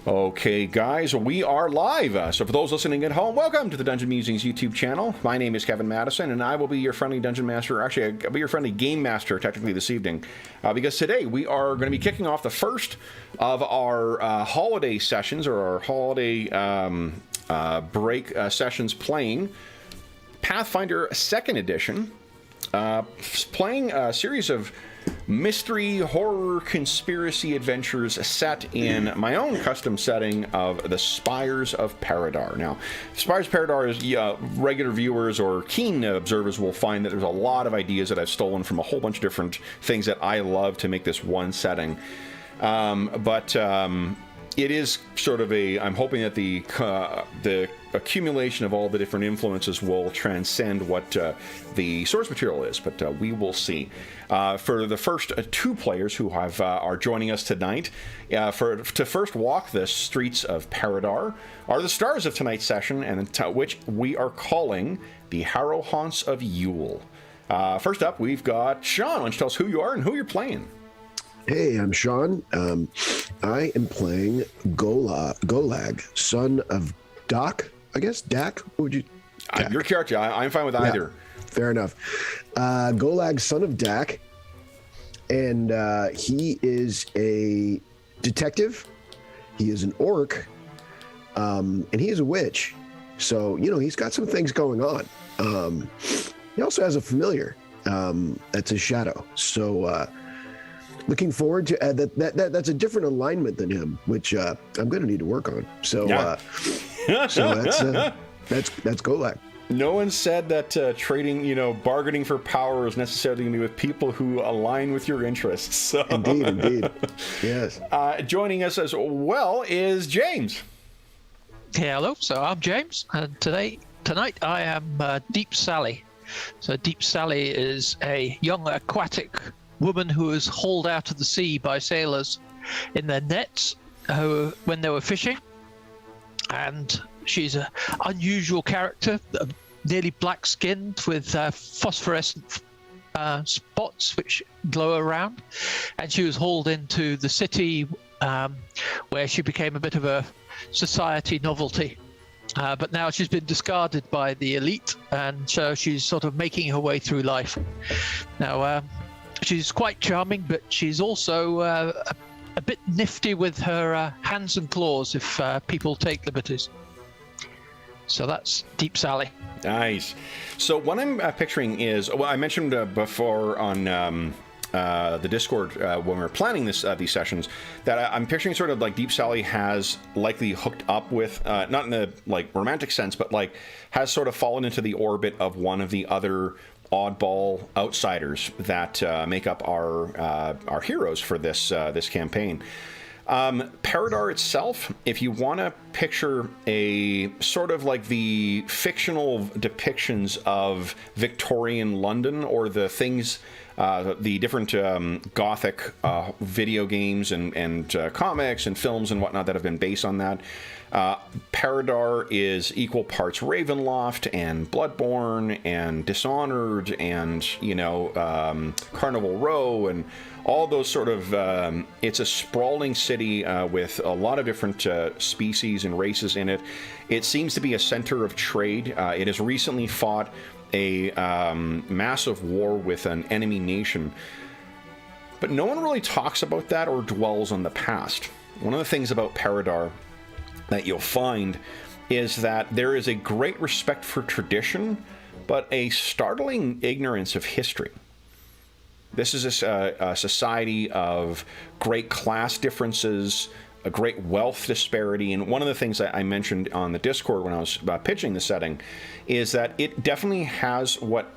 Okay, guys, we are live. So for those listening at home, welcome to the Dungeon Musings YouTube channel. My name is Kevin Madison, and I will be your friendly Dungeon Master. Actually, I'll be your friendly Game Master, technically, this evening. Because today we are going to be kicking off the first of our holiday sessions, or our holiday break sessions, playing Pathfinder 2nd Edition. Playing a series of mystery, horror, conspiracy adventures set in my own custom setting of the Spires of Paridar. Now, Spires of Paridar is regular viewers or keen observers will find that there's a lot of ideas that I've stolen from a whole bunch of different things that I love to make this one setting. But it is sort of a, I'm hoping that the accumulation of all the different influences will transcend what the source material is, but we will see. For the first two players who are joining us tonight, to first walk the streets of Paridar are the stars of tonight's session, and which we are calling the Harrowhaunts of Yule. First up, we've got Sean. Why don't you tell us who you are and who you're playing? Hey, I'm Sean. I am playing Golag, son of Doc, I guess. Dak? What would you... Your character. I'm fine with either. Yeah, fair enough. Golag, son of Dak, and he is a detective. He is an orc, and he is a witch. So, you know, he's got some things going on. He also has a familiar. That's his shadow. So, looking forward to that's a different alignment than him, which I'm going to need to work on. So, so that's Golag. No one said that trading, bargaining for power is necessarily going to be with people who align with your interests. So. Indeed. Yes. Joining us as well is James. Hey, hello. So I'm James, and tonight I am Deep Sally. So Deep Sally is a young aquatic woman who was hauled out of the sea by sailors in their nets when they were fishing, and she's an unusual character, nearly black-skinned with phosphorescent spots which glow around, and she was hauled into the city where she became a bit of a society novelty. But now she's been discarded by the elite, and so she's sort of making her way through life. Now, she's quite charming, but she's also a bit nifty with her hands and claws if people take liberties. So that's Deep Sally. Nice. So what I'm picturing is, well, I mentioned before on the Discord when we were planning these sessions, that I'm picturing sort of like Deep Sally has likely hooked up with, not in a like romantic sense, but like has sort of fallen into the orbit of one of the other oddball outsiders that make up our heroes for this campaign. Paridar itself, if you want to picture a sort of like the fictional depictions of Victorian London, or the things, the different gothic video games and comics and films and whatnot that have been based on that, Paridar is equal parts Ravenloft and Bloodborne and Dishonored and, Carnival Row and all those sort of, it's a sprawling city with a lot of different species and races in it. It seems to be a center of trade. It has recently fought a massive war with an enemy nation. But no one really talks about that or dwells on the past. One of the things about Paridar that you'll find is that there is a great respect for tradition, but a startling ignorance of history. This is a society of great class differences, a great wealth disparity, and one of the things that I mentioned on the Discord when I was pitching the setting is that it definitely has what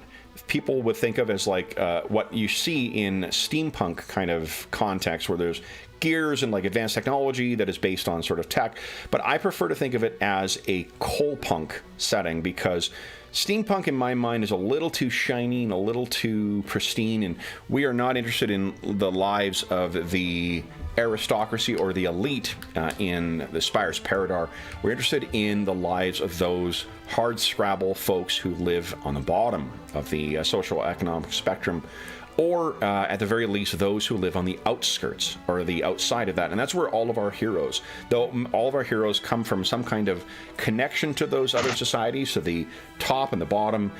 people would think of as like what you see in steampunk kind of context, where there's gears and like advanced technology that is based on sort of tech, but I prefer to think of it as a coal punk setting, because steampunk in my mind is a little too shiny and a little too pristine, and we are not interested in the lives of the aristocracy or the elite in the Spires Paridar. We're interested in the lives of those hard scrabble folks who live on the bottom of the social economic spectrum or at the very least, those who live on the outskirts or the outside of that. And that's where all of our heroes, though all of our heroes come from some kind of connection to those other societies, so the top and the bottom,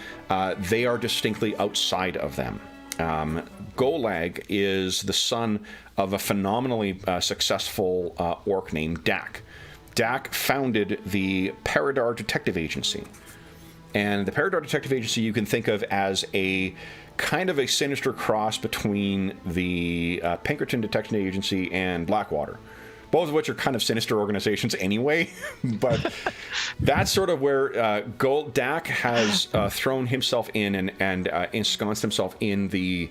they are distinctly outside of them. Golag is the son of a phenomenally successful orc named Dak. Dak founded the Paridar Detective Agency. And the Paridar Detective Agency you can think of as a kind of a sinister cross between the Pinkerton Detection Agency and Blackwater, both of which are kind of sinister organizations anyway. But that's sort of where Dak has thrown himself in and ensconced himself in the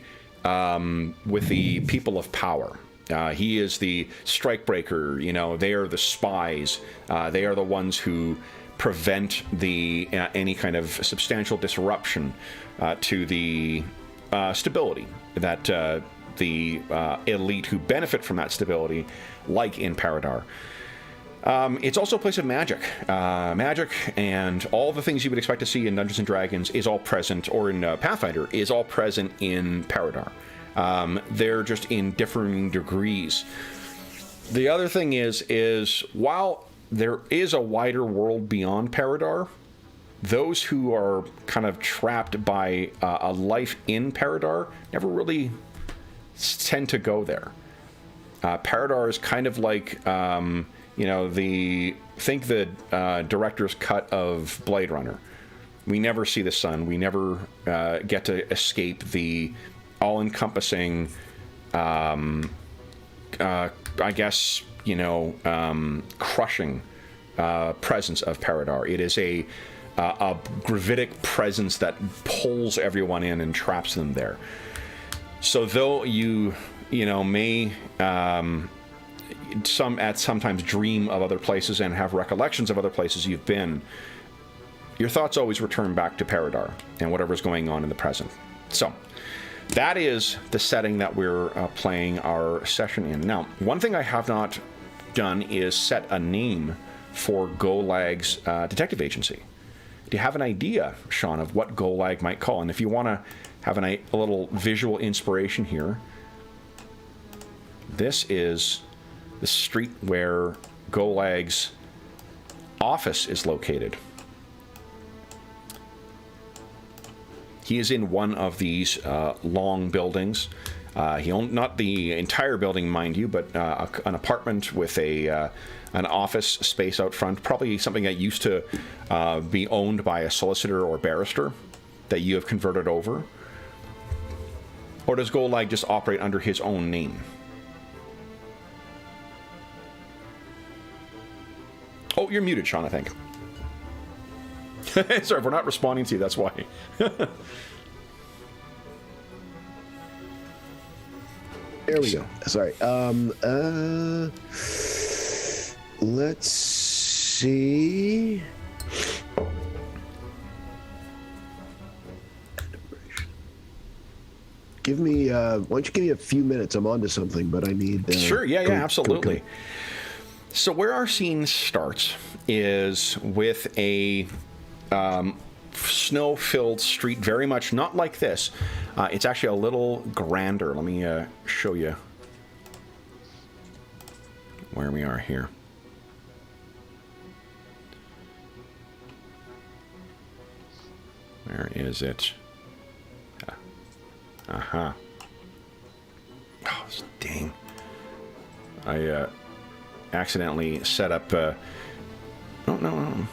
with the people of power. He is the strikebreaker. You know, they are the spies. They are the ones who prevent the any kind of substantial disruption to the stability that the elite who benefit from that stability, like in Paridar. It's also a place of magic. Magic and all the things you would expect to see in Dungeons & Dragons is all present, or in Pathfinder, is all present in Paridar. They're just in differing degrees. The other thing is while there is a wider world beyond Paridar, those who are kind of trapped by a life in Paridar never really tend to go there. Paridar is kind of like, the director's cut of Blade Runner. We never see the sun. We never get to escape the all-encompassing, I guess, crushing presence of Paridar. It is a gravitic presence that pulls everyone in and traps them there. So though you may sometimes dream of other places and have recollections of other places you've been, your thoughts always return back to Paridar and whatever's going on in the present. So that is the setting that we're playing our session in. Now, one thing I have not done is set a name for Golag's detective agency. Do you have an idea, Sean, of what Golag might call? And if you want to have a little visual inspiration here, this is the street where Golag's office is located. He is in one of these long buildings. He owned not the entire building, mind you, but an apartment with an office space out front, probably something that used to be owned by a solicitor or barrister that you have converted over. Or does Golag just operate under his own name? Oh, you're muted, Sean, I think. Sorry, if we're not responding to you, that's why. There we go. Sorry. Let's see. Give me. Why don't you give me a few minutes? I'm onto something, but I need. Sure. Yeah. Absolutely. So where our scene starts is with a snow-filled street, very much not like this. It's actually a little grander. Let me show you where we are here. Where is it? Oh, dang. I accidentally set up... Oh, no.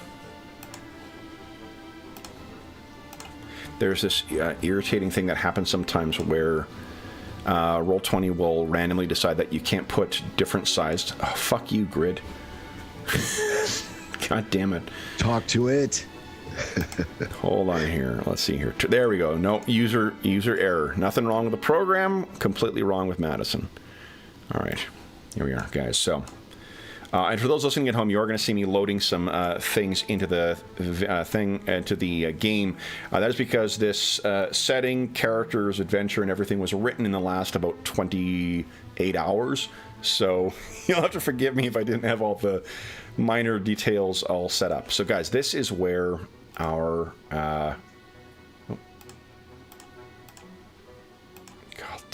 There's this irritating thing that happens sometimes where Roll20 will randomly decide that you can't put different sized... Oh, fuck you, grid. God damn it. Talk to it. Hold on here. Let's see here. There we go. No, user error. Nothing wrong with the program. Completely wrong with Madison. All right. Here we are, guys. So... and for those listening at home, you are going to see me loading some things into the game. That is because this setting, characters, adventure, and everything was written in the last about 28 hours. So you'll have to forgive me if I didn't have all the minor details all set up. So guys, this is where our... God,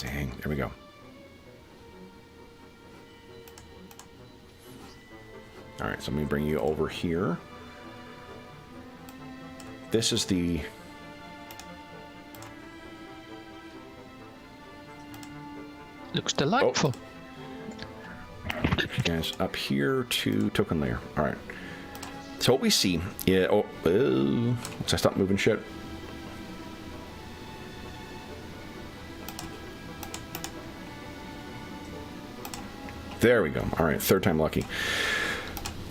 Dang, there we go. All right, so let me bring you over here. This is the... Looks delightful. Guys, up here to token layer. All right. So what we see is... Oh, once I stop moving shit. There we go. All right, third time lucky.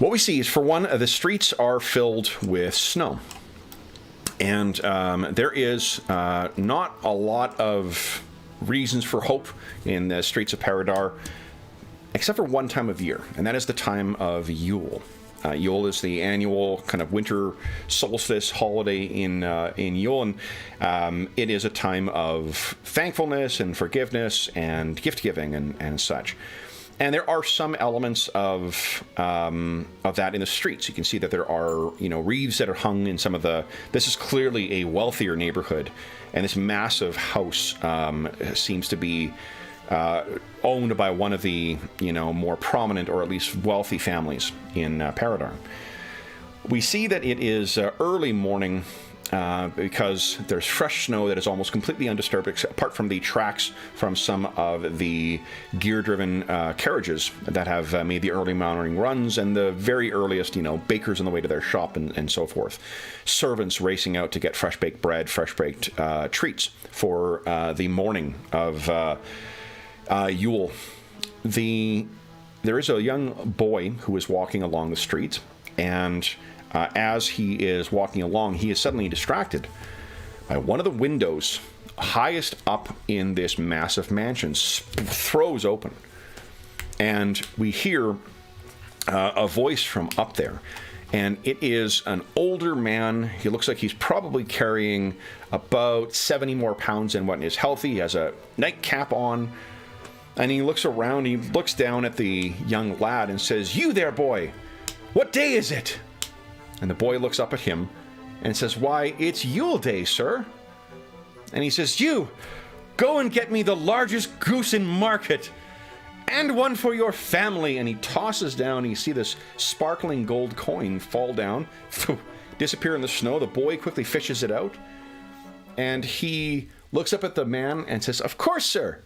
What we see is, for one, the streets are filled with snow. And there is not a lot of reasons for hope in the streets of Paridar, except for one time of year, and that is the time of Yule. Yule is the annual kind of winter solstice holiday in Yule, and it is a time of thankfulness and forgiveness and gift giving and such. And there are some elements of that in the streets. You can see that there are, wreaths that are hung in some of the... This is clearly a wealthier neighborhood, and this massive house seems to be owned by one of the, more prominent or at least wealthy families in Paridar. We see that it is early morning because there's fresh snow that is almost completely undisturbed, apart from the tracks from some of the gear-driven carriages that have made the early morning runs, and the very earliest, bakers on the way to their shop and so forth. Servants racing out to get fresh-baked bread, fresh-baked treats for the morning of Yule. There is a young boy who is walking along the street, and as he is walking along, he is suddenly distracted by one of the windows highest up in this massive mansion throws open. And we hear a voice from up there. And it is an older man. He looks like he's probably carrying about 70 more pounds than what is healthy. He has a nightcap on. And he looks around, he looks down at the young lad and says, "You there, boy, what day is it?" And the boy looks up at him and says, "Why, it's Yule Day, sir." And he says, "You, go and get me the largest goose in market, and one for your family." And he tosses down, you see this sparkling gold coin fall down, disappear in the snow. The boy quickly fishes it out, and he looks up at the man and says, "Of course, sir."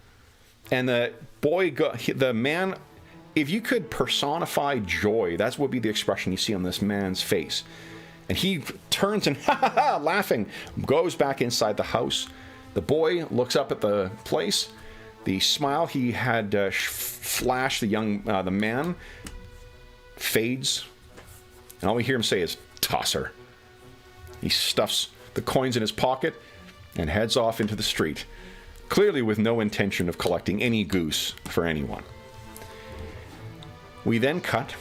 And the man, if you could personify joy, that would be the expression you see on this man's face. And he turns and, ha ha ha, laughing, goes back inside the house. The boy looks up at the place. The smile he had flashed the man fades. And all we hear him say is, "Tosser." He stuffs the coins in his pocket and heads off into the street, clearly with no intention of collecting any goose for anyone. We then cut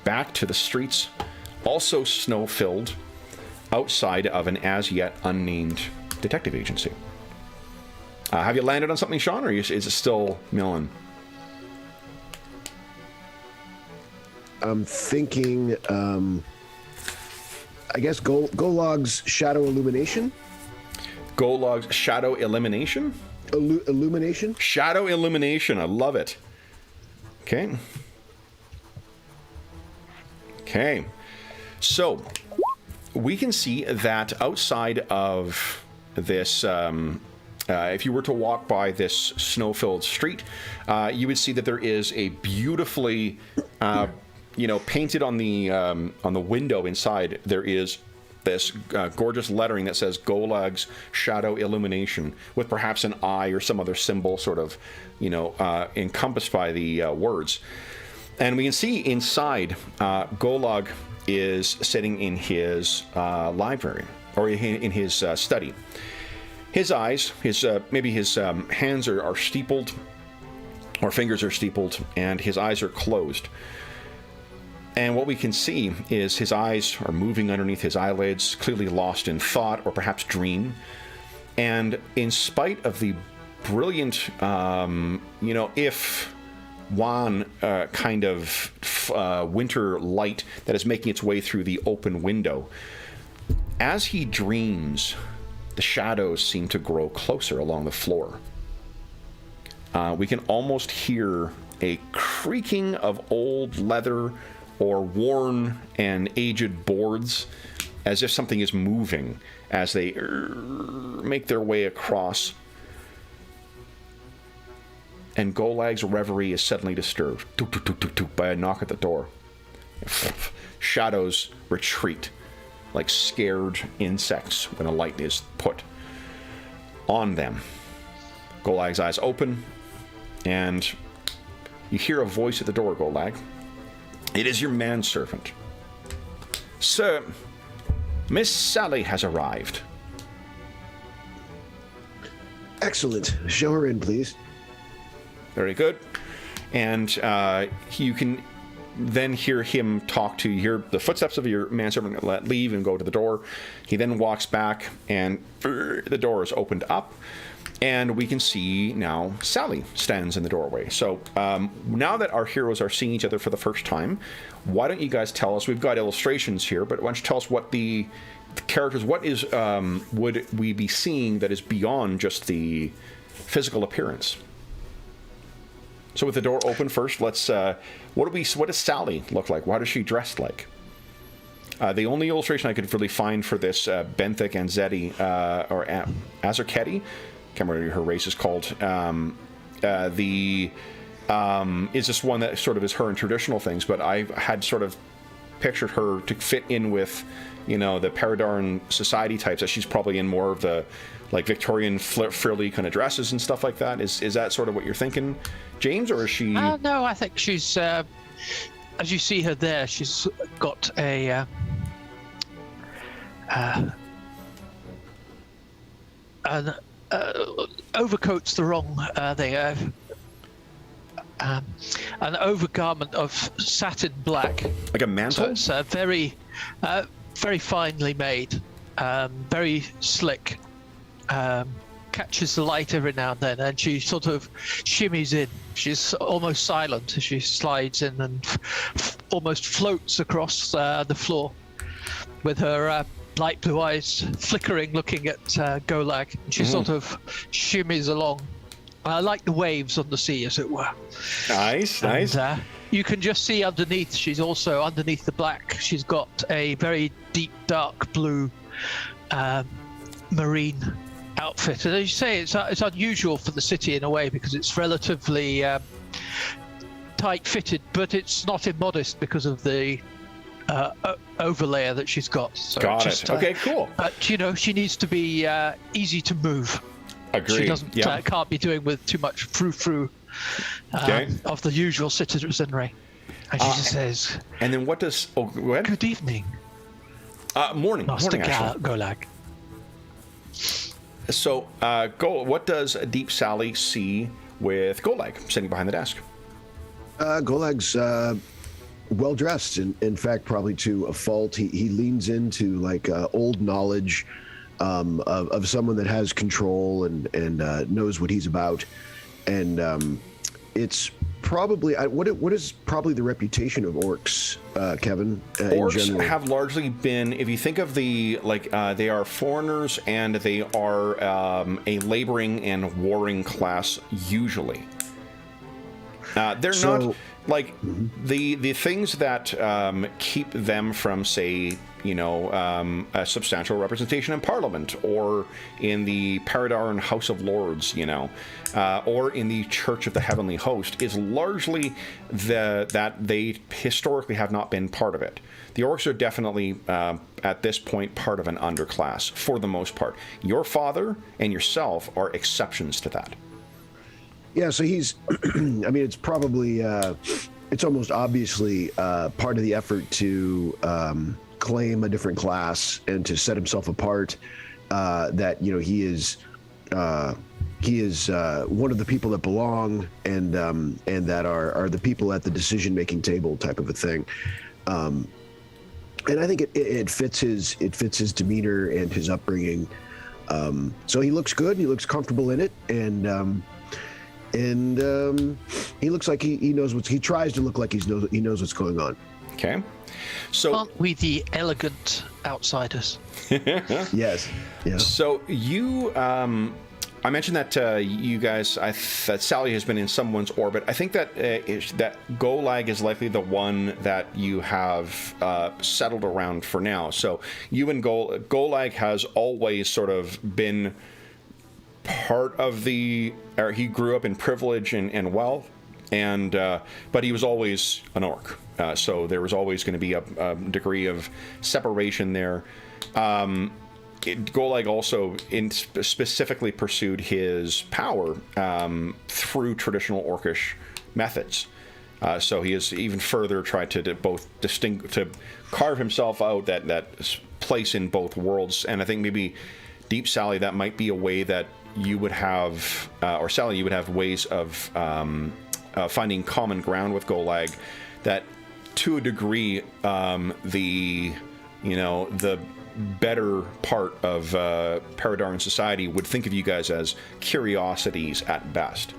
back to the streets, also snow-filled, outside of an as-yet unnamed detective agency. Have you landed on something, Sean, or is it still milling? I'm thinking, I guess Golog's Shadow Illumination? Golog's Shadow Elimination? Illumination? Shadow Illumination, I love it. Okay. Okay. So, we can see that outside of this, if you were to walk by this snow-filled street, you would see that there is a beautifully, painted on the window inside, there is this gorgeous lettering that says Golag's Shadow Illumination, with perhaps an eye or some other symbol sort of, encompassed by the words. And we can see inside, Golag is sitting in his library, or in his study. His eyes, maybe his hands are steepled, or fingers are steepled, and his eyes are closed. And what we can see is his eyes are moving underneath his eyelids, clearly lost in thought or perhaps dream. And in spite of the brilliant, if one kind of winter light that is making its way through the open window, as he dreams, the shadows seem to grow closer along the floor. We can almost hear a creaking of old leather or worn and aged boards, as if something is moving as they make their way across. And Golag's reverie is suddenly disturbed by a knock at the door. Shadows retreat like scared insects when a light is put on them. Golag's eyes open, and you hear a voice at the door, Golag. It is your manservant. Sir, Miss Sally has arrived. Excellent. Show her in, please. Very good. And you can then hear him talk to you. Hear the footsteps of your manservant leave and go to the door. He then walks back, and the door is opened up. And we can see now Sally stands in the doorway. So now that our heroes are seeing each other for the first time, why don't you guys tell us? We've got illustrations here, but why don't you tell us what the characters, what is would we be seeing that is beyond just the physical appearance? So with the door open first, let's what does Sally look like? What is she dressed like? The only illustration I could really find for this, Benthic and Zeddy, or Azarketi, can't remember what her race is called, is just one that sort of is her in traditional things, but I had sort of pictured her to fit in with, the Paridar society types, that she's probably in more of the like Victorian frilly kind of dresses and stuff like that. Is that sort of what you're thinking, James, or is she? No, I think she's, as you see her there, she's got a an overcoat's the wrong thing. An overgarment of satin black, like a mantle. So it's very, very finely made, very slick. Catches the light every now and then, and she sort of shimmies in. She's almost silent as she slides in and almost floats across the floor with her light blue eyes flickering, looking at Golag. She sort of shimmies along, like the waves on the sea, as it were. Nice. You can just see underneath. She's also underneath the black. She's got a very deep, dark blue marine outfit, and as you say, it's unusual for the city in a way because it's relatively tight-fitted, but it's not immodest because of the overlayer that she's got. So got it. Okay, cool. But she needs to be easy to move. Agreed. She doesn't can't be doing with too much frou-frou of the usual citizenry. And she just says. And then what does? Oh, go ahead. Good evening. Morning. Master Morning, Golag. So, what does Deep Sally see with Golag sitting behind the desk? Golag's well dressed. In fact, probably to a fault. He leans into like old knowledge of someone that has control and knows what he's about. And it's probably what is probably the reputation of orcs, Kevin? Orcs in general? have largely been, if you think of the they are foreigners and they are a laboring and warring class usually. They're not like the things that keep them from, say, a substantial representation in Parliament or in the Paridar House of Lords, or in the Church of the Heavenly Host, is largely that they historically have not been part of it. The orcs are definitely, at this point, part of an underclass, for the most part. Your father and yourself are exceptions to that. Yeah, so he's, it's probably, it's almost obviously part of the effort to claim a different class and to set himself apart, that, he is one of the people that belong and that are the people at the decision-making table type of a thing. And I think it fits his demeanor and his upbringing. So he looks good, he looks comfortable in it, and he looks like he knows he tries to look like he knows what's going on. Okay. So Aren't we the elegant outsiders? Yes. Yeah. So you, I mentioned that you guys, that Sally has been in someone's orbit. I think that that Golag is likely the one that you have settled around for now. So you and Golag has always sort of been part of or he grew up in privilege and wealth, and but he was always an orc. So there was always going to be a degree of separation there. Golag also specifically pursued his power through traditional orcish methods. So he has even further tried to both to carve himself out that place in both worlds. And I think maybe Deep Sally, that might be a way that you would have, or Sally, you would have ways of finding common ground with Golag. That, to a degree, the better part of Paradarn society would think of you guys as curiosities at best.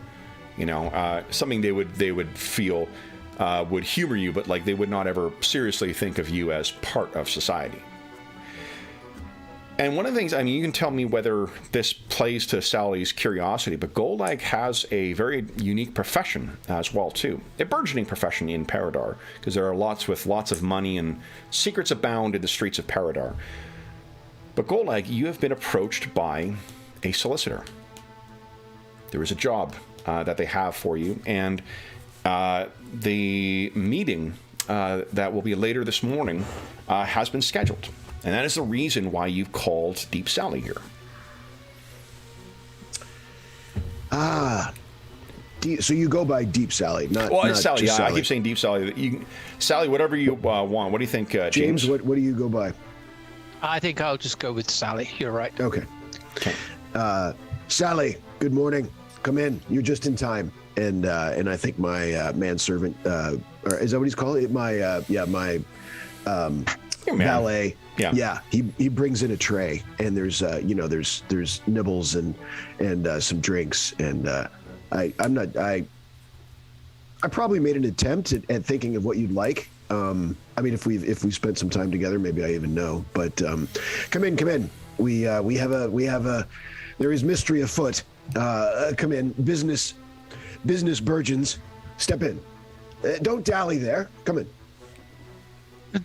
Something they would feel would humor you, but like they would not ever seriously think of you as part of society. And one of the things, you can tell me whether this plays to Sally's curiosity, but Golag has a very unique profession as well, too. A burgeoning profession in Paridar, because there are lots of money and secrets abound in the streets of Paridar. But Golag, you have been approached by a solicitor. There is a job that they have for you, and the meeting that will be later this morning has been scheduled. And that is the reason why you've called Deep Sally here. So you go by Deep Sally, not it's Sally. just Yeah, Sally. I keep saying Deep Sally. Sally, whatever you want. What do you think, James? What do you go by? I think I'll just go with Sally. You're right. Okay. Sally, good morning. Come in. You're just in time. And I think my manservant, or is that what he's calling it? My valet. Yeah. He brings in a tray, and there's there's nibbles and some drinks, and I probably made an attempt at thinking of what you'd like. If we spent some time together, maybe I even know. But come in. We have a there is mystery afoot. Come in, business burgeons. Step in. Don't dally there. Come in.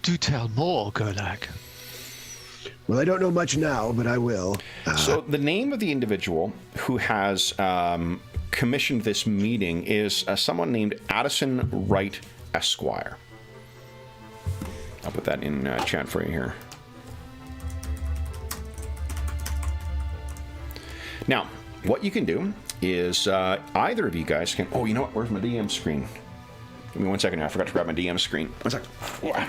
Do tell more, Golag. Well, I don't know much now, but I will. So the name of the individual who has commissioned this meeting is someone named Addison Wright Esquire. I'll put that in chat for you here. Now, what you can do is either of you guys can... Oh, you know what? Where's my DM screen? Give me 1 second here. I forgot to grab my DM screen. 1 second. Yeah.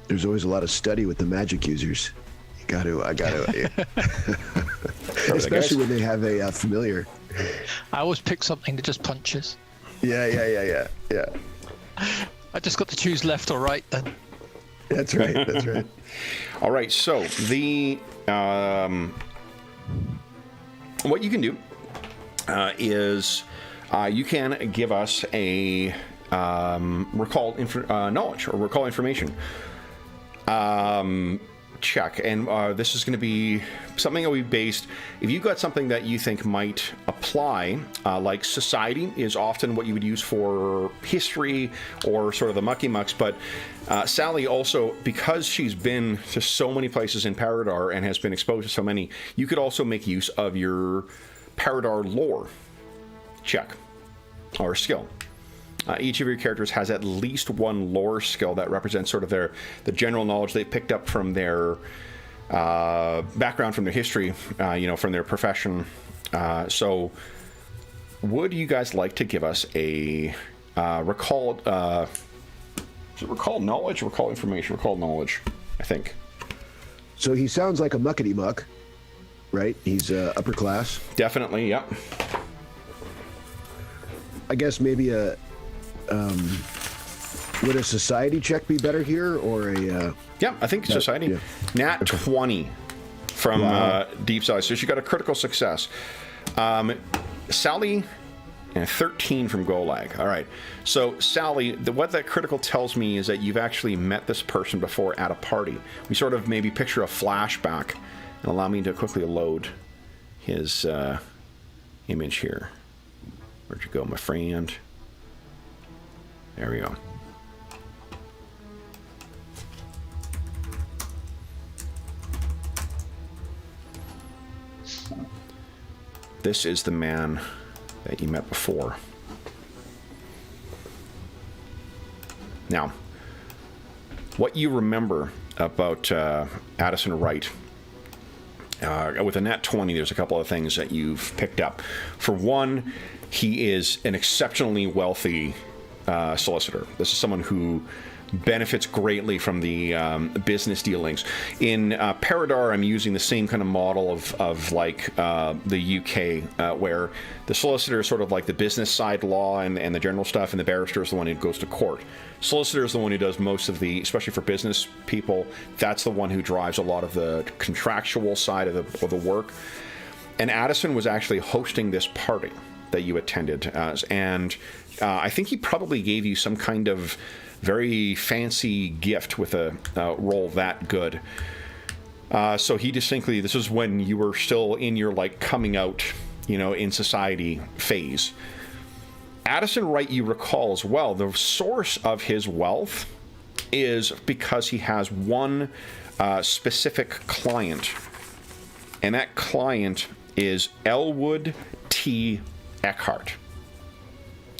There's always a lot of study with the magic users. I gotta. Especially when they have a familiar. I always pick something that just punches. Yeah. I just got to choose left or right then. That's right. All right, so the what you can do is you can give us a recall knowledge or recall information check, and this is going to be something that we based. If you've got something that you think might apply, like society is often what you would use for history or sort of the mucky mucks, but Sally also, because she's been to so many places in Paridar and has been exposed to so many, you could also make use of your Paridar lore check or skill. Each of your characters has at least one lore skill that represents sort of the general knowledge they picked up from their background, from their history, from their profession. So would you guys like to give us a recall Is it recall knowledge or recall information? Recall knowledge, I think. So he sounds like a muckety muck, right? He's upper class. Definitely, yep. I guess maybe would a society check be better here, or a? Yeah, I think society. Yeah. Nat 20 from Deep Sally. So she got a critical success. Sally, and 13 from Golag. All right. So Sally, what that critical tells me is that you've actually met this person before at a party. We sort of maybe picture a flashback, and allow me to quickly load his image here. Where'd you go, my friend? There we go. This is the man that you met before. Now, what you remember about Addison Wright, with a nat 20, there's a couple of things that you've picked up. For one, he is an exceptionally wealthy solicitor. This is someone who benefits greatly from the business dealings. In Paridar, I'm using the same kind of model of like the UK, where the solicitor is sort of like the business side law and the general stuff, and the barrister is the one who goes to court. Solicitor is the one who does most of the, especially for business people, that's the one who drives a lot of the contractual side of the work. And Addison was actually hosting this party that you attended, and I think he probably gave you some kind of very fancy gift with a roll that good. So he distinctly, this is when you were still in your like coming out, in society phase. Addison Wright, you recall as well, the source of his wealth is because he has one specific client, and that client is Elwood T. Eckhart.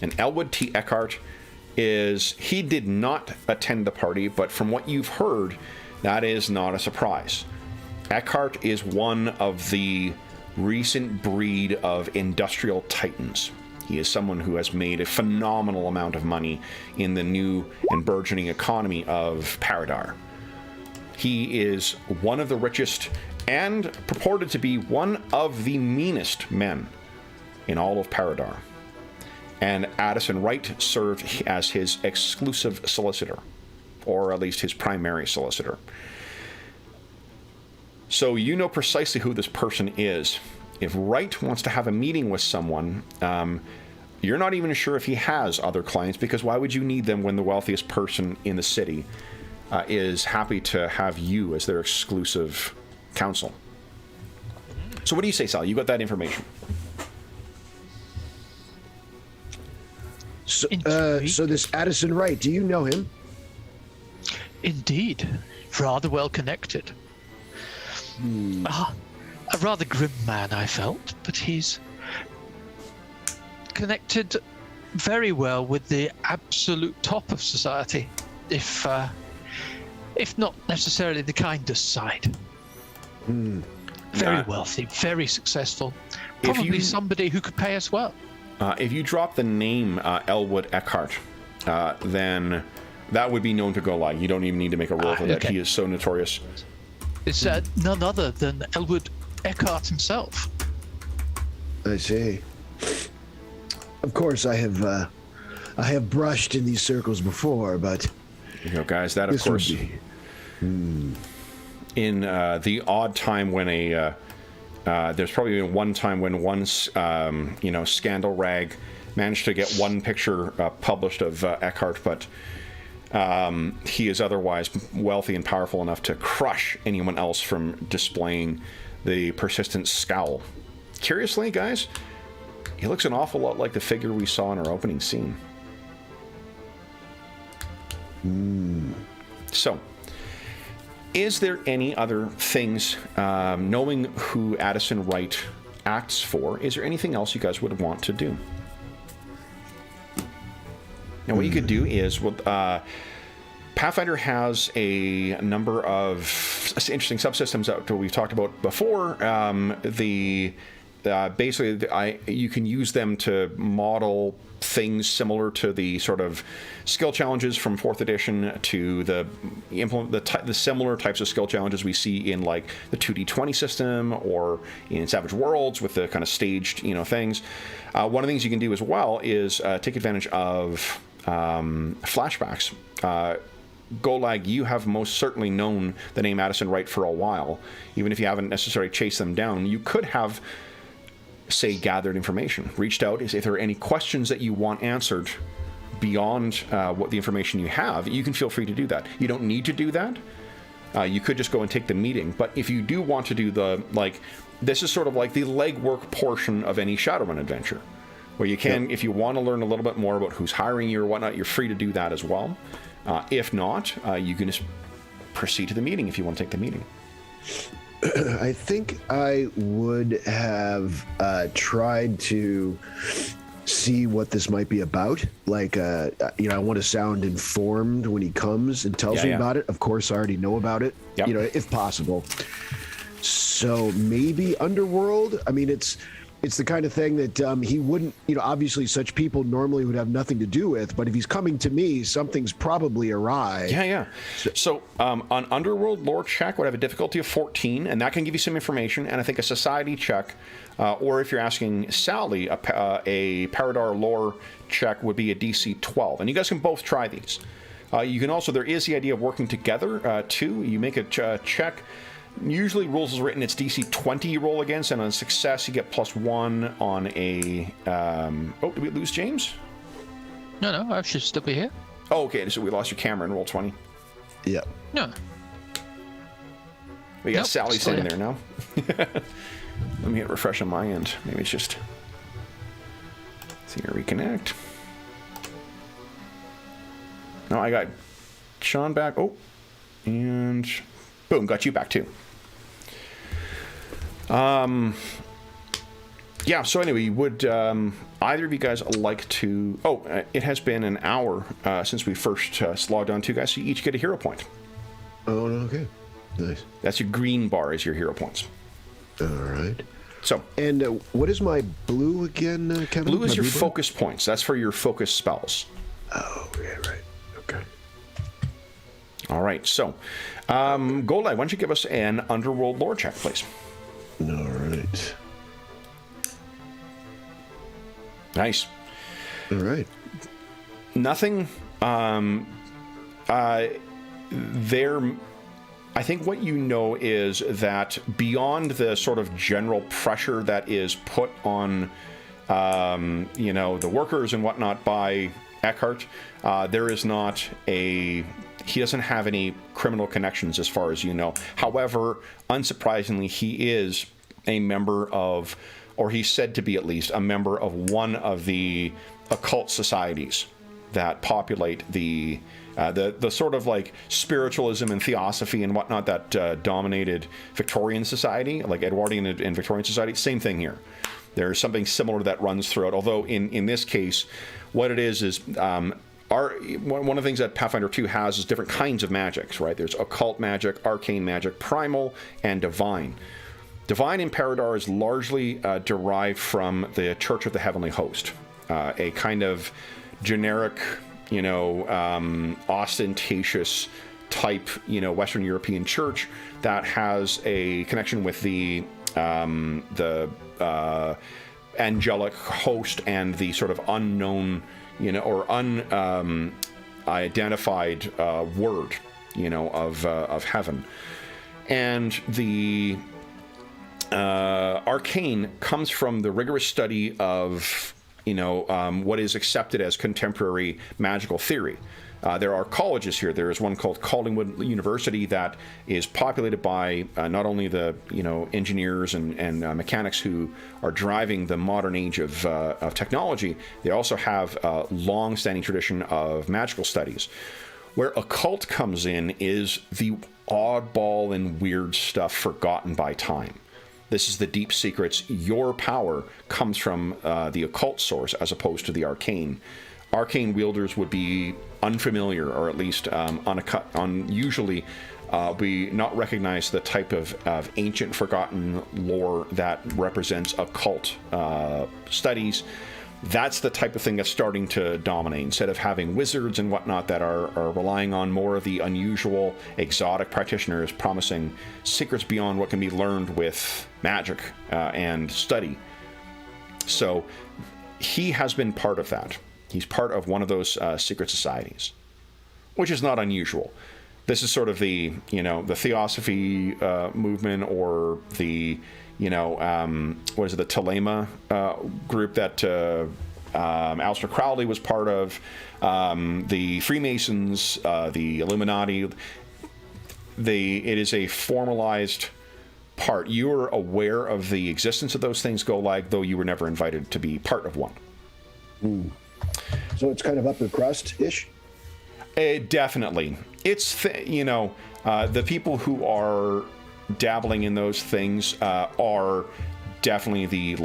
And Elwood T. Eckhart he did not attend the party, but from what you've heard, that is not a surprise. Eckhart is one of the recent breed of industrial titans. He is someone who has made a phenomenal amount of money in the new and burgeoning economy of Paridar. He is one of the richest and purported to be one of the meanest men in all of Paridar. And Addison Wright served as his exclusive solicitor, or at least his primary solicitor. So you know precisely who this person is. If Wright wants to have a meeting with someone, you're not even sure if he has other clients, because why would you need them when the wealthiest person in the city is happy to have you as their exclusive counsel? So what do you say, Sal? You got that information. So this Addison Wright, do you know him? Indeed. Rather well connected. A rather grim man, I felt, but he's connected very well with the absolute top of society, if not necessarily the kindest side. Very wealthy, very successful. Probably somebody who could pay us well. If you drop the name Elwood Eckhart, then that would be known to Golag. You don't even need to make a roll for that. Okay. He is so notorious. It's none other than Elwood Eckhart himself. I see. Of course, I have brushed in these circles before, but guys, that of course, in the odd time when there's probably been one time when one scandal rag managed to get one picture published of Eckhart, but he is otherwise wealthy and powerful enough to crush anyone else from displaying the persistent scowl. Curiously, guys, he looks an awful lot like the figure we saw in our opening scene. So, is there any other things, knowing who Addison Wright acts for, is there anything else you guys would want to do? Now, what you could do is, Pathfinder has a number of interesting subsystems that we've talked about before. The basically you can use them to model things similar to the sort of skill challenges from 4th edition to the similar types of skill challenges we see in like the 2d20 system or in Savage Worlds with the kind of staged things. One of the things you can do as well is take advantage of flashbacks. Golag, you have most certainly known the name Addison Wright for a while. Even if you haven't necessarily chased them down, you could have, say, gathered information, reached out. If there are any questions that you want answered beyond what the information you have, you can feel free to do that. You don't need to do that. You could just go and take the meeting. But if you do want to do this is sort of like the legwork portion of any Shadowrun adventure, where you can, if you want to learn a little bit more about who's hiring you or whatnot, you're free to do that as well. If not, you can just proceed to the meeting if you want to take the meeting. I think I would have tried to see what this might be about. Like, I want to sound informed when he comes and tells me about it. Of course, I already know about it, if possible. So maybe Underworld. I mean, it's the kind of thing that he wouldn't, obviously such people normally would have nothing to do with, but if he's coming to me, something's probably awry. Yeah. So an Underworld lore check would have a difficulty of 14, and that can give you some information, and I think a society check, or if you're asking Sally, a Paridar lore check would be a DC 12, and you guys can both try these. You can also, there is the idea of working together, too. You make a check. Usually rules is written, it's DC 20 you roll against, and on success you get +1 on a... did we lose James? No, I should still be here. Oh, okay, so we lost your camera and roll 20. Yeah. No. We got Sally sitting there now. Let me hit refresh on my end. Maybe it's just... see here, reconnect. No, I got Sean back. Oh, and... boom, got you back too. So anyway, would either of you guys like to... it has been an hour since we first logged on to, guys, so you each get a hero point. Oh, okay. Nice. That's your green bar is your hero points. All right. So... and what is my blue again, Kevin? Blue is your blue focus points. That's for your focus spells. Oh, yeah, right. Okay. All right, so... Golai, why don't you give us an Underworld lore check, please? All right. Nice. All right. Nothing. There. I think what you know is that beyond the sort of general pressure that is put on, the workers and whatnot by Eckhart, there is not a... he doesn't have any criminal connections as far as you know. However, unsurprisingly, he is a member of, or he's said to be at least, a member of one of the occult societies that populate the sort of like spiritualism and theosophy and whatnot that dominated Victorian society, like Edwardian and Victorian society. Same thing here. There's something similar that runs throughout, although in this case, what it is one of the things that Pathfinder 2 has is different kinds of magics, right? There's occult magic, arcane magic, primal, and divine. Divine in Paridar is largely derived from the Church of the Heavenly Host, a kind of generic, ostentatious type, Western European church that has a connection with the angelic host and the sort of unknown, or unidentified word, of heaven. And the arcane comes from the rigorous study of, what is accepted as contemporary magical theory. There are colleges here. There is one called Collingwood University that is populated by not only the engineers and mechanics who are driving the modern age of technology. They also have a long-standing tradition of magical studies. Where occult comes in is the oddball and weird stuff forgotten by time. This is the deep secrets. Your power comes from the occult source as opposed to the arcane. Arcane wielders would be unfamiliar, or at least usually we not recognize the type of ancient forgotten lore that represents occult studies. That's the type of thing that's starting to dominate. Instead of having wizards and whatnot that are relying on more of the unusual, exotic practitioners promising secrets beyond what can be learned with magic and study. So he has been part of that. He's part of one of those secret societies, which is not unusual. This is sort of the Theosophy movement, or the what is it, the Telema group that Aleister Crowley was part of, the Freemasons, the Illuminati. It is a formalized part. You are aware of the existence of those things, Golag, though you were never invited to be part of one. So it's kind of upper crust-ish? Definitely. It's, the people who are dabbling in those things are definitely the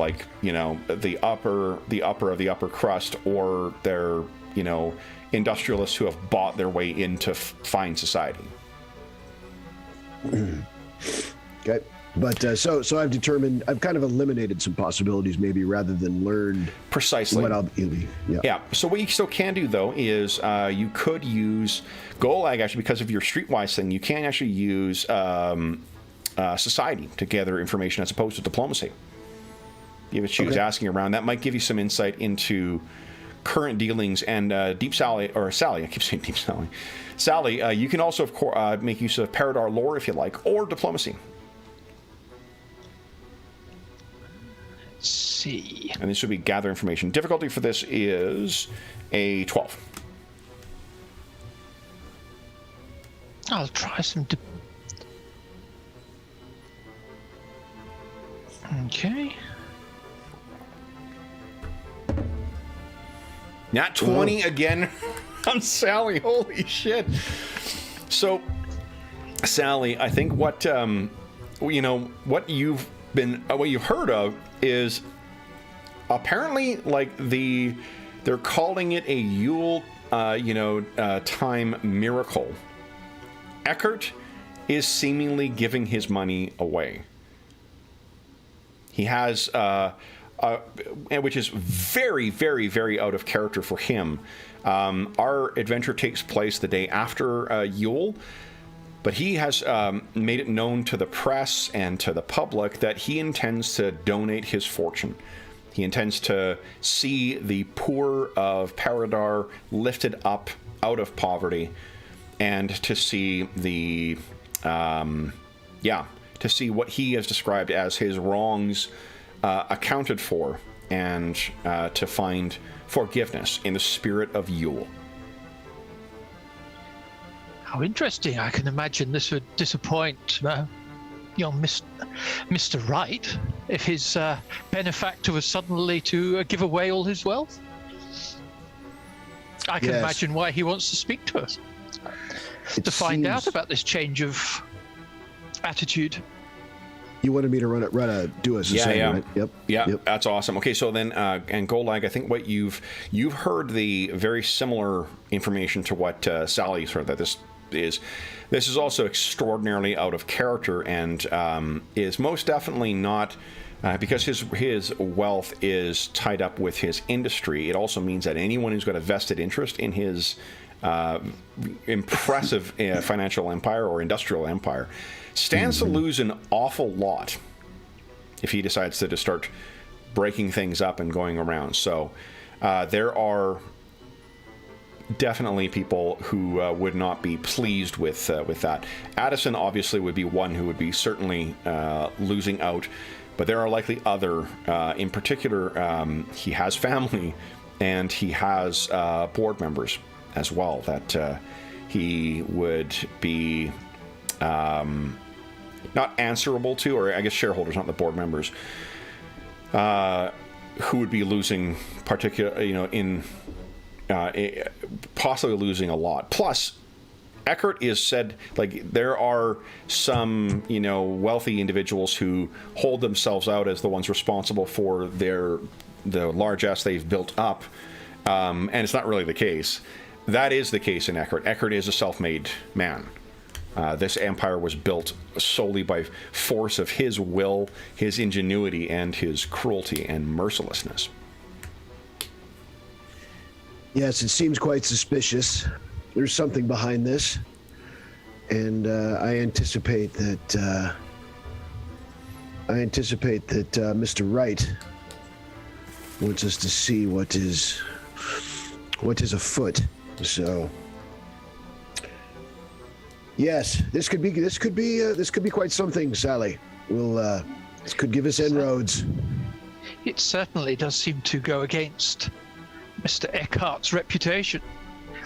upper of the upper crust, or they're industrialists who have bought their way into fine society. Okay, but so I've determined, I've kind of eliminated some possibilities, maybe, rather than learned precisely what I'll be. Yeah. So what you still can do, though, is you could use Golag, actually, because of your streetwise thing. You can actually use society to gather information as opposed to diplomacy. You have to choose asking around. That might give you some insight into current dealings. And Deep Sally, or Sally, I keep saying Deep Sally. Sally, you can also, of course, make use of Paridar lore if you like, or diplomacy. Let's see. And this would be gather information. Difficulty for this is a 12. I'll try some. Okay. Nat 20 again on Sally. Holy shit. So, Sally, I think what what you've heard of is apparently they're calling it a Yule time miracle. Eckert is seemingly giving his money away. He has, which is very, very, very out of character for him. Our adventure takes place the day after Yule, but he has made it known to the press and to the public that he intends to donate his fortune. He intends to see the poor of Paridar lifted up out of poverty, and to see to see what he has described as his wrongs accounted for, and to find forgiveness in the spirit of Yule. How interesting. I can imagine this would disappoint Mr. Wright if his benefactor was suddenly to give away all his wealth. I can imagine why he wants to speak to us. To find out about this change of attitude. You wanted me to do a society, right? Yep. That's awesome. Okay, so then, and Golag, I think what you've heard the very similar information to what Sally's heard, that this is also extraordinarily out of character, and is most definitely not, because his wealth is tied up with his industry. It also means that anyone who's got a vested interest in his impressive financial empire or industrial empire stands to lose an awful lot if he decides to just start breaking things up and going around. So there are definitely people who would not be pleased with that. Addison obviously would be one who would be certainly losing out, but there are likely other. In particular, he has family and he has board members as well that he would be not answerable to, or I guess shareholders, not the board members, who would be losing possibly losing a lot. Plus, Eckert is said, there are some, wealthy individuals who hold themselves out as the ones responsible for the largesse they've built up, and it's not really the case. That is the case in Eckert. Eckert is a self-made man. This empire was built solely by force of his will, his ingenuity, and his cruelty and mercilessness. Yes, it seems quite suspicious. There's something behind this, and I anticipate that Mr. Wright wants us to see what is afoot. So, yes, this could be quite something, Sally. This could give us inroads. It certainly does seem to go against Mr. Eckhart's reputation.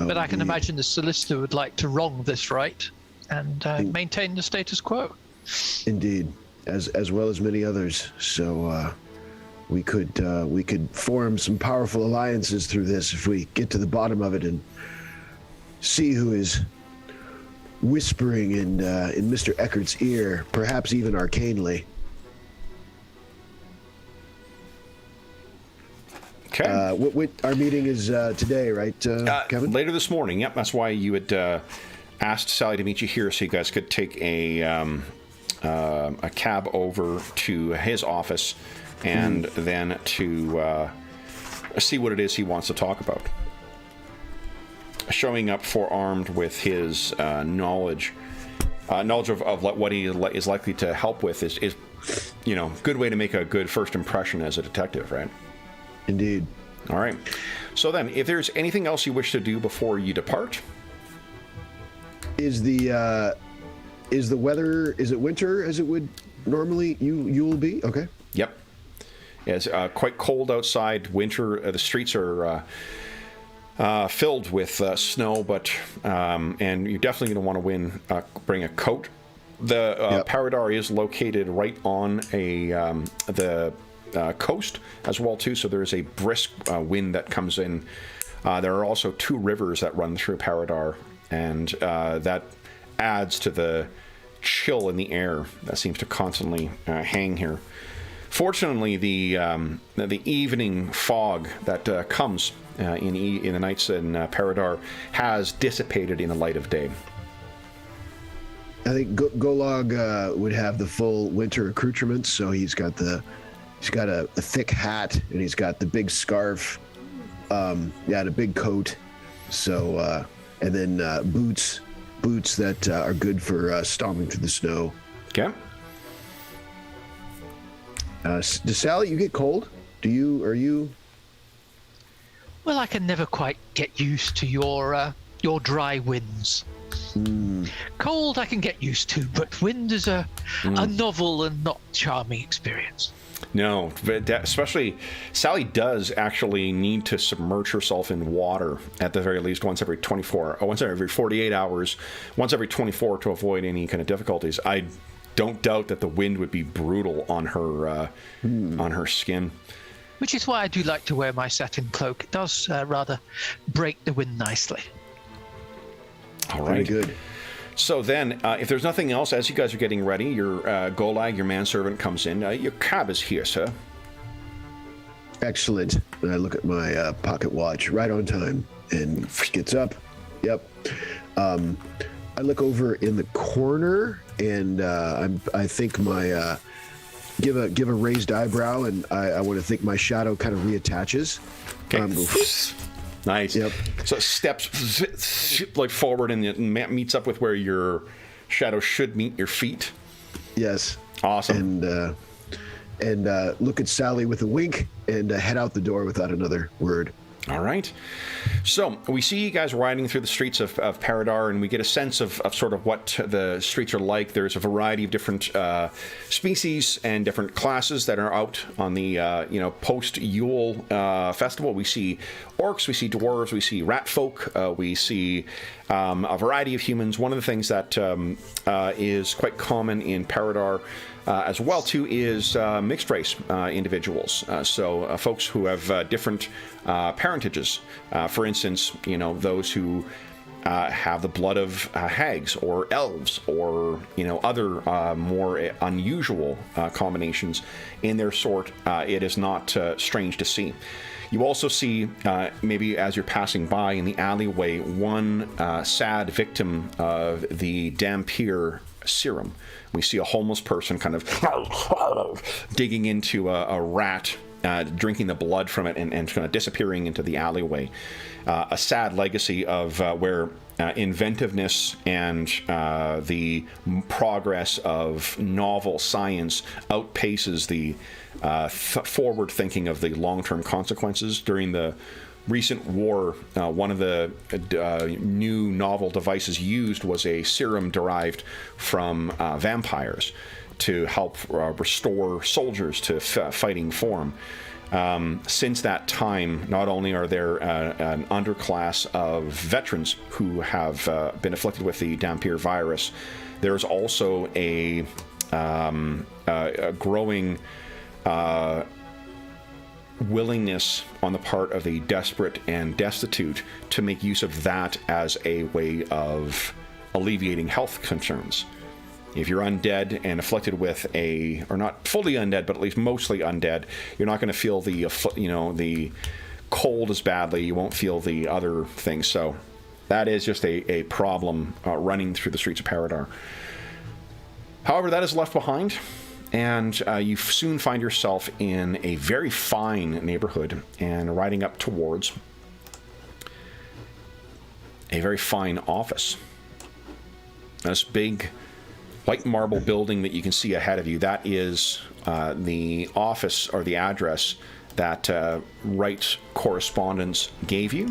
But I can imagine the solicitor would like to wrong this right and maintain the status quo. Indeed, as well as many others. So we could form some powerful alliances through this if we get to the bottom of it and see who is whispering in Mr. Eckart's ear, perhaps even arcanely. Okay. What our meeting is today, right, Kevin? Later this morning. Yep, that's why you had asked Sally to meet you here, so you guys could take a cab over to his office and then to see what it is he wants to talk about. Showing up forearmed with his knowledge of what he is likely to help with is good way to make a good first impression as a detective, right? Indeed. All right. So then, if there's anything else you wish to do before you depart, is the weather? Is it winter as it would normally? You'll be okay. Yep. It's quite cold outside. Winter. The streets are filled with snow, but and you're definitely going to want to bring a coat. The Paridar is located right on the coast as well too, so there is a brisk wind that comes in. There are also 2 rivers that run through Paridar, and that adds to the chill in the air that seems to constantly hang here. Fortunately, the evening fog that comes in the nights in Paridar has dissipated in the light of day. I think Golog would have the full winter accoutrements, so he's got a thick hat, and he's got the big scarf, and a big coat. So, and then boots that are good for stomping through the snow. Okay. Does Sally, you get cold? Are you? Well, I can never quite get used to your dry winds. Cold I can get used to, but wind is a novel and not charming experience. No, especially Sally does actually need to submerge herself in water at the very least once every 48 hours, once every 24 to avoid any kind of difficulties. I don't doubt that the wind would be brutal on her skin. Which is why I do like to wear my satin cloak. It does rather break the wind nicely. All right. Very good. So then, if there's nothing else, as you guys are getting ready, your Golag, your manservant, comes in. Your cab is here, sir. Excellent. And I look at my pocket watch, right on time, and gets up. Yep. I look over in the corner, and I think my give a raised eyebrow, and I want to think my shadow kind of reattaches. Okay. Nice. Yep. So it steps like forward and meets up with where your shadow should meet your feet. Yes. Awesome. And look at Sally with a wink and head out the door without another word. All right. So we see you guys riding through the streets of Paridar, and we get a sense of sort of what the streets are like. There's a variety of different species and different classes that are out on the post-Yule festival. We see orcs, we see dwarves, we see rat folk, we see a variety of humans. One of the things that is quite common in Paridar as well too is mixed race individuals. So folks who have different parentages. For instance, those who have the blood of hags or elves or other more unusual combinations in their sort. It is not strange to see. You also see, maybe as you're passing by in the alleyway, one sad victim of the Dampier serum. We see a homeless person kind of digging into a rat, drinking the blood from it and kind of disappearing into the alleyway. A sad legacy of where inventiveness and the progress of novel science outpaces the forward thinking of the long-term consequences. During the recent war, one of the new novel devices used was a serum derived from vampires to help restore soldiers to fighting form. Since that time, not only are there an underclass of veterans who have been afflicted with the Dampier virus, there's also a growing willingness on the part of the desperate and destitute to make use of that as a way of alleviating health concerns. If you're undead and afflicted with or not fully undead, but at least mostly undead, you're not going to feel the cold as badly. You won't feel the other things. So that is just a problem running through the streets of Paridar. However, that is left behind, and you soon find yourself in a very fine neighborhood and riding up towards a very fine office. This big white marble building that you can see ahead of you, that is the office or the address that Wright Correspondence gave you.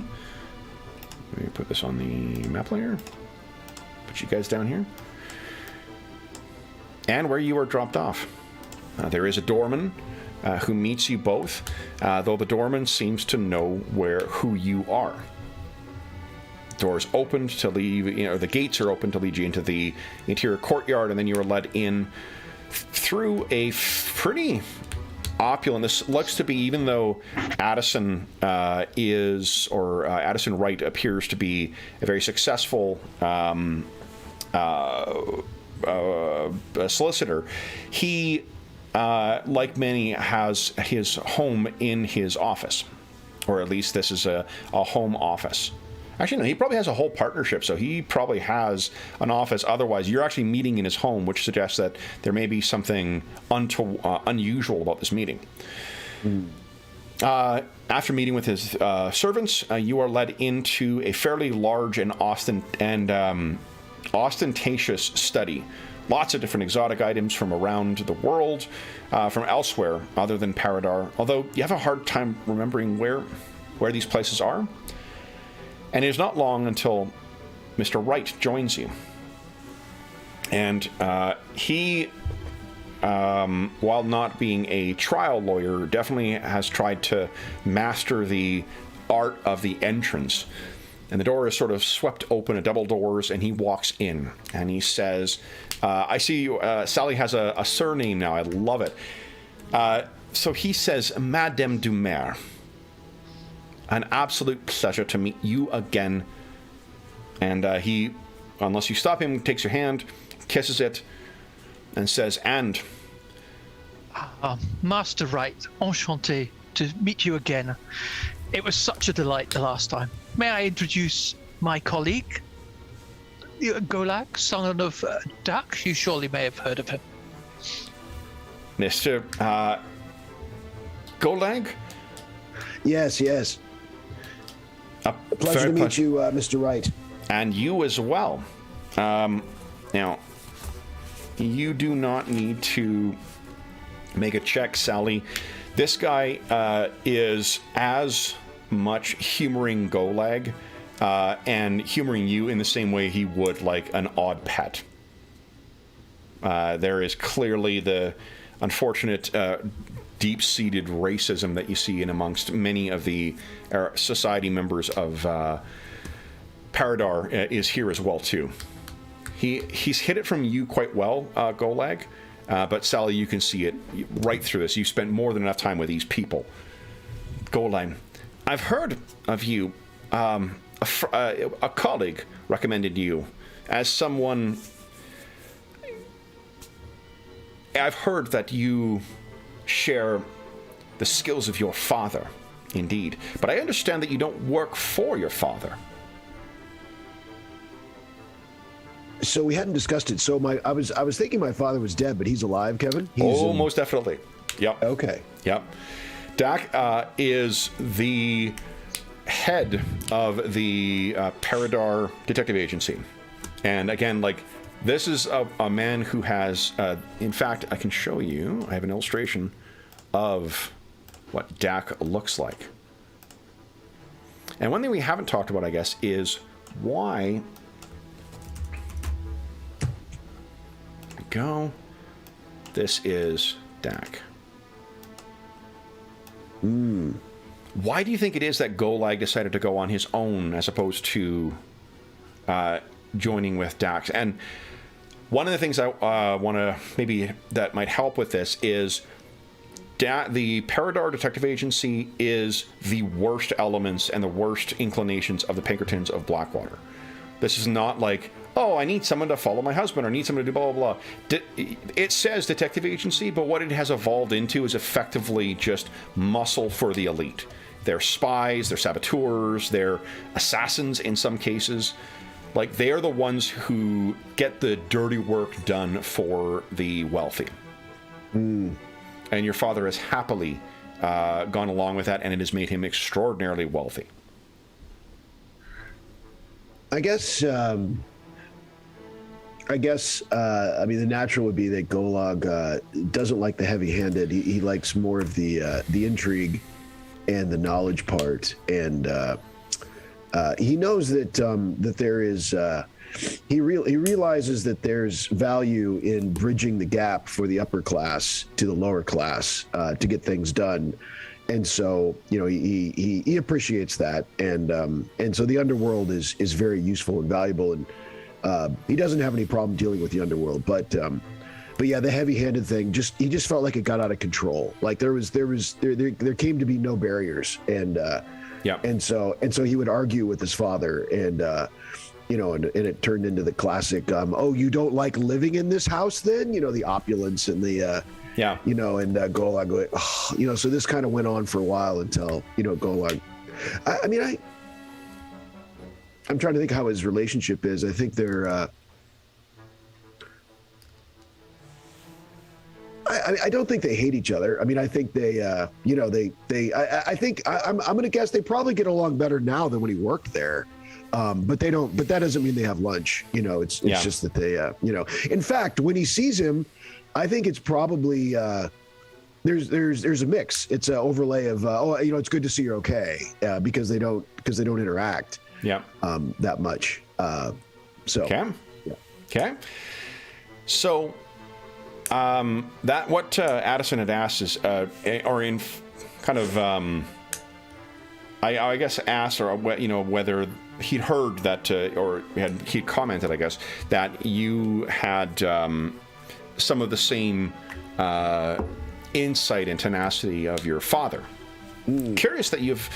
Let me put this on the map layer. Put you guys down here. And where you are dropped off. There is a doorman who meets you both, though the doorman seems to know who you are. Doors opened to leave, the gates are open to lead you into the interior courtyard, and then you are led in through a pretty opulent. This looks to be, even though Addison Addison Wright appears to be a very successful solicitor, he, like many, has his home in his office, or at least this is a home office. Actually, no, he probably has a whole partnership, so he probably has an office. Otherwise, you're actually meeting in his home, which suggests that there may be something unusual about this meeting. After meeting with his servants, you are led into a fairly large and ostentatious study. Lots of different exotic items from around the world, from elsewhere other than Paridar, although you have a hard time remembering where these places are. And it is not long until Mr. Wright joins you. And he, while not being a trial lawyer, definitely has tried to master the art of the entrance. And the door is sort of swept open, double doors, and he walks in. And he says, I see you, Sally has a surname now. I love it. So he says, Madame Dumer. An absolute pleasure to meet you again. And he, unless you stop him, takes your hand, kisses it, and says, and... Master Wright, enchanté to meet you again. It was such a delight the last time. May I introduce my colleague, Golag, son of Dak? You surely may have heard of him. Mr. Golag? Yes. A pleasure to meet you, Mr. Wright. And you as well. Now, you do not need to make a check, Sally. This guy is as much humoring Golag and humoring you in the same way he would like an odd pet. There is clearly the unfortunate deep-seated racism that you see in amongst many of the society members of Paridar is here as well too. He's hit it from you quite well, Golag, but Sally, you can see it right through this. You've spent more than enough time with these people. Golag, I've heard of you. a colleague recommended you as someone. I've heard that you share the skills of your father, indeed, but I understand that you don't work for your father. So we hadn't discussed it. So I was thinking my father was dead, but he's alive, Kevin. Most definitely. Yep. Okay. Yep. Dak is the head of the Paridar Detective Agency, and again, like, this is a man who has. In fact, I can show you. I have an illustration of what Dak looks like. And one thing we haven't talked about, I guess, is why. There we go. This is Dak. Why do you think it is that Golag decided to go on his own as opposed to joining with Dax? And one of the things I want to maybe that might help with this is the Paridar Detective Agency is the worst elements and the worst inclinations of the Pinkertons of Blackwater. This is not like, oh, I need someone to follow my husband, or I need someone to do blah, blah, blah. It says detective agency, but what it has evolved into is effectively just muscle for the elite. They're spies, they're saboteurs, they're assassins in some cases. Like, they are the ones who get the dirty work done for the wealthy. And your father has happily gone along with that, and it has made him extraordinarily wealthy. I mean, the natural would be that Golag doesn't like the heavy-handed. He likes more of the intrigue and the knowledge part, and he knows that that there is. He realizes that there's value in bridging the gap for the upper class to the lower class to get things done. And so, you know, he appreciates that, and so the underworld is very useful and valuable, and he doesn't have any problem dealing with the underworld. But yeah, the heavy-handed thing he just felt like it got out of control. Like there came to be no barriers, and and so he would argue with his father, and you know, and it turned into the classic, oh, you don't like living in this house, then, you know, the opulence and the. You know, and Golag, oh, you know, so this kind of went on for a while until, you know, Golag. I'm trying to think how his relationship is. I think they're. I don't think they hate each other. I mean, I think they, you know, I think I'm going to guess they probably get along better now than when he worked there. But they don't. But that doesn't mean they have lunch. You know, it's just that they, you know. In fact, when he sees him, I think it's probably there's a mix. It's an overlay of oh, you know, it's good to see you're okay, because they don't interact that much. So okay. So that what Addison had asked is or in kind of I guess asked, or you know, whether he'd heard that or he'd commented, I guess, that you had some of the same insight and tenacity of your father. Curious that you've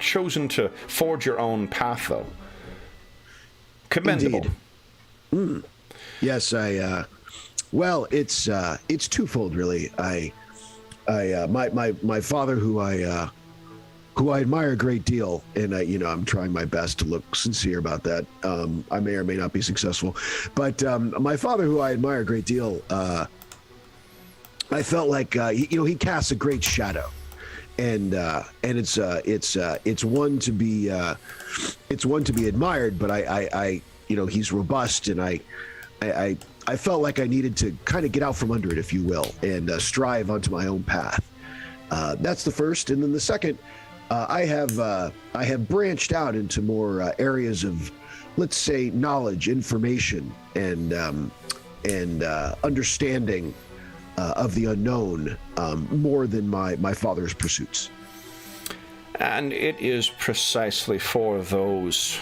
chosen to forge your own path, though. Commendable. Yes, well, it's twofold, really. My father, who I admire a great deal, and you know, I'm trying my best to look sincere about that. I may or may not be successful, but my father, who I admire a great deal, I felt like he casts a great shadow, and it's one to be admired. But I you know, he's robust, and I felt like I needed to kind of get out from under it, if you will, and strive onto my own path. That's the first, and then the second. I have branched out into more areas of, let's say, knowledge, information, and understanding of the unknown, more than my father's pursuits. And it is precisely for those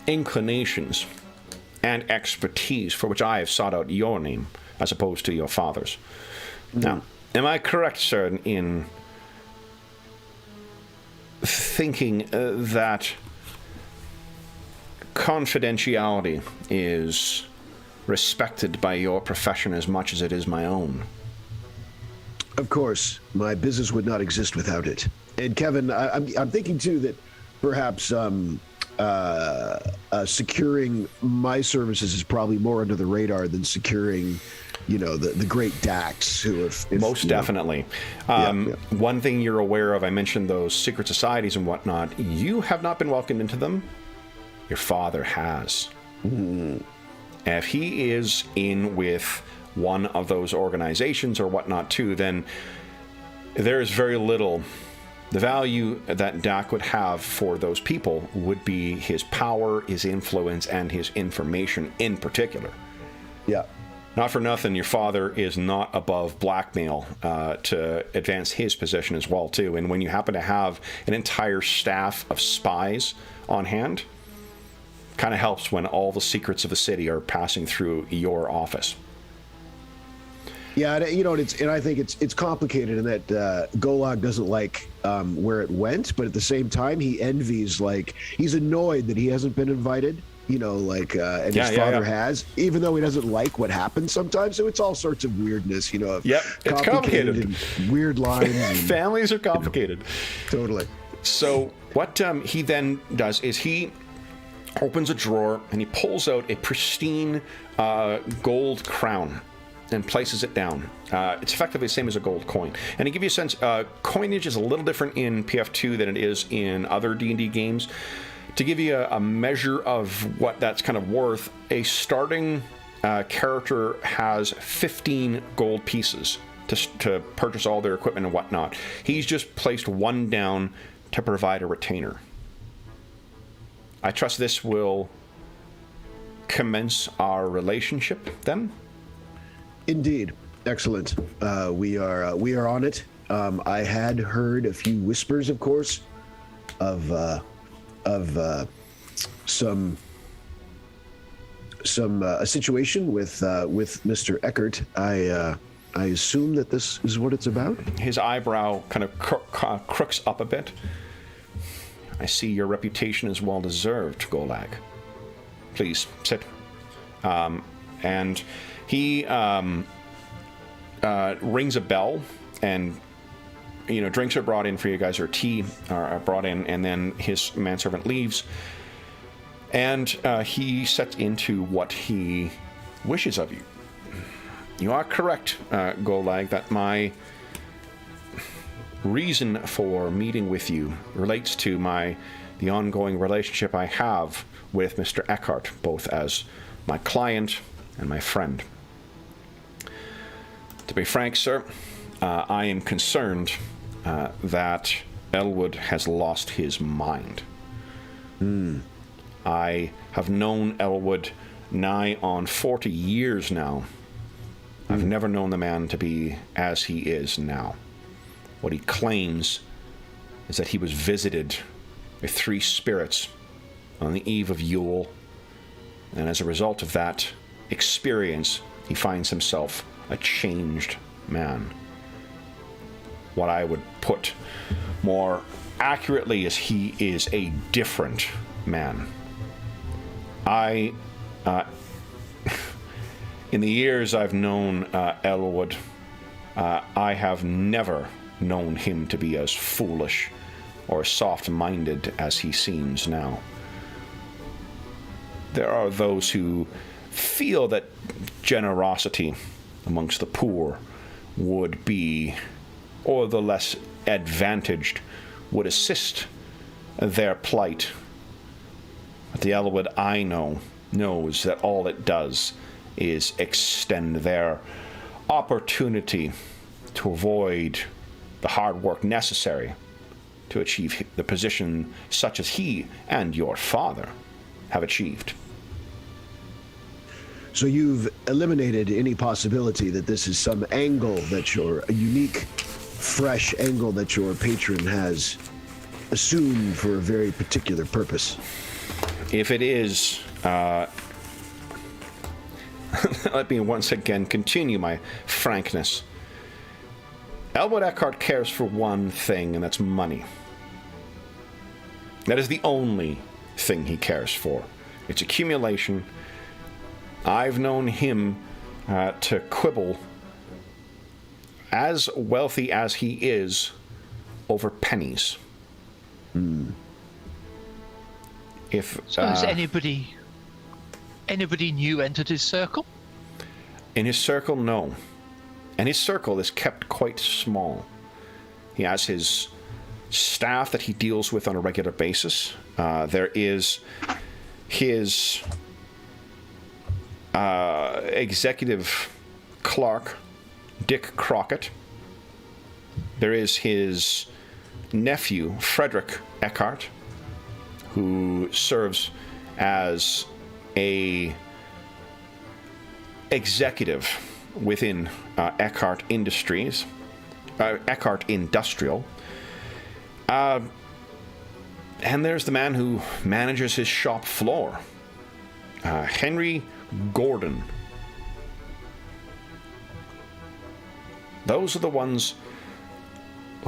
inclinations and expertise for which I have sought out your name as opposed to your father's. Now, Am I correct, sir, in thinking that confidentiality is respected by your profession as much as it is my own? Of course, my business would not exist without it. And Kevin, I'm thinking too that perhaps securing my services is probably more under the radar than securing, the great Dax who have most definitely. One thing you're aware of, I mentioned those secret societies and whatnot. You have not been welcomed into them. Your father has. If he is in with one of those organizations or whatnot too, then there is very little. The value that Dak would have for those people would be his power, his influence, and his information in particular. Yeah. Not for nothing, your father is not above blackmail to advance his position as well too. And when you happen to have an entire staff of spies on hand, kind of helps when all the secrets of the city are passing through your office. Yeah, and I think it's complicated in that Golag doesn't like where it went, but at the same time he envies, he's annoyed that he hasn't been invited, and his father has, even though he doesn't like what happens sometimes. So it's all sorts of weirdness, it's complicated. And weird lines. Families are complicated. Totally. So what he then does is he opens a drawer and he pulls out a pristine gold crown and places it down. It's effectively the same as a gold coin. And to give you a sense, coinage is a little different in PF2 than it is in other D&D games. To give you a measure of what that's kind of worth, a starting character has 15 gold pieces to purchase all their equipment and whatnot. He's just placed one down to provide a retainer. I trust this will commence our relationship then? Indeed. Excellent. We are on it. I had heard a few whispers, of course, of a situation with Mr. Eckert. I assume that this is what it's about. His eyebrow kind of crooks up a bit. I see your reputation is well deserved, Golag. Please sit. And he rings a bell, and drinks are brought in for you guys, or tea are brought in, and then his manservant leaves, and he sets into what he wishes of you. You are correct, Golag, that my reason for meeting with you relates to the ongoing relationship I have with Mr. Eckhart, both as my client and my friend. To be frank, sir, I am concerned that Elwood has lost his mind. I have known Elwood nigh on 40 years now. I've never known the man to be as he is now. What he claims is that he was visited by 3 spirits on the eve of Yule, and as a result of that experience, he finds himself a changed man. What I would put more accurately is he is a different man. In the years I've known Elwood, I have never known him to be as foolish or soft-minded as he seems now. There are those who feel that generosity amongst the poor would be, or the less advantaged would assist their plight. But the Elwood I know knows that all it does is extend their opportunity to avoid the hard work necessary to achieve the position such as he and your father have achieved. So you've eliminated any possibility that this is some angle that a unique, fresh angle that your patron has assumed for a very particular purpose. If it is, let me once again continue my frankness. Elwood Eckhart cares for one thing, and that's money. That is the only thing he cares for. It's accumulation. I've known him to quibble, as wealthy as he is, over pennies. If So has anybody new entered his circle? in his circle, no. And his circle is kept quite small. He has his staff that he deals with on a regular basis. There is his executive clerk, Dick Crockett. There is his nephew, Frederick Eckhart, who serves as a executive within Eckhart Industries, Eckhart Industrial. And there's the man who manages his shop floor, Henry Gordon. Those are the ones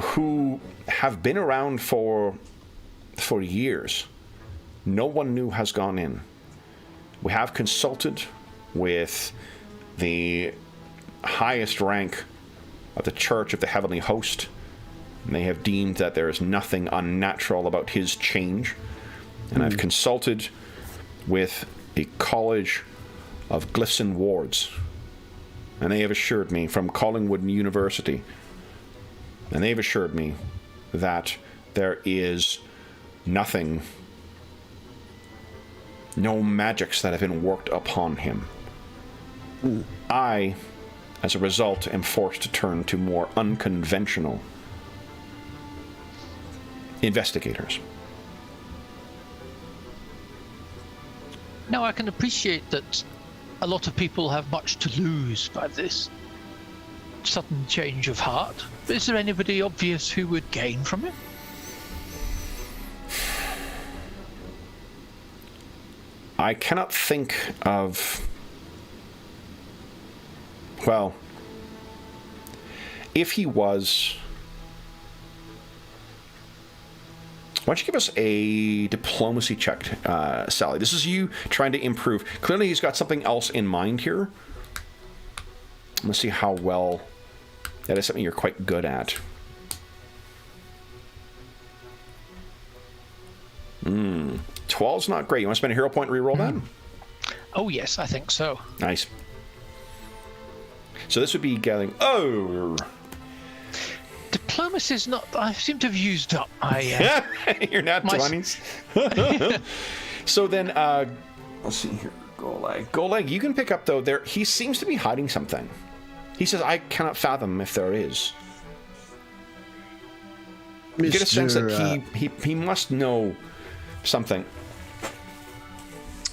who have been around for years. No one new has gone in. We have consulted with the highest rank of the Church of the Heavenly Host, and they have deemed that there is nothing unnatural about his change. And I've consulted with the College of Glyphs and Wards, and they have assured me, from Collingwood University, and they've assured me that there is nothing, no magics that have been worked upon him. I, as a result, am forced to turn to more unconventional investigators. Now, I can appreciate that a lot of people have much to lose by this sudden change of heart. But is there anybody obvious who would gain from it? I cannot think of... Well, if he was... Why don't you give us a diplomacy check, Sally? This is you trying to improve. Clearly he's got something else in mind here. Let's see how well... That is something you're quite good at. 12's not great. You want to spend a hero point and reroll that? Oh, yes, I think so. Nice. So this would be gathering... Oh! Diplomacy's not... I seem to have used up my... You're not 20s. So then, let's see here. Golag, you can pick up, though, there. He seems to be hiding something. He says, I cannot fathom if there is. You get a sense that he must know something.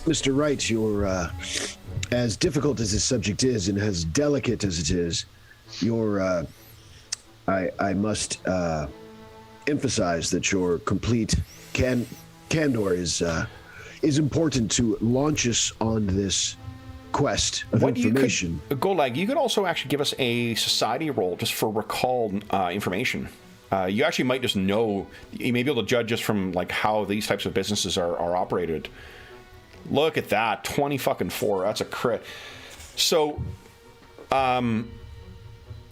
Mr. Wright, you're as difficult as this subject is and as delicate as it is, you're I must emphasize that your complete candor is important to launch us on this quest of information. Golag, you could also actually give us a society roll just for recall information. You actually might just know, you may be able to judge just from like how these types of businesses are operated. Look at that, 20-4, that's a crit. So,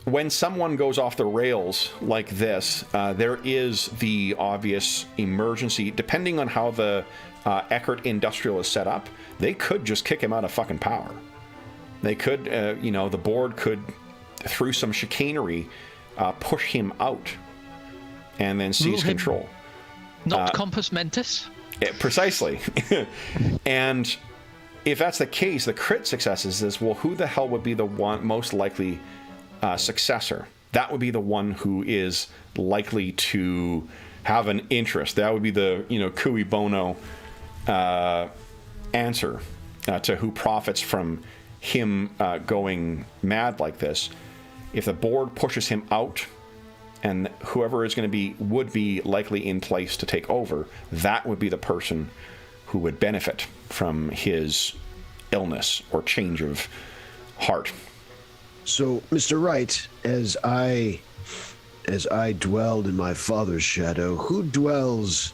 when someone goes off the rails like this, there is the obvious emergency. Depending on how the Eckhart Industrial is set up, they could just kick him out of fucking power. They could, the board could, through some chicanery, push him out and then seize control. Not compos mentis? Yeah, precisely. And if that's the case, the crit success is this, well, who the hell would be the one most likely successor? That would be the one who is likely to have an interest. That would be the, cui bono answer to who profits from him going mad like this. If the board pushes him out, and whoever is going to be, would be likely in place to take over, that would be the person who would benefit from his illness or change of heart. So, Mr. Wright, as I as I dwelled in my father's shadow, who dwells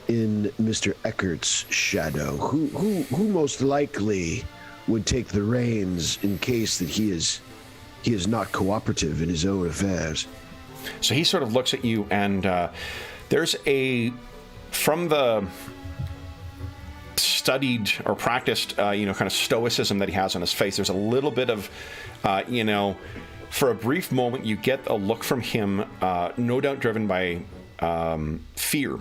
in Mr. Eckert's shadow? Who most likely would take the reins in case that he is not cooperative in his own affairs? So he sort of looks at you, and there's from the studied or practiced, kind of stoicism that he has on his face, there's a little bit of, for a brief moment, you get a look from him, no doubt driven by fear,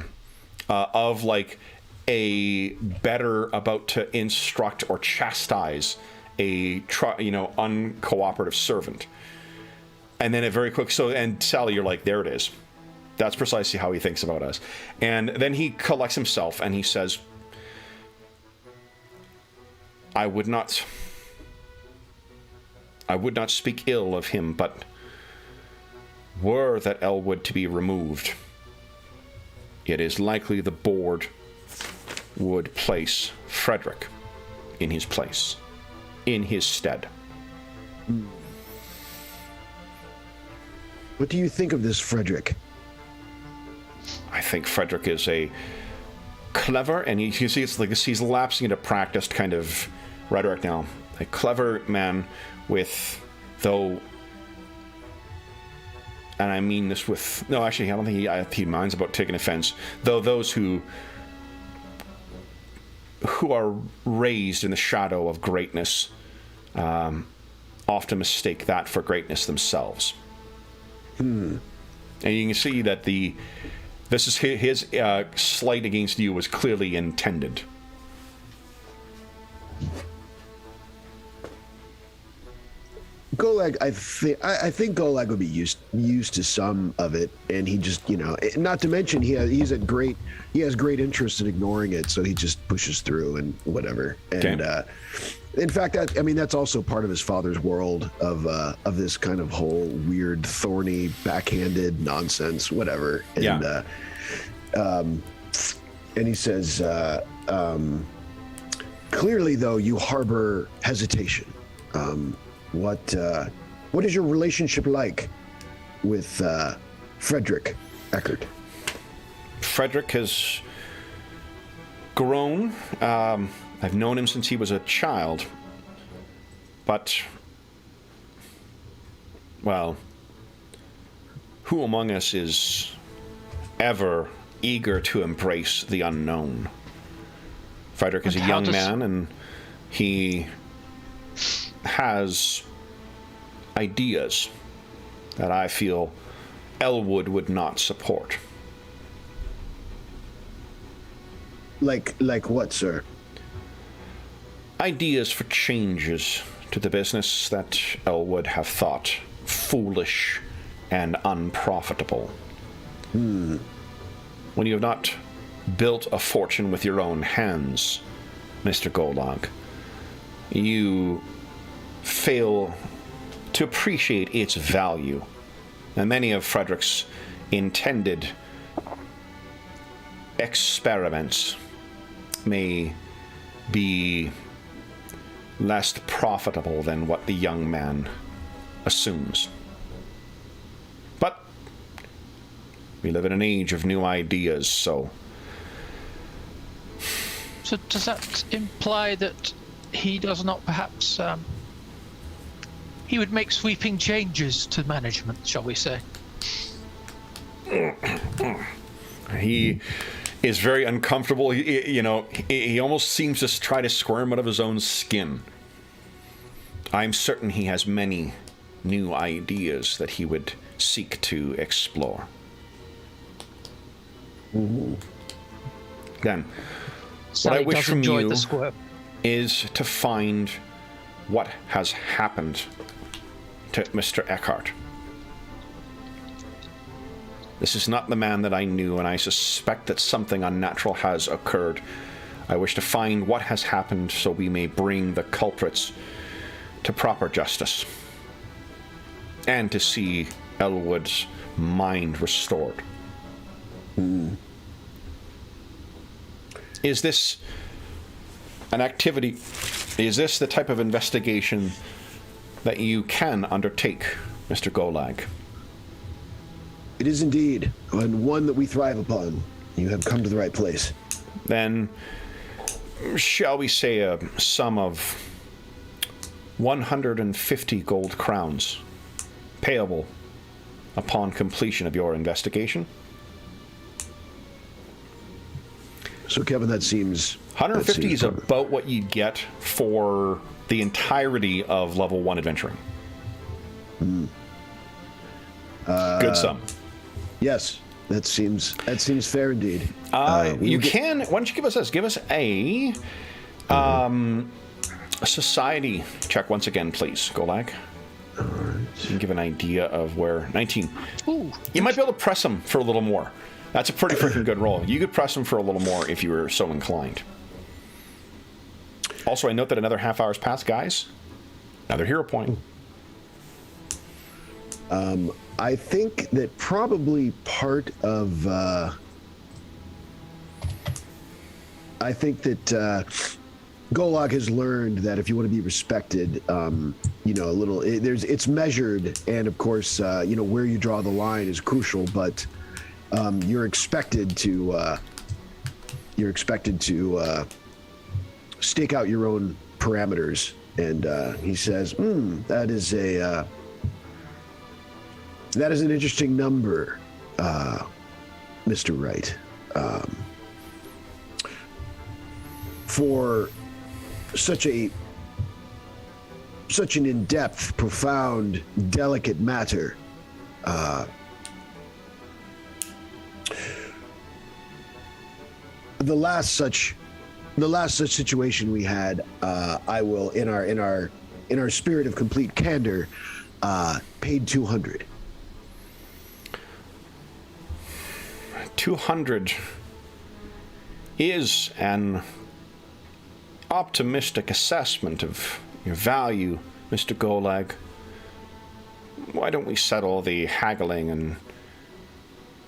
of like a better about to instruct or chastise a uncooperative servant. And then it very quick. So, and Sally, you're like, there it is. That's precisely how he thinks about us. And then he collects himself and he says, I would not speak ill of him, but were that Elwood to be removed, it is likely the board would place Frederick in his place, in his stead. What do you think of this Frederick? I think Frederick is a clever, and you see it's like he's lapsing into practiced kind of rhetoric now. A clever man with, though, and I mean this with, no, actually, I don't think he minds about taking offense, though those who are raised in the shadow of greatness often mistake that for greatness themselves. And you can see that this is his slight against you was clearly intended. Golag, I think Golag would be used to some of it, and he just, not to mention he has great interest in ignoring it, so he just pushes through and whatever. And in fact, that's also part of his father's world of this kind of whole weird, thorny, backhanded nonsense, whatever. And and he says, clearly, though, you harbor hesitation. What is your relationship like with Frederick Eckert? Frederick has grown. I've known him since he was a child. But, well, who among us is ever eager to embrace the unknown? Frederick is a young man, and he has ideas that I feel Elwood would not support. Like what, sir? Ideas for changes to the business that Elwood have thought foolish and unprofitable. When you have not built a fortune with your own hands, Mr. Golag, you fail to appreciate its value. And many of Frederick's intended experiments may be less profitable than what the young man assumes. But we live in an age of new ideas, so... So does that imply that he does not perhaps... he would make sweeping changes to management, shall we say? He is very uncomfortable. He almost seems to try to squirm out of his own skin. I'm certain he has many new ideas that he would seek to explore. Mm-hmm. Then, Sally what I wish from you is to find what has happened to Mr. Eckhart. This is not the man that I knew, and I suspect that something unnatural has occurred. I wish to find what has happened so we may bring the culprits to proper justice, and to see Elwood's mind restored. Is this an activity? Is this the type of investigation that you can undertake, Mr. Golag? It is indeed, and one that we thrive upon. You have come to the right place. Then, shall we say a sum of 150 gold crowns, payable upon completion of your investigation? So, Kevin, that seems... 150 is about what you get for the entirety of level 1 adventuring. Good sum. Yes, that seems fair indeed. Why don't you give us this? Give us a society check once again, please, Golag. All right. You can give an idea of where 19. Ooh. You might be able to press him for a little more. That's a pretty freaking good roll. You could press him for a little more if you were so inclined. Also, I note that another half hour's passed, guys. Another hero point. I think that probably part of... I think that Golag has learned that if you want to be respected, it's measured, and of course, where you draw the line is crucial. But you're expected to stake out your own parameters. And he says, that is an interesting number, Mr. Wright. For such an in-depth, profound, delicate matter, the last such situation we had, I will, in our spirit of complete candor, paid 200. 200 is an optimistic assessment of your value, Mr. Golag. Why don't we settle the haggling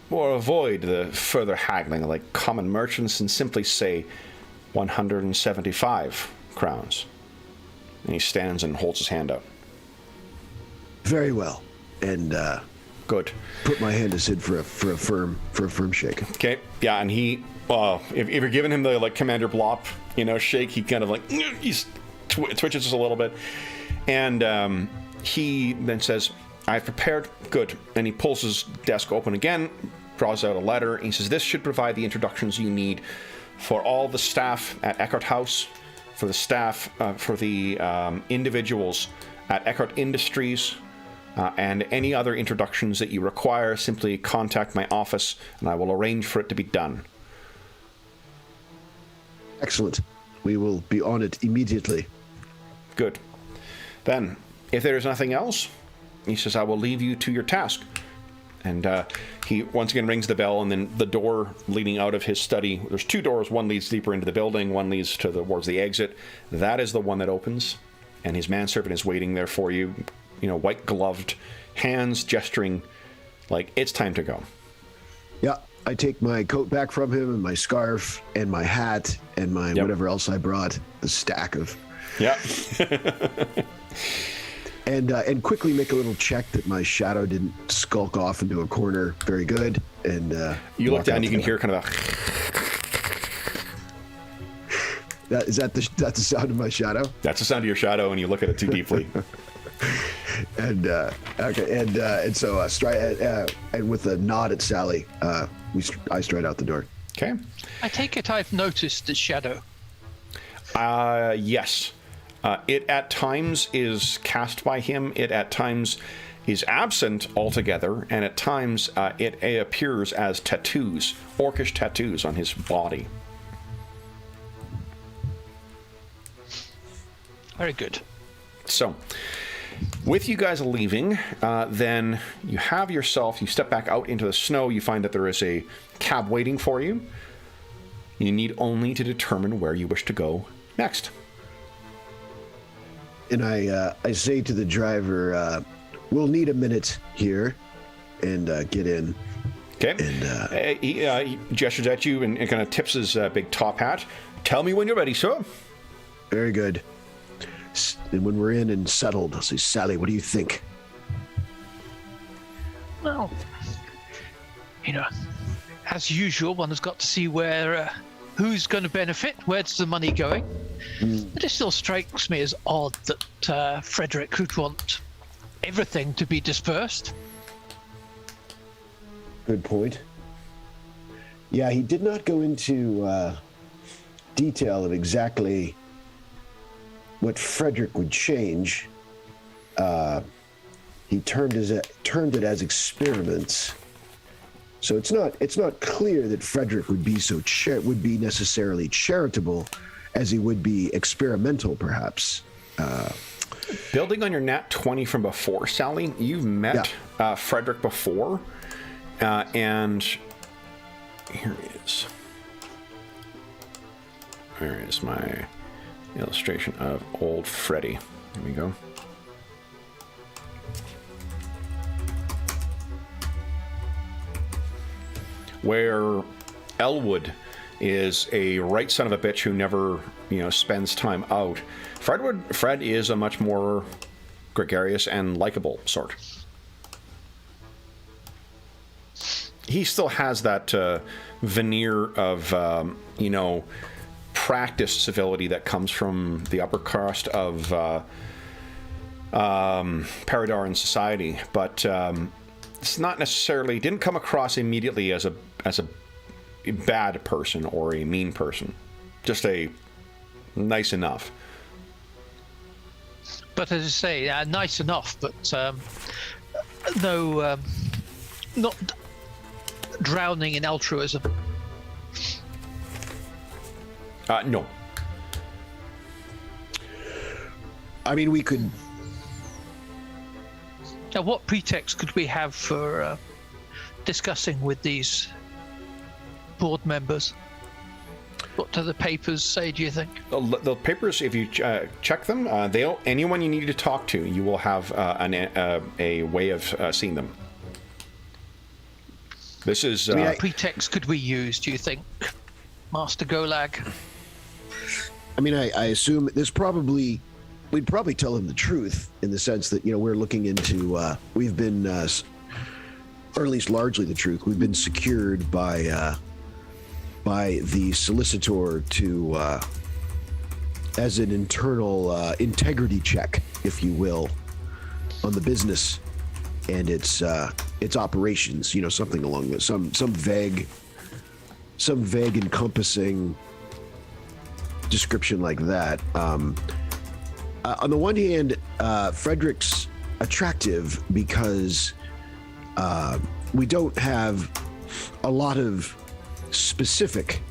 or avoid the further haggling like common merchants and simply say 175 crowns? And he stands and holds his hand out. Very well. And good. Put my hand aside for a firm shake. Okay. Yeah, and he if you're giving him the Commander Blop, shake, he kind of he twitches just a little bit, and he then says, "I've prepared." Good. And he pulls his desk open again, draws out a letter, and he says, "This should provide the introductions you need for all the staff at Eckhart House, for the staff, for the individuals at Eckhart Industries, and any other introductions that you require. Simply contact my office, and I will arrange for it to be done." Excellent. We will be on it immediately. Good. Then, if there is nothing else, he says, "I will leave you to your task." And he once again rings the bell, and then the door leading out of his study, there's two doors. One leads deeper into the building, one leads towards the exit. That is the one that opens, and his manservant is waiting there for you, white-gloved, hands gesturing like it's time to go. Yeah. I take my coat back from him, and my scarf, and my hat, and my whatever else I brought, the stack of... Yeah. and quickly make a little check that my shadow didn't skulk off into a corner. Very good. And you look down, you can hear kind of a... That's the sound of my shadow? That's the sound of your shadow, and you look at it too deeply. And so and with a nod at Sally, I stride out the door. Okay. I take it I've noticed the shadow. Yes. It at times is cast by him. It at times is absent altogether, and at times it appears as tattoos, orcish tattoos on his body. Very good. So, with you guys leaving, then you step back out into the snow, you find that there is a cab waiting for you. You need only to determine where you wish to go next. And I say to the driver, we'll need a minute here, and get in. Okay. And he gestures at you and kind of tips his big top hat. Tell me when you're ready, sir. Very good. And when we're in and settled, I'll say, Sally, what do you think? Well, as usual, one has got to see where who's going to benefit, where's the money going. But it still strikes me as odd that Frederick would want everything to be dispersed. Good point. Yeah, he did not go into detail of exactly what Frederick would change. He termed it as experiments. So it's not clear that Frederick would be necessarily charitable, as he would be experimental, perhaps. Building on your nat 20 from before, Sally, you've met Frederick before, and here is my illustration of old Freddy. Here we go. Where Elwood is a right son of a bitch who never, spends time out. Fred is a much more gregarious and likable sort. He still has that veneer of, practiced civility that comes from the upper crust of Paridar in society, but it's not necessarily, didn't come across immediately as a bad person or a mean person, just a nice enough. But as I say, nice enough, but no, not drowning in altruism. No. I mean, we could. Now, what pretext could we have for discussing with these board members? What do the papers say, do you think? The papers, if you check them, anyone you need to talk to, you will have a way of seeing them. This is... what pretext could we use, do you think, Master Golag? I mean, I assume we'd probably tell him the truth, in the sense that, we're looking into, we've been, or at least largely the truth, we've been secured by the solicitor to, as an internal integrity check, if you will, on the business and its operations, something along this, some vague encompassing description like that. On the one hand, Frederick's attractive because we don't have a lot of specific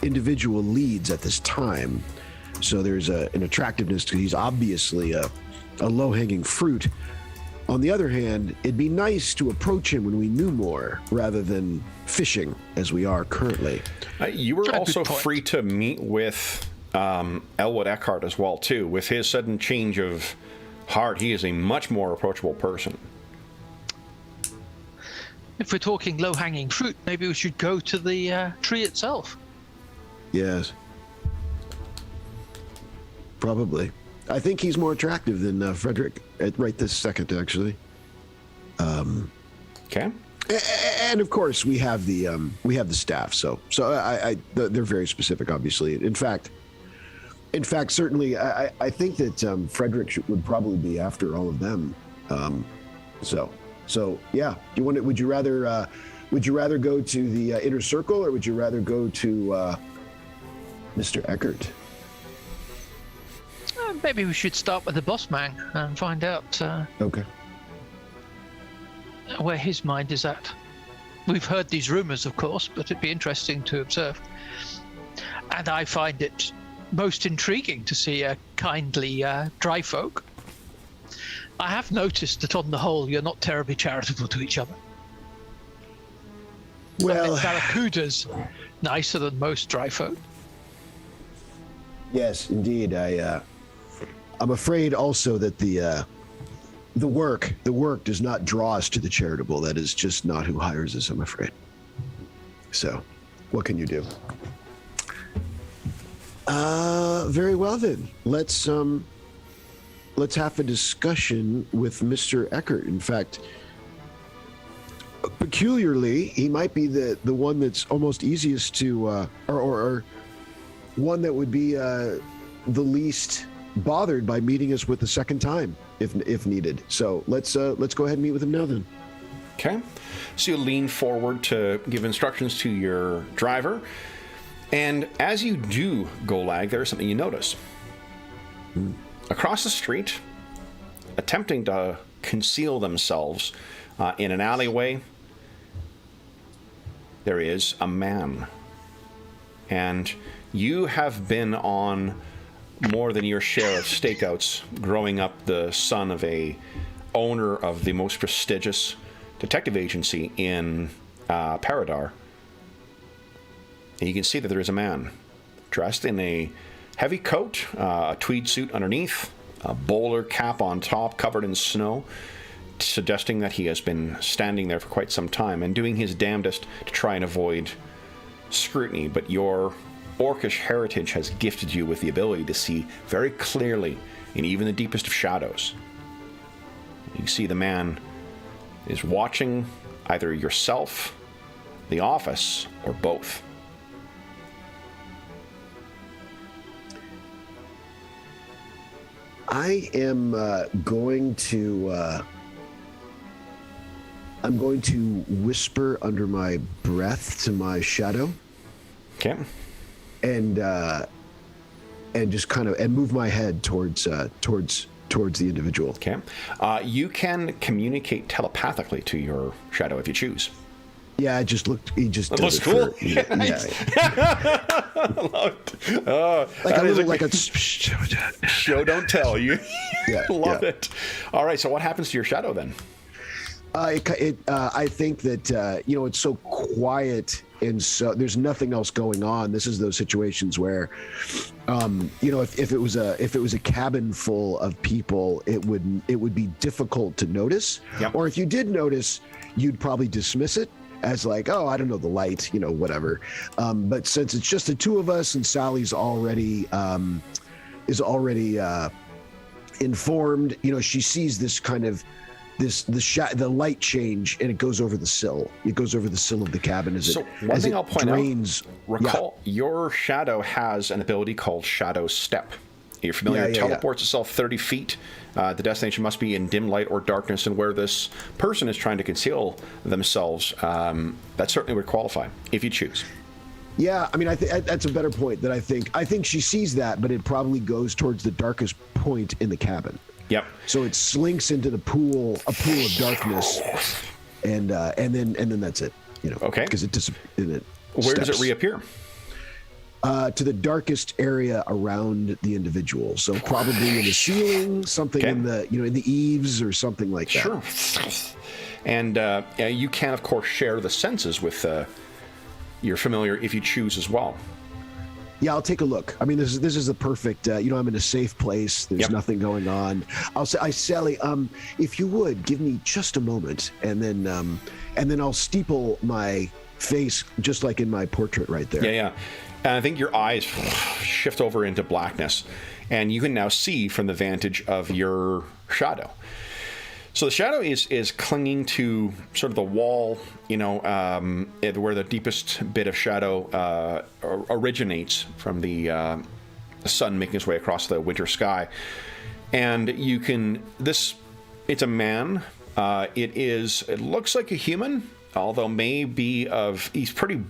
individual leads at this time. So there's an attractiveness to, he's obviously a low-hanging fruit. On the other hand, it'd be nice to approach him when we knew more, rather than fishing as we are currently. You were also free to meet with Elwood Eckhart as well, too. With his sudden change of heart, he is a much more approachable person. If we're talking low-hanging fruit, maybe we should go to the tree itself. Yes. Probably. I think he's more attractive than Frederick right this second, actually. Okay. And of course, we have the staff. So they're very specific, obviously. In fact, certainly, I think that Frederick would probably be after all of them. So yeah. Would you rather go to the inner circle, or would you rather go to Mr. Eckert? Maybe we should start with the boss man and find out Okay. where his mind is at. We've heard these rumors, of course, but it'd be interesting to observe. And I find it most intriguing to see a kindly dry folk. I have noticed that on the whole, you're not terribly charitable to each other. Well, Barracuda's nicer than most dry folk. Yes, indeed. I'm afraid also that the work does not draw us to the charitable. That is just not who hires us, I'm afraid. So, what can you do? Very well then. Let's have a discussion with Mr. Eckert. In fact, peculiarly, he might be the one that's almost easiest to, or one that would be the least bothered by meeting us with the second time if needed. So let's go ahead and meet with him now then. Okay. So you lean forward to give instructions to your driver. And as you do, Golag, there's something you notice. Across the street, attempting to conceal themselves in an alleyway, there is a man. And you have been on more than your share of stakeouts growing up the son of a owner of the most prestigious detective agency in Paridar. And you can see that there is a man dressed in a heavy coat, a tweed suit underneath, a bowler cap on top covered in snow, suggesting that he has been standing there for quite some time and doing his damnedest to try and avoid scrutiny. But your orcish heritage has gifted you with the ability to see very clearly in even the deepest of shadows. You see the man is watching either yourself, the office, or both. I am going to I'm going to whisper under my breath to my shadow. Okay. And just kind of move my head towards the individual. Okay. You can communicate telepathically to your shadow if you choose. Yeah, I just looked. He just. That looks cool. Yeah. I love it. Like a little, like a show don't tell. You love it. All right. So what happens to your shadow then? I think that it's so quiet and so there's nothing else going on. This is those situations where, if it was a cabin full of people, it would be difficult to notice. Yep. Or if you did notice, you'd probably dismiss it as like, oh, I don't know, the light, whatever. But since it's just the two of us and Sally's already informed, she sees this kind of the light change, and it goes over the sill. It goes over the sill of the cabin as one thing I'll point out. Recall, yeah. Your shadow has an ability called Shadow Step. You're familiar. It teleports itself 30 feet. The destination must be in dim light or darkness, and where this person is trying to conceal themselves, that certainly would qualify if you choose. Yeah, I mean, that's a better point. That I think she sees that, but it probably goes towards the darkest point in the cabin. Yep. So it slinks into a pool of darkness, and then that's it. Okay. Because Where does it reappear? To the darkest area around the individual. So probably in the ceiling, something in the in the eaves or something like that. Sure. And you can, of course, share the senses with your familiar if you choose as well. Yeah, I'll take a look. I mean, this is the perfect. I'm in a safe place. There's nothing going on. I'll say, Sally, if you would give me just a moment, and then I'll steeple my face just like in my portrait right there. Yeah. And I think your eyes shift over into blackness, and you can now see from the vantage of your shadow. So the shadow is clinging to sort of the wall, where the deepest bit of shadow originates from the sun making its way across the winter sky. And it's a man. It looks like a human, although he's pretty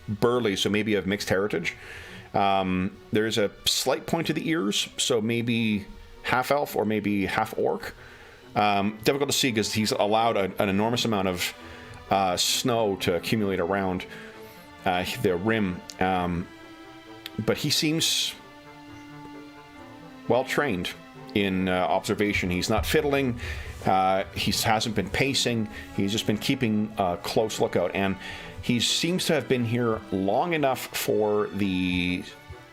burly, so maybe of mixed heritage. There's a slight point to the ears, so maybe half elf or maybe half orc. Difficult to see because he's allowed an enormous amount of snow to accumulate around the rim. But he seems well trained in observation. He's not fiddling. He hasn't been pacing. He's just been keeping a close lookout. And he seems to have been here long enough for the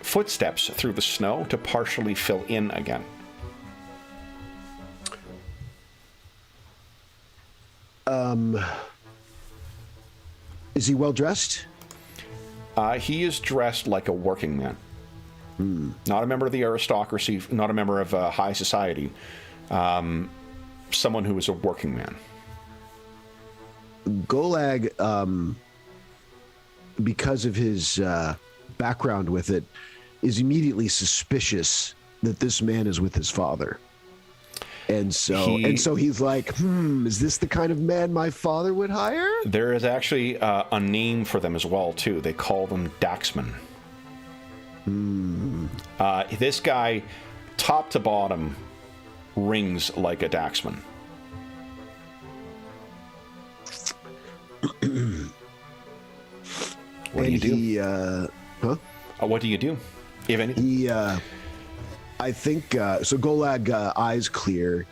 footsteps through the snow to partially fill in again. Is he well dressed? He is dressed like a working man. Not a member of the aristocracy, not a member of high society. Someone who is a working man. Golag, because of his background with it, is immediately suspicious that this man is with his father. And so he's like, is this the kind of man my father would hire? There is actually a name for them as well, too. They call them Daxman. This guy, top to bottom, rings like a Daxman. What do you do? What do you do, if anything? I think so. Golag eyes clear,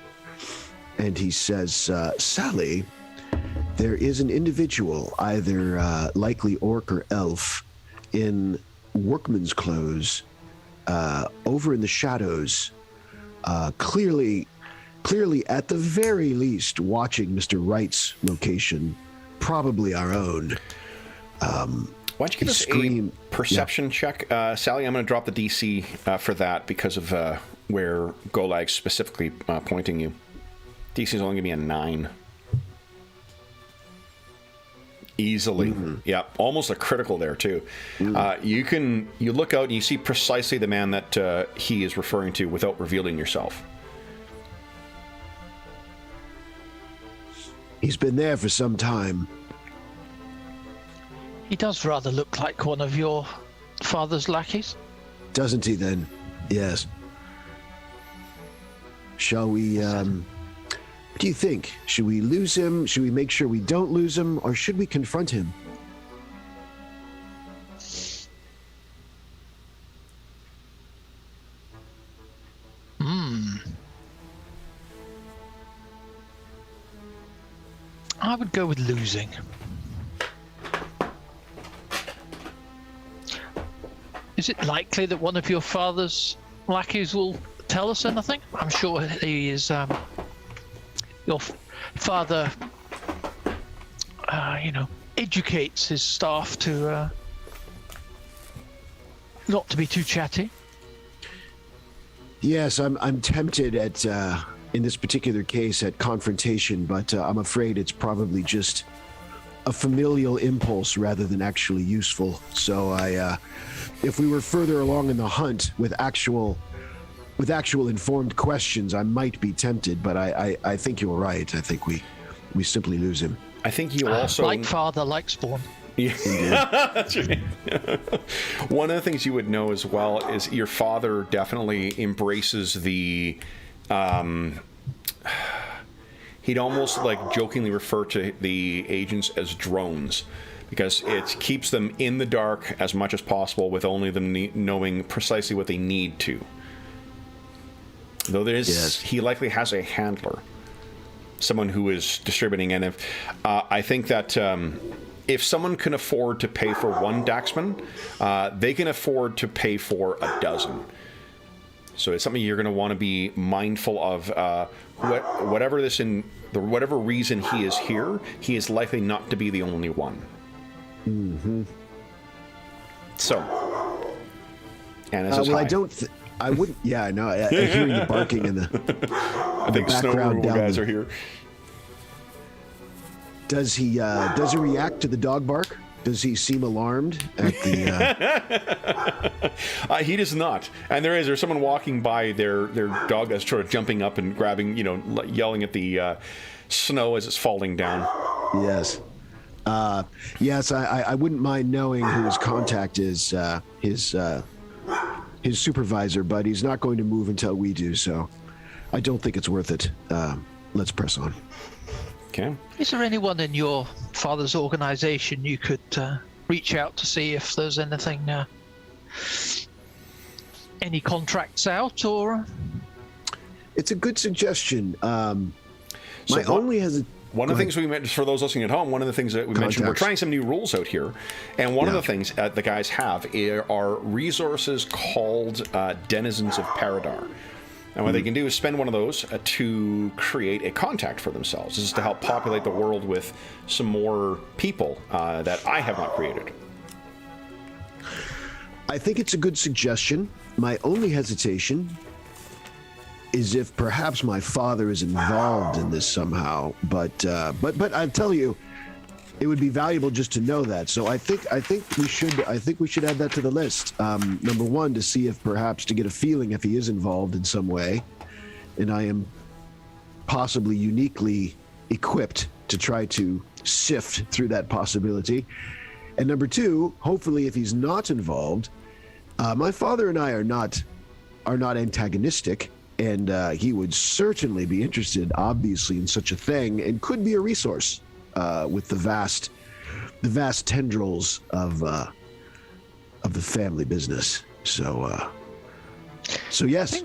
and he says, "Sally, there is an individual, either likely orc or elf, in workman's clothes, over in the shadows, clearly at the very least watching Mr. Wright's location, probably our own." Why don't you give us a perception check? Sally, I'm going to drop the DC for that because of where Golag's specifically pointing you. DC is only going to be a 9. Easily. Yeah, almost a critical there, too. You look out and you see precisely the man that he is referring to without revealing yourself. He's been there for some time. He does rather look like one of your father's lackeys. Doesn't he, then? Yes. Shall we, what do you think? Should we lose him? Should we make sure we don't lose him? Or should we confront him? I would go with losing. Is it likely that one of your father's lackeys will tell us anything? I'm sure he is. Your father, educates his staff to not to be too chatty. Yes, I'm tempted at, in this particular case, at confrontation, but I'm afraid it's probably just a familial impulse rather than actually useful. So if we were further along in the hunt with actual informed questions, I might be tempted, but I think you're right. I think we simply lose him. I think you also... Like father, like spawn. Yeah, that's right. One of the things you would know as well is your father definitely embraces the... he'd almost like jokingly refer to the agents as drones, because it keeps them in the dark as much as possible with only them knowing precisely what they need to. Though there is, yes. He likely has a handler, someone who is distributing. And if I think that if someone can afford to pay for one Daxman, they can afford to pay for a dozen. So it's something you're going to want to be mindful of. Whatever reason he is here, he is likely not to be the only one. Mm-hmm. So, and as I wouldn't. Yeah, I know. I hear you barking in the background. Snow guys are here. Does he react to the dog bark? Does he seem alarmed at the... He does not. And there's someone walking by, their dog is sort of jumping up and grabbing, yelling at the snow as it's falling down. Yes. Yes, I wouldn't mind knowing who his contact is, his supervisor, but he's not going to move until we do, so I don't think it's worth it. Let's press on. Okay. Is there anyone in your father's organization you could reach out to see if there's anything, any contracts out, or? It's a good suggestion. One of the things we mentioned, for those listening at home, one of the things that we mentioned, we're trying some new rules out here, and one of the things the guys have are resources called Denizens of Paridar. And what they can do is spend one of those to create a contact for themselves. This is to help populate the world with some more people that I have not created. I think it's a good suggestion. My only hesitation is if perhaps my father is involved in this somehow. But I tell you, it would be valuable just to know that. So I think we should add that to the list. Number one, to see if perhaps to get a feeling if he is involved in some way, and I am possibly uniquely equipped to try to sift through that possibility. And number two, hopefully, if he's not involved, my father and I are not antagonistic, and he would certainly be interested, obviously, in such a thing, and could be a resource with the vast tendrils of the family business. So yes.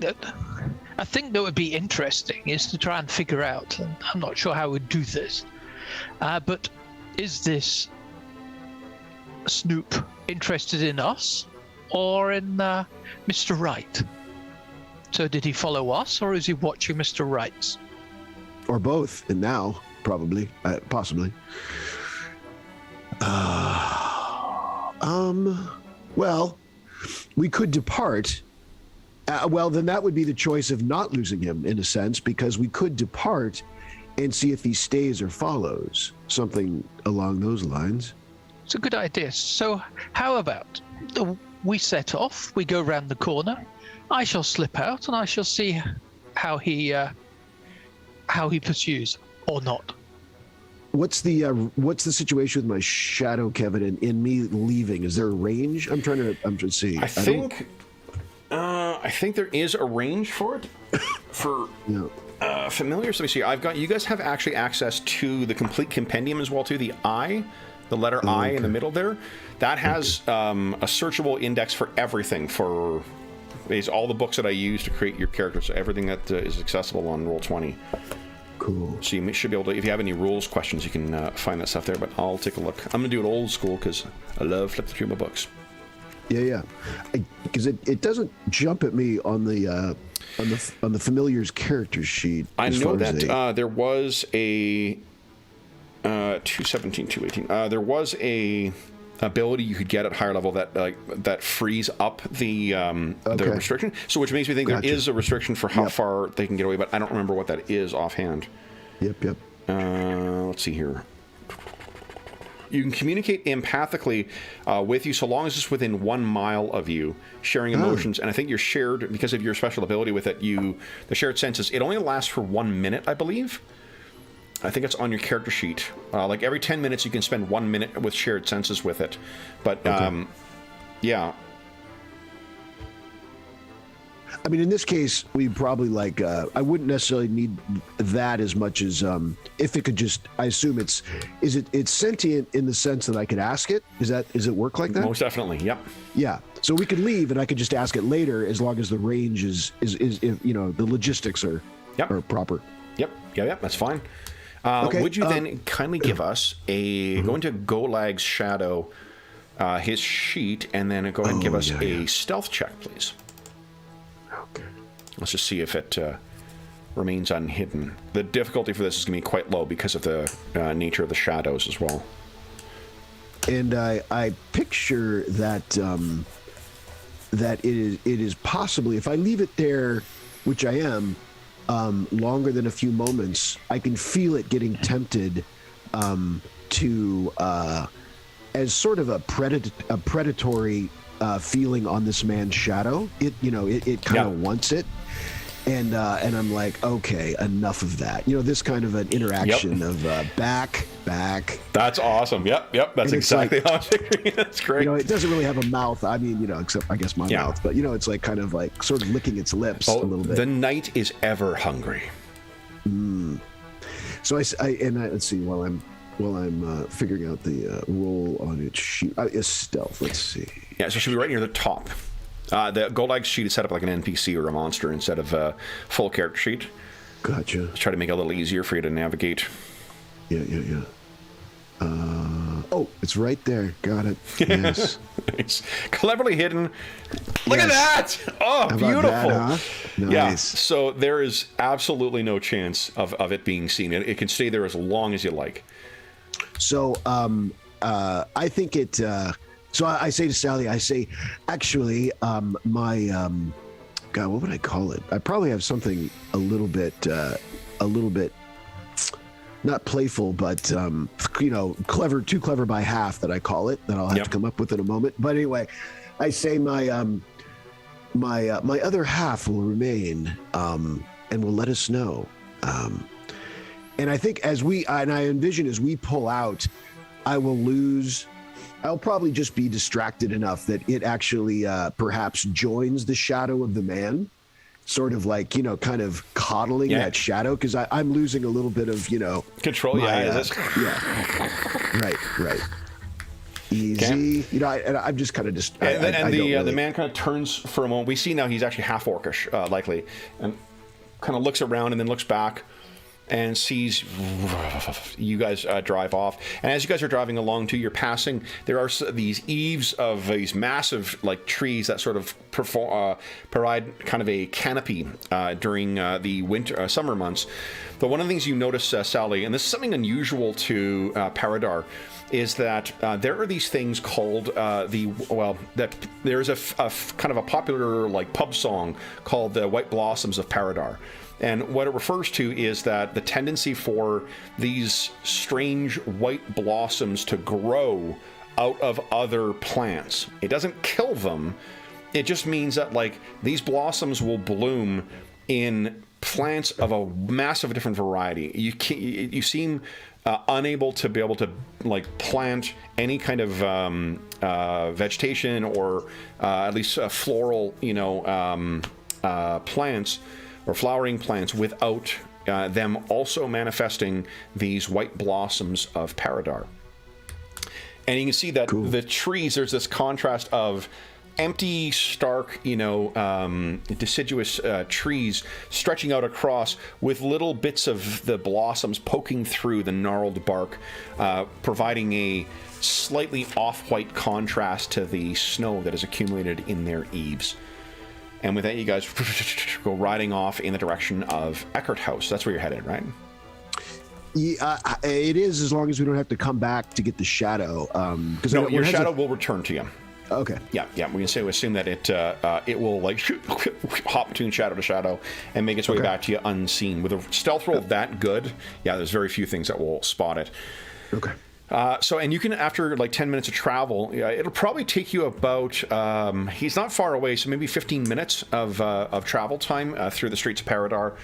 I think that would be interesting is to try and figure out, and I'm not sure how we'd do this, but is this Snoop interested in us or in Mr. Wright? So did he follow us, or is he watching Mr. Wright's? Or both, and now, probably, possibly. Well, we could depart. Well, then that would be the choice of not losing him, in a sense, because we could depart and see if he stays or follows. Something along those lines. It's a good idea. So how about we set off, we go round the corner, I shall slip out, and I shall see how he pursues or not. What's the situation with my shadow, Kevin, and in me leaving? Is there a range? I'm trying to see. I think there is a range for it. For familiars, let me see. You guys have actually access to the complete compendium as well too. The letter I in the middle there, that has a searchable index for everything. For all the books that I use to create your characters, so everything that is accessible on Roll20. Cool. So you should be able to, if you have any rules questions, you can find that stuff there. But I'll take a look. I'm gonna do it old school because I love flipping through my books. Yeah. Because it doesn't jump at me on the familiar's character sheet. I know that there was a 217, 218. There was a ability you could get at higher level that frees up the restriction. So which makes me think there is a restriction for how far they can get away, but I don't remember what that is offhand. Yep. Let's see here. You can communicate empathically with you so long as it's within 1 mile of you, sharing emotions. And I think you're shared, because of your special ability with it, the shared senses, it only lasts for 1 minute, I believe. I think it's on your character sheet. Like every 10 minutes, you can spend 1 minute with shared senses with it. But, yeah. I mean, in this case, we probably I wouldn't necessarily need that as much as if it could just. I assume it's sentient in the sense that I could ask it. Does it work like that? Most definitely. Yep. Yeah. So we could leave, and I could just ask it later, as long as the range is the logistics are proper. Yep. That's fine. Would you then kindly give us go into Golag's shadow, his sheet, and then go ahead and give us a stealth check, please? Okay. Let's just see if it remains unhidden. The difficulty for this is going to be quite low because of the nature of the shadows as well. And I picture that that it is possibly, if I leave it there, which I am, longer than a few moments, I can feel it getting tempted to as sort of a predatory feeling on this man's shadow. It kind of wants it, and I'm like, okay, enough of that. This kind of an interaction of back. That's awesome. Yep. That's exactly how I'm figuring. That's great. It doesn't really have a mouth. I mean, except I guess my mouth, but it's like kind of like sort of licking its lips a little bit. The night is ever hungry. So let's see, while I'm figuring out the roll on its sheet, is stealth. Let's see. Yeah, so it should be right near the top. The Goldag's sheet is set up like an NPC or a monster instead of a full character sheet. Gotcha. Let's try to make it a little easier for you to navigate. Yeah. It's right there. Got it. Yes. It's cleverly hidden. Look at that! Oh, beautiful. That, huh? Nice. Yeah. So there is absolutely no chance of it being seen. It can stay there as long as you like. So I think it. So I say to Sally, actually, my God, what would I call it? I probably have something a little bit not playful, but clever, too clever by half that I call it, that I'll have to come up with in a moment. But anyway, I say my my other half will remain and will let us know. And I think I envision as we pull out, I'll probably just be distracted enough that it actually perhaps joins the shadow of the man, sort of like, kind of coddling that shadow, because I'm losing a little bit of, control. Right. Easy. And I'm just kind of the man kind of turns for a moment. We see now he's actually half orcish, likely, and kind of looks around and then looks back and sees you guys drive off. And as you guys are driving along too, you're passing, there are these eaves of these massive like trees that sort of provide kind of a canopy during the summer months. But one of the things you notice, Sally, and this is something unusual to Paridar, is that there are these things called there's a kind of a popular like pub song called the White Blossoms of Paridar. And what it refers to is that the tendency for these strange white blossoms to grow out of other plants. It doesn't kill them. It just means that like these blossoms will bloom in plants of a massive different variety. You seem unable to be able to like plant any kind of vegetation or at least floral, plants or flowering plants without them also manifesting these white blossoms of Paridar. And you can see that the trees, there's this contrast of empty, stark, deciduous trees stretching out across with little bits of the blossoms poking through the gnarled bark, providing a slightly off-white contrast to the snow that is accumulated in their eaves. And with that, you guys go riding off in the direction of Eckert House. That's where you're headed, right? Yeah, it is, as long as we don't have to come back to get the shadow. No, your shadow will return to you. Okay. Yeah. We can assume that it will like hop between shadow to shadow and make its way back to you unseen. With a stealth roll that good, there's very few things that will spot it. Okay. And you can, after like 10 minutes of travel, it'll probably take you about, he's not far away, so maybe 15 minutes of travel time through the streets of Paridar.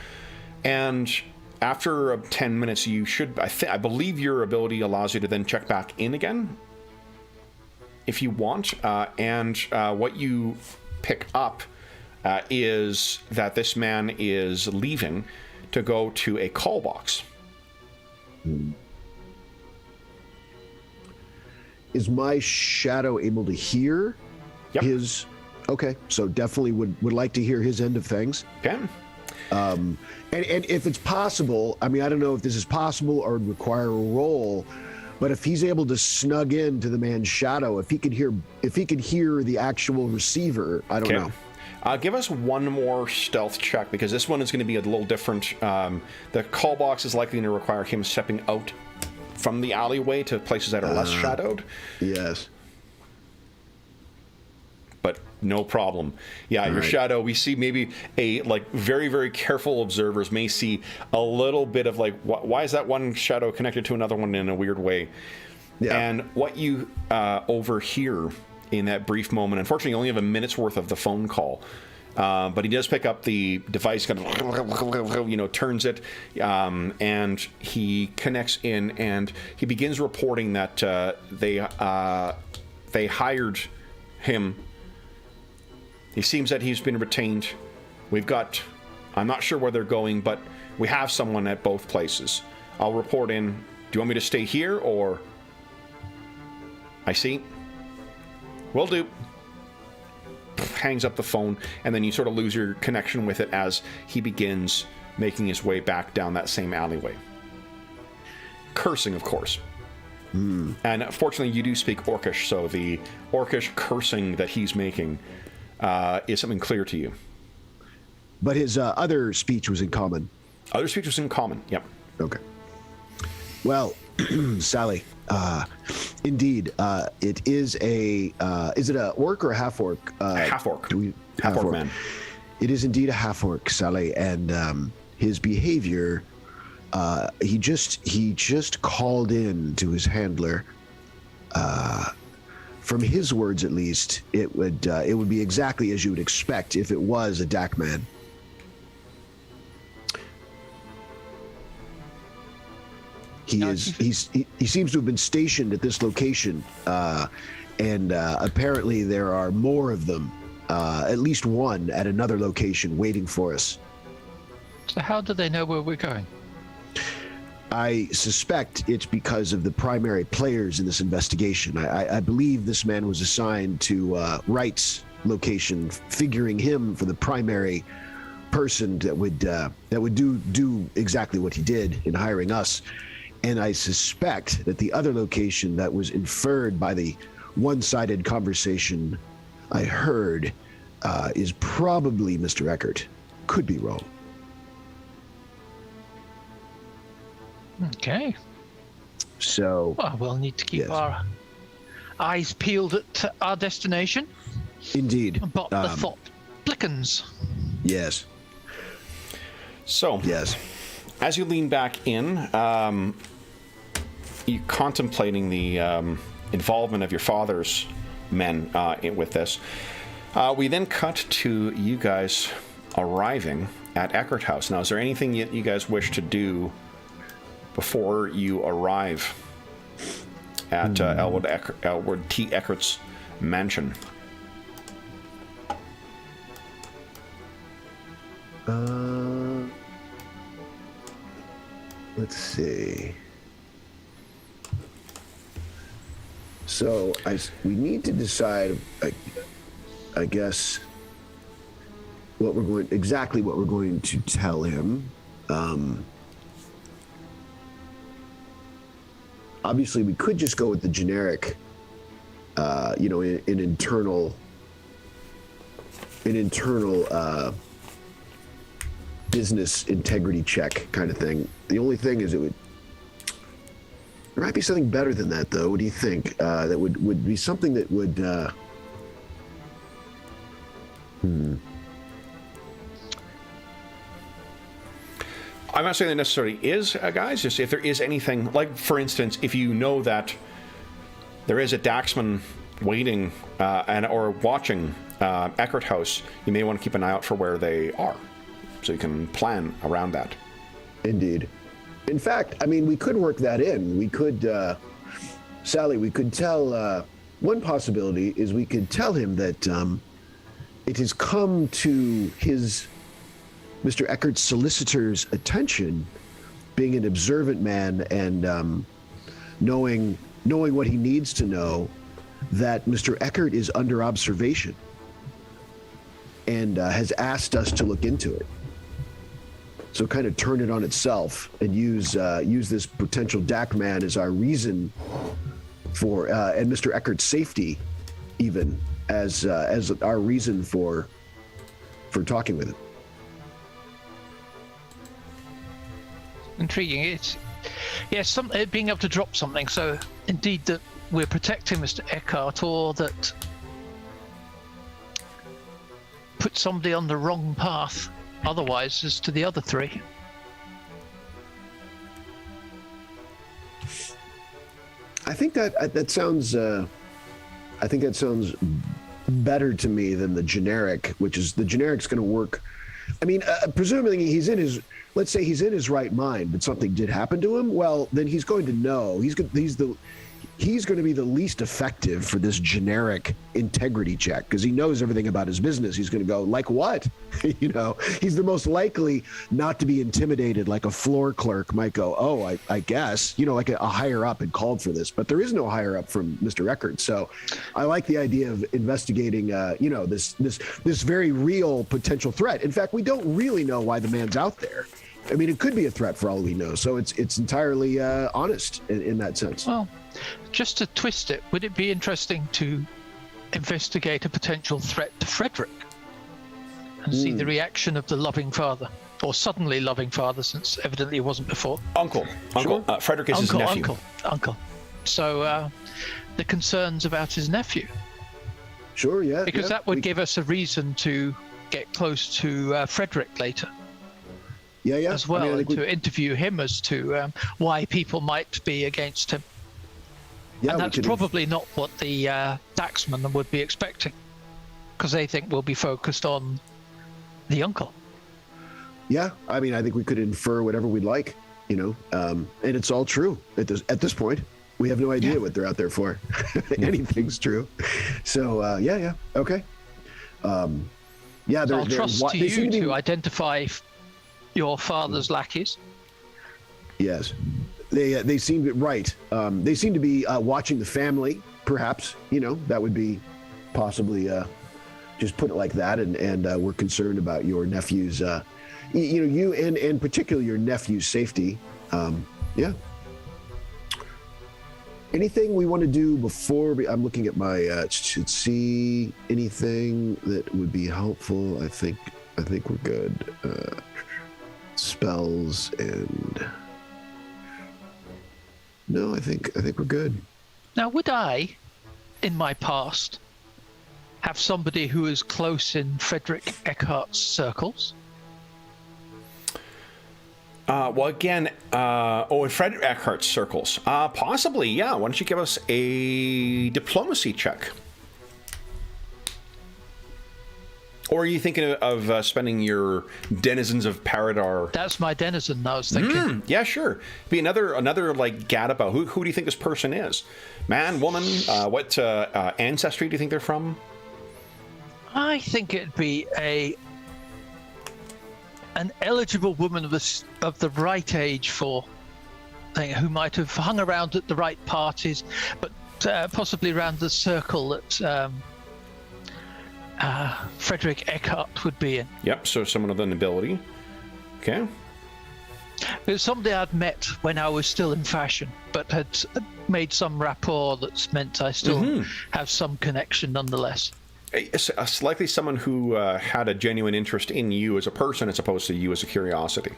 And after 10 minutes, you should, I believe your ability allows you to then check back in again, if you want. And what you pick up is that this man is leaving to go to a call box. Is my shadow able to hear his? Okay, so definitely would like to hear his end of things. Okay. And if it's possible, I don't know if this is possible or would require a roll, but if he's able to snug into the man's shadow, if he could hear the actual receiver, I don't know. Give us one more stealth check, because this one is going to be a little different. The call box is likely to require him stepping out from the alleyway to places that are less shadowed. Yes. But no problem. Your shadow, we see maybe a like very, very careful observers may see a little bit of like, why is that one shadow connected to another one in a weird way? Yeah. And what you overhear in that brief moment, unfortunately, you only have a minute's worth of the phone call. But he does pick up the device, kind of, turns it, and he connects in, and he begins reporting that they hired him. He seems that he's been retained. I'm not sure where they're going, but we have someone at both places. I'll report in. Do you want me to stay here, or? I see. Will do. Hangs up the phone, and then you sort of lose your connection with it as he begins making his way back down that same alleyway. Cursing, of course. And fortunately, you do speak Orcish, so the Orcish cursing that he's making is something clear to you. But his other speech was in common. Other speech was in common, yep. Okay. Well, Sally, indeed, it is is it a orc or a half orc? Half orc. Half orc man. It is indeed a half orc, Sally, and his behavior he just called in to his handler. From his words, at least, it would be exactly as you would expect if it was a Dak man. He seems to have been stationed at this location, and apparently there are more of them, at least one at another location waiting for us. So how do they know where we're going? I suspect it's because of the primary players in this investigation. I believe this man was assigned to Wright's location, figuring him for the primary person that would do exactly what he did in hiring us. And I suspect that the other location that was inferred by the one-sided conversation I heard is probably Mr. Eckert. Could be wrong. Okay. So... Well, we'll need to keep our eyes peeled at our destination. Indeed. But the thought blickens. Yes. So, yes. As you lean back in, you contemplating the involvement of your father's men with this. We then cut to you guys arriving at Eckert House. Now, is there anything you guys wish to do before you arrive at Elwood T. Eckert's mansion? Let's see. So we need to decide, I guess, what we're going to tell him. Obviously, we could just go with the generic, an internal business integrity check kind of thing. The only thing is there might be something better than that, though. What do you think? That would be something that would... I'm not saying that necessarily is, guys. Just if there is anything, like, for instance, if you know that there is a Daxman waiting or watching Eckert House, you may want to keep an eye out for where they are, so you can plan around that. Indeed. In fact, I mean, we could work that in. We could, Sally, we could tell, one possibility is we could tell him that it has come to Mr. Eckert's solicitor's attention, being an observant man and knowing what he needs to know, that Mr. Eckert is under observation and has asked us to look into it. So kind of turn it on itself and use this potential DAC man as our reason for, and Mr. Eckert's safety, even as our reason for talking with him. Intriguing. It's being able to drop something. So indeed that we're protecting Mr. Eckhart, or that put somebody on the wrong path. Otherwise, as to the other three. I think that sounds. I think that sounds better to me than the generic, which is the generic's going to work. I mean, presumably let's say he's in his right mind, but something did happen to him. Well, then he's going to know. He's going to be the least effective for this generic integrity check because he knows everything about his business. He's going to go, like what? He's the most likely not to be intimidated, like a floor clerk might go, oh, I guess, like a higher up had called for this, but there is no higher up from Mr. Eckert. So I like the idea of investigating, this very real potential threat. In fact, we don't really know why the man's out there. I mean, it could be a threat for all we know. So it's entirely honest in that sense. Well, just to twist it, would it be interesting to investigate a potential threat to Frederick and see the reaction of the loving father, or suddenly loving father, since evidently it wasn't before? Uncle. Sure. Frederick is his nephew. Uncle. So the concerns about his nephew. Sure, yeah. Because that would give us a reason to get close to Frederick later. Yeah. as well, I mean, and to interview him as to why people might be against him. Yeah, and that's probably not what the Daxman would be expecting, because they think we'll be focused on the uncle. Yeah, I mean, I think we could infer whatever we'd like, and it's all true at this point. We have no idea what they're out there for. Anything's true. So yeah, okay. Yeah, so I'll trust to you to identify your father's lackeys. Yes, they seem right. They seem to be watching the family, perhaps. That would be possibly just put it like that. And we're concerned about your nephew's, you and particularly your nephew's safety. Yeah. Anything we want to do before I'm looking at my should see anything that would be helpful. I think we're good. Spells and no, I think we're good. Now, would I, in my past, have somebody who is close in Frederick Eckhart's circles? Well, again, in Frederick Eckhart's circles, possibly, yeah. Why don't you give us a diplomacy check? Or are you thinking of spending your denizens of Paridar? That's my denizen, I was thinking. Yeah, sure. Be another like gad about who do you think this person is? Man, woman, what ancestry do you think they're from? I think it'd be an eligible woman of the right age for who might have hung around at the right parties, but possibly around the circle that Frederick Eckhart would be in. Yep, so someone of the nobility. Okay. It was somebody I'd met when I was still in fashion, but had made some rapport that's meant I still have some connection nonetheless. It's likely someone who had a genuine interest in you as a person as opposed to you as a curiosity.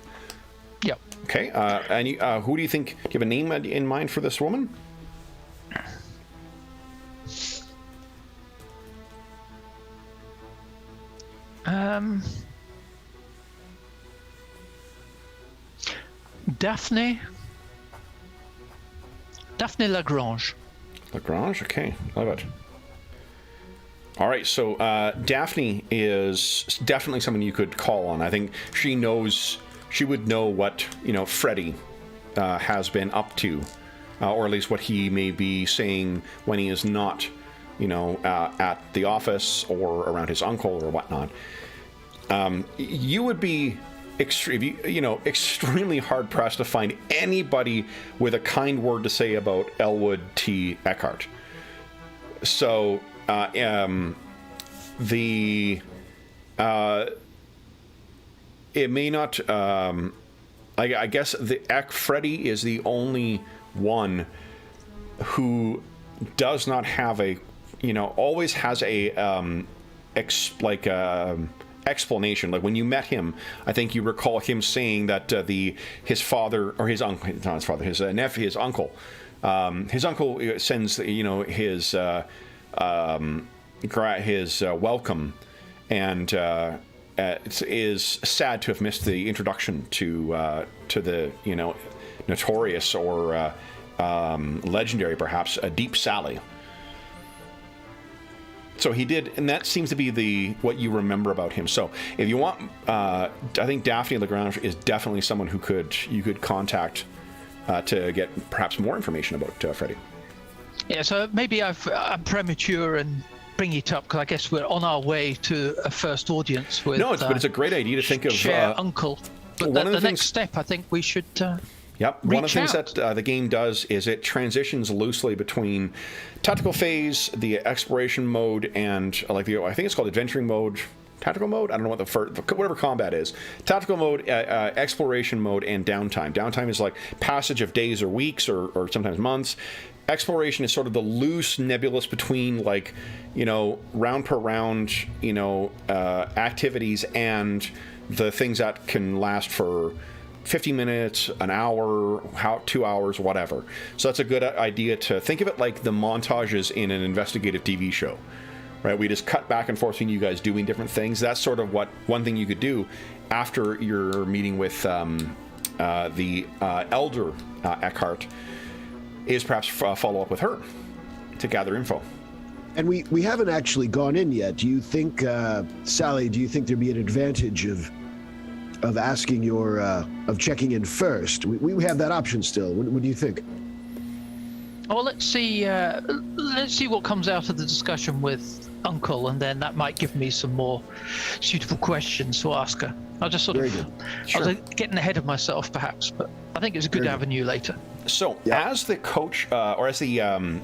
Yep. Okay, and who do you think, do you have a name in mind for this woman? Daphne Lagrange. Lagrange, okay, love it. All right, so Daphne is definitely someone you could call on. I think she would know what Freddy has been up to, or at least what he may be saying when he is not, at the office or around his uncle or whatnot. You would be extremely hard pressed to find anybody with a kind word to say about Elwood T. Eckhart. So. It may not. I guess Freddy is the only one who does not have always has a explanation. Like when you met him, I think you recall him saying that his father or his uncle, not his father, his nephew, his uncle sends his welcome, and is sad to have missed the introduction to the notorious or legendary, perhaps, Deep Sally. So he did, and that seems to be what you remember about him. So if you want, I think Daphne Lagrange is definitely someone you could contact to get perhaps more information about Freddy. Yeah, so maybe I'm premature and bring it up because I guess we're on our way to a first audience with. No, but it's a great idea to think of uncle. But the next step, I think we should. Yep. One of the things that the game does is it transitions loosely between tactical phase, the exploration mode, and I think it's called adventuring mode. Tactical mode? I don't know what whatever combat is. Tactical mode, exploration mode, and downtime. Downtime is like passage of days or weeks or sometimes months. Exploration is sort of the loose nebulous between round per round, activities and the things that can last for 50 minutes, an hour, 2 hours, whatever. So that's a good idea to think of it like the montages in an investigative TV show, right? We just cut back and forth between you guys doing different things. That's sort of what one thing you could do after your meeting with the elder Eckhart is perhaps follow up with her to gather info. And we haven't actually gone in yet. Do you think, Sally? Do you think there'd be an advantage of asking of checking in first? We have that option still. What do you think? Well, let's see what comes out of the discussion with Uncle, and then that might give me some more suitable questions to ask her. I'll just sort Very of, good. I was getting ahead of myself, perhaps, but I think it's a good Very good. avenue later. So as the coach, or as the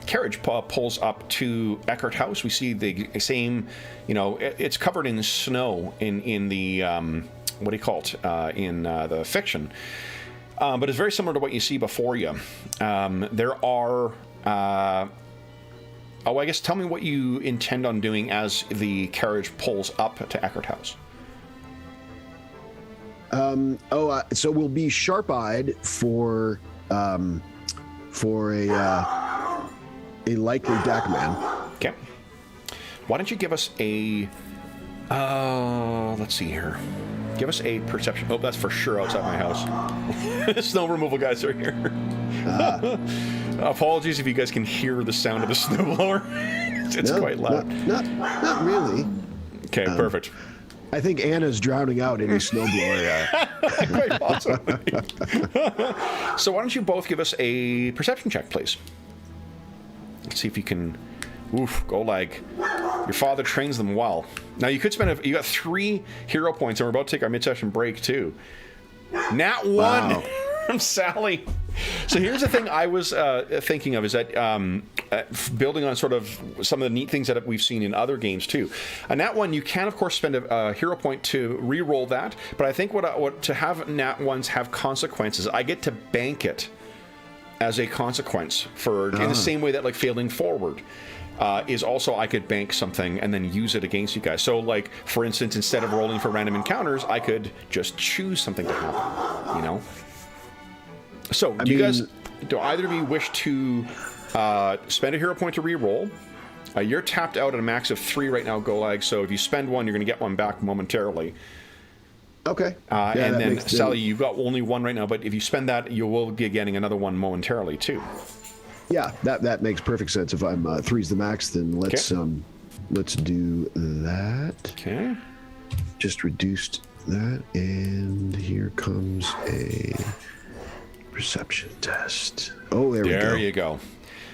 carriage pulls up to Eckhart House, we see the same, it's covered in snow in the, what do you call it, in the fiction. But it's very similar to what you see before you. There are, I guess tell me what you intend on doing as the carriage pulls up to Eckhart House. So we'll be sharp-eyed for a likely Dak man. Okay. Why don't you give us a, let's see here. Give us a perception. Oh, that's for sure outside my house. Snow removal guys are here. Apologies if you guys can hear the sound of the snowblower. It's quite loud. Not really. Okay, perfect. I think Anna's drowning out any snowblower. Quite possibly. So why don't you both give us a perception check, please? Let's see if you can. Oof, Golag. Your father trains them well. Now you could spend. You got 3 hero points, and we're about to take our mid-session break too. Nat 1 Wow. from Sally. So here's the thing I was thinking of is that building on sort of some of the neat things that we've seen in other games too. A Nat 1, you can of course spend a hero point to re-roll that, but I think what to have Nat 1s have consequences, I get to bank it as a consequence for in the same way that like failing forward. Is also I could bank something and then use it against you guys. So like, for instance, instead of rolling for random encounters, I could just choose something to happen, So do either of you wish to spend a hero point to re-roll? You're tapped out at a max of 3 right now, Golag, so if you spend 1, you're going to get 1 back momentarily. Okay. And then, Sally, you've got only 1 right now, but if you spend that, you will be getting another 1 momentarily, too. Yeah, that makes perfect sense. If I'm 3's the max, then let's do that. Okay. Just reduced that, and here comes a perception test. Oh, there we go. There you go.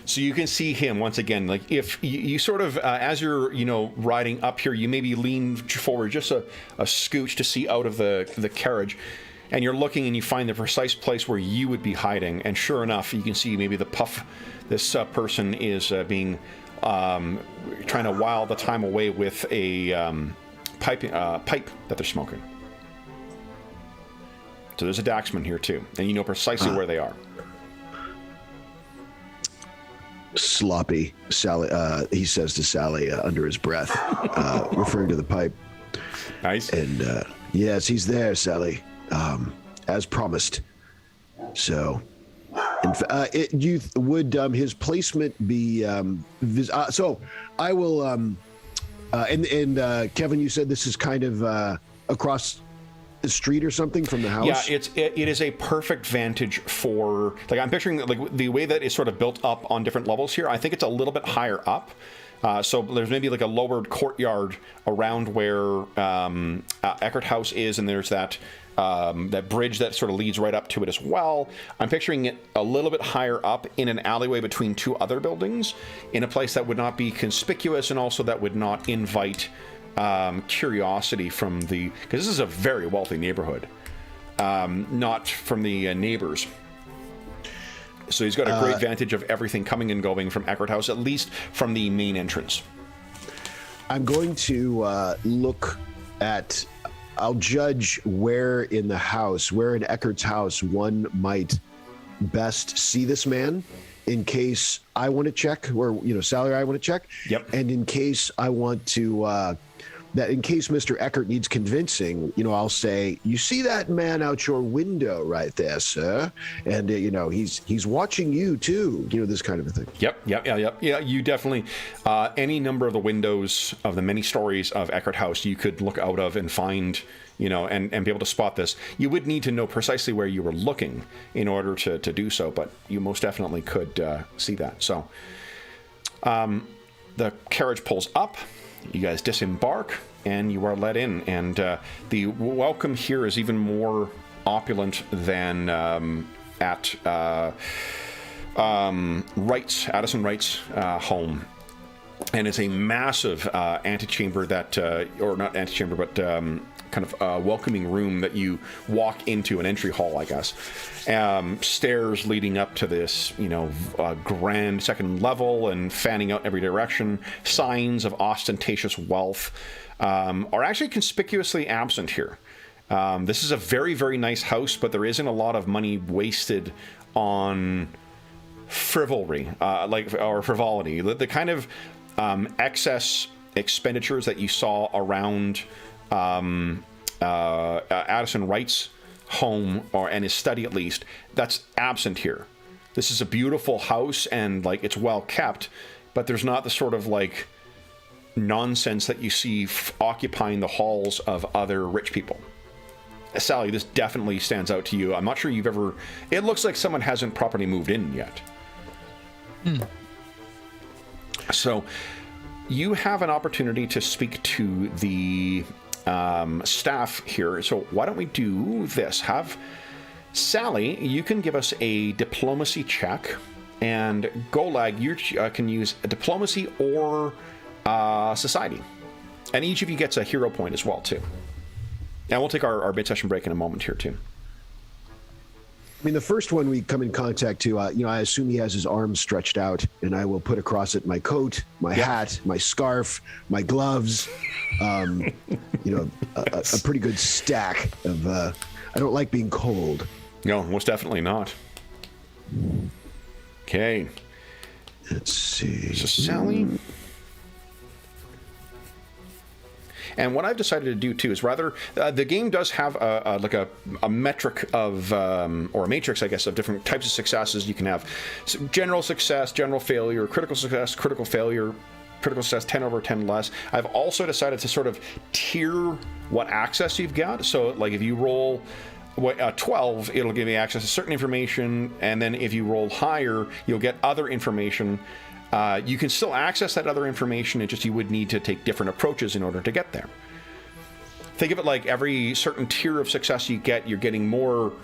So you can see him once again. Like if you sort of, as you're, riding up here, you maybe lean forward just a scooch to see out of the carriage. And you're looking and you find the precise place where you would be hiding. And sure enough, you can see maybe the puff. This person is being trying to while the time away with a pipe that they're smoking. So there's a Daxman here too, and you know precisely where they are. Sloppy, Sally. He says to Sally under his breath, referring to the pipe. Nice. And yes, he's there, Sally. As promised. So, would his placement be? So, I will. And Kevin, you said this is kind of across the street or something from the house. Yeah, it is a perfect vantage for like I'm picturing like the way that it's sort of built up on different levels here. I think it's a little bit higher up. So there's maybe like a lowered courtyard around where Eckhart House is, and there's that bridge that sort of leads right up to it as well. I'm picturing it a little bit higher up in an alleyway between 2 other buildings, in a place that would not be conspicuous and also that would not invite curiosity from because this is a very wealthy neighborhood, not from the neighbors. So he's got a great vantage of everything coming and going from Eckhart House, at least from the main entrance. I'm going to look at. I'll judge where in Eckhart's house one might best see this man, in case I want to check, or Sally or I want to check. Yep. And in case I want to, that in case Mr. Eckert needs convincing, I'll say, you see that man out your window right there, sir? And, he's watching you too, this kind of a thing. Yep. Yeah, you definitely, any number of the windows of the many stories of Eckert House you could look out of and find, and be able to spot this. You would need to know precisely where you were looking in order to do so, but you most definitely could see that. So the carriage pulls up. You guys disembark, and you are let in. And the welcome here is even more opulent than at Addison Wright's home. And it's a massive antechamber that, or not antechamber, but kind of welcoming room that you walk into, an entry hall, I guess. Stairs leading up to this, grand second level and fanning out every direction. Signs of ostentatious wealth are actually conspicuously absent here. This is a very, very nice house, but there isn't a lot of money wasted on frivolry, or frivolity. The kind of excess expenditures that you saw around Addison Wright's home, and his study at least, that's absent here. This is a beautiful house, and it's well kept, but there's not the sort of nonsense that you see occupying the halls of other rich people. Sally, this definitely stands out to you. I'm not sure you've ever... It looks like someone hasn't properly moved in yet. So you have an opportunity to speak to the staff here. So why don't we do this? Have Sally, you can give us a diplomacy check, and Golag, you can use a diplomacy or society. And each of you gets a hero point as well, too. And we'll take our mid-session break in a moment here, too. I mean, the first one we come in contact to, I assume he has his arms stretched out, and I will put across it my coat, my hat, my scarf, my gloves, a pretty good stack of, I don't like being cold. No, most definitely not. Okay. Let's see. So Sally... And what I've decided to do too is rather the game does have a metric of or a matrix, I guess, of different types of successes. You can have general success, general failure, critical success, critical failure, critical success 10 over 10 less. I've also decided to sort of tier what access you've got. So if you roll 12, it'll give you access to certain information, and then if you roll higher, you'll get other information. You can still access that other information, it just you would need to take different approaches in order to get there. Think of it like every certain tier of success you get, you're getting more,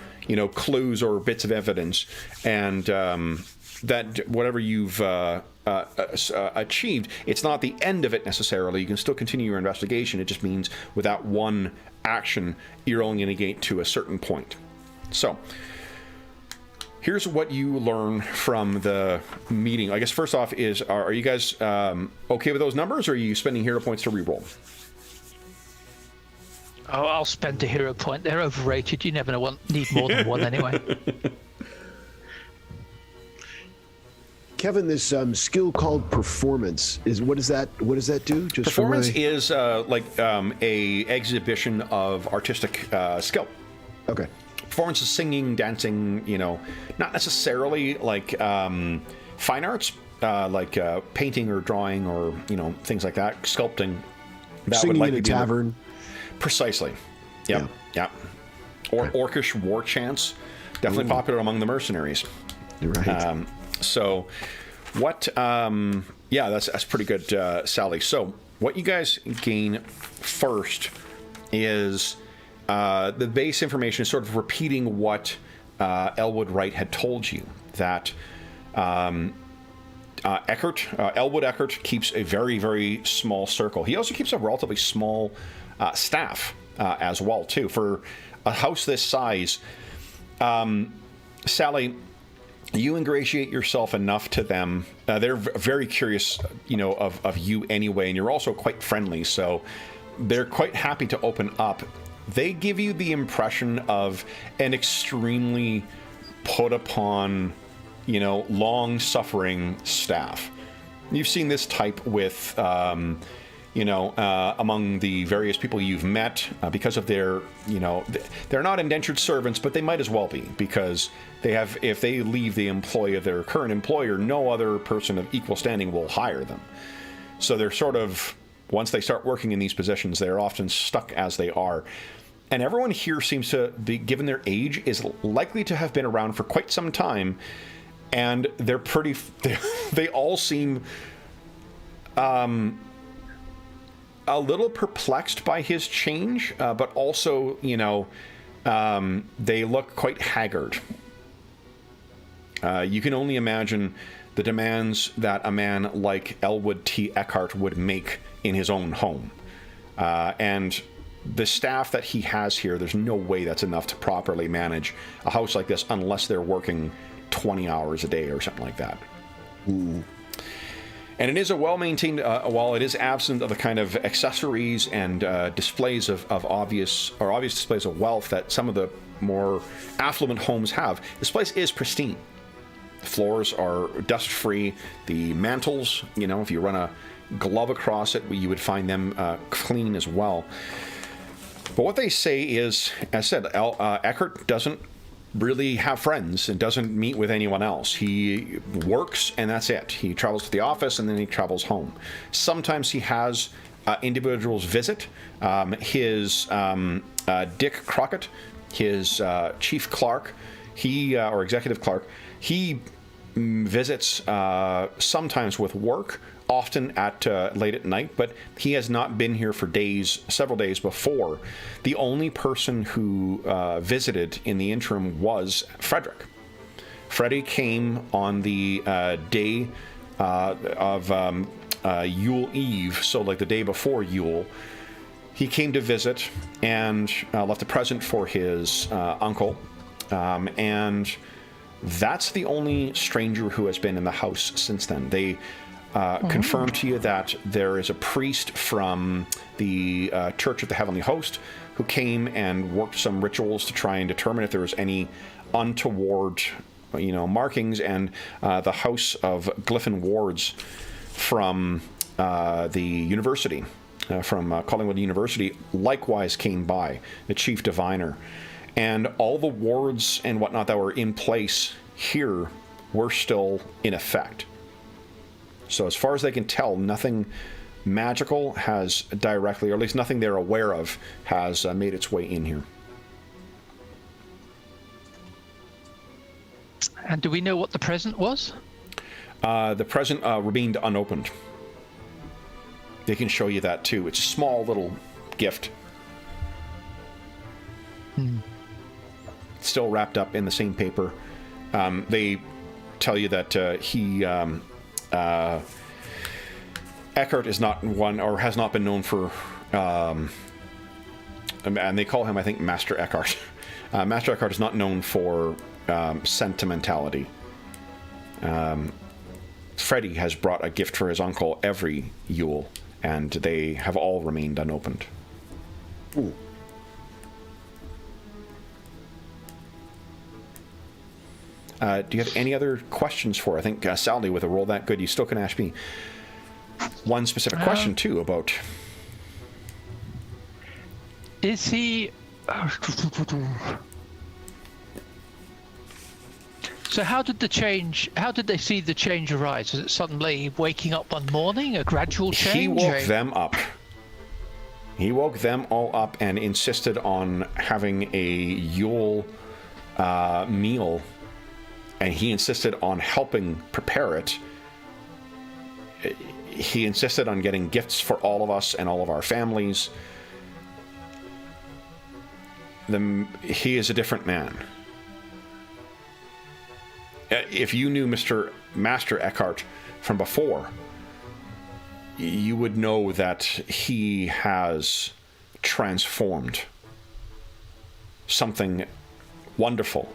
clues or bits of evidence, and that whatever you've achieved, it's not the end of it necessarily. You can still continue your investigation. It just means with that one action, you're only going to get to a certain point. So here's what you learn from the meeting. I guess first off is, are you guys okay with those numbers, or are you spending hero points to reroll? Oh, I'll spend a hero point. They're overrated. You never need more than one anyway. Kevin, this skill called performance what does that do? Just performance is a exhibition of artistic skill. Okay. Performance is singing, dancing, not necessarily fine arts, painting or drawing or, things like that, sculpting. That singing would in a tavern. Precisely. Yep. Yeah. Or orcish war chants. Definitely popular among the mercenaries. Right. So what, that's pretty good, Sally. So what you guys gain first is... the base information is sort of repeating what Elwood Wright had told you, that Elwood Eckert keeps a very, very small circle. He also keeps a relatively small staff as well, too. For a house this size, Sally, you ingratiate yourself enough to them. They're very curious, of you anyway, and you're also quite friendly, so they're quite happy to open up. They give you the impression of an extremely put upon, long-suffering staff. You've seen this type with, among the various people you've met because of their, they're not indentured servants, but they might as well be, because if they leave the employ of their current employer, no other person of equal standing will hire them. So they're sort of, once they start working in these positions, they're often stuck as they are. And everyone here seems to be, given their age, is likely to have been around for quite some time, and they're they all seem a little perplexed by his change, but also, they look quite haggard. You can only imagine the demands that a man like Elwood T. Eckhart would make in his own home. And the staff that he has here, there's no way that's enough to properly manage a house like this unless they're working 20 hours a day or something like that. Ooh. And it is a well-maintained, while it is absent of the kind of accessories and displays of obvious displays of wealth that some of the more affluent homes have, this place is pristine. The floors are dust-free. The mantles, if you run a glove across it, you would find them clean as well. But what they say is, as I said, Eckhart doesn't really have friends and doesn't meet with anyone else. He works and that's it. He travels to the office and then he travels home. Sometimes he has individuals visit. His Dick Crockett, his chief clerk, or executive clerk, he visits sometimes with work, often at late at night, but he has not been here for several days before. The only person who visited in the interim was Frederick. Freddie came on the day of Yule Eve, so like the day before Yule. He came to visit and left a present for his uncle, and that's the only stranger who has been in the house since then. They confirm to you that there is a priest from the Church of the Heavenly Host who came and worked some rituals to try and determine if there was any untoward, markings, and the House of Glyphon Wards from the university, from Collingwood University, likewise came by, the chief diviner. And all the wards and whatnot that were in place here were still in effect. So as far as they can tell, nothing magical has directly, or at least nothing they're aware of, has made its way in here. And do we know what the present was? The present remained unopened. They can show you that too. It's a small little gift. Still wrapped up in the same paper. They tell you that Eckhart is not one, or has not been known for, and they call him, I think, Master Eckhart. Master Eckhart is not known for sentimentality. Freddie has brought a gift for his uncle every Yule, and they have all remained unopened. Ooh. Do you have any other questions for? I think Sally, with a roll that good, you still can ask me one specific question too about. Is he? So how did the change? How did they see the change arise? Was it suddenly waking up one morning, a gradual change? He woke them up. He woke them all up and insisted on having a Yule meal. And he insisted on helping prepare it. He insisted on getting gifts for all of us and all of our families. He is a different man. If you knew Master Eckhart from before, you would know that he has transformed something wonderful.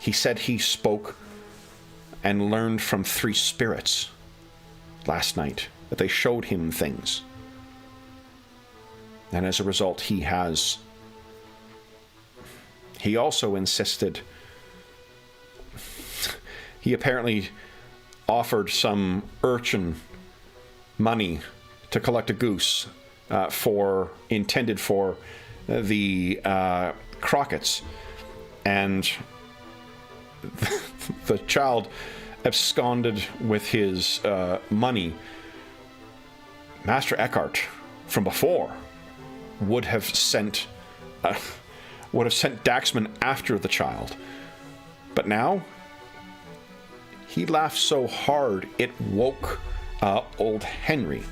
He said he spoke and learned from 3 spirits last night, that they showed him things. And as a result, he also insisted, he apparently offered some urchin money to collect a goose intended for the Crockett's, and the child absconded with his money. Master Eckhart, from before, would have sent Daxman after the child, but now he laughed so hard it woke old Henry,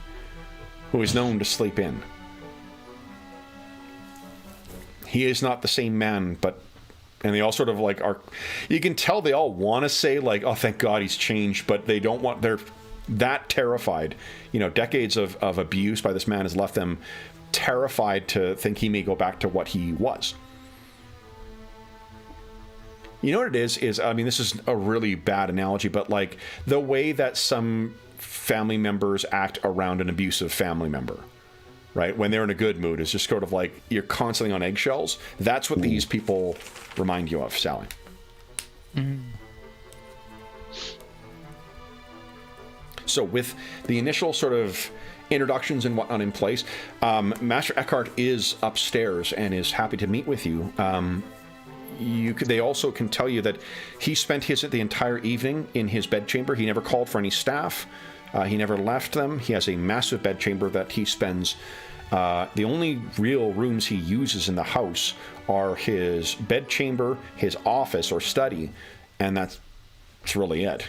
who is known to sleep in. He is not the same man, and they all sort of like are. You can tell they all want to say like, "Oh, thank God he's changed," but they don't want. They're that terrified. Decades of abuse by this man has left them terrified to think he may go back to what he was. You know what it is, I mean, this is a really bad analogy, but like the way that some family members act around an abusive family member, right? When they're in a good mood, it's just sort of like you're constantly on eggshells. That's what these people remind you of, Sally. Mm. So with the initial sort of introductions and whatnot in place, Master Eckhart is upstairs and is happy to meet with you. They also can tell you that he spent the entire evening in his bedchamber. He never called for any staff. He never left them. He has a massive bedchamber that he spends. The only real rooms he uses in the house are his bedchamber, his office or study, and that's really it.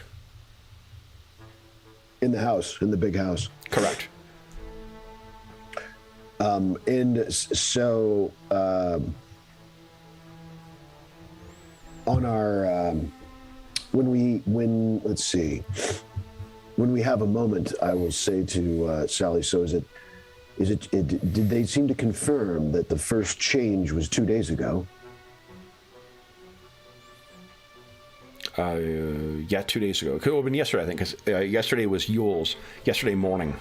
In the house, in the big house. Correct. And so on our when we have a moment, I will say to Sally, so did they seem to confirm that the first change was 2 days ago? Yeah, 2 days ago. It could have been yesterday, I think, because yesterday was Yule's. Yesterday morning.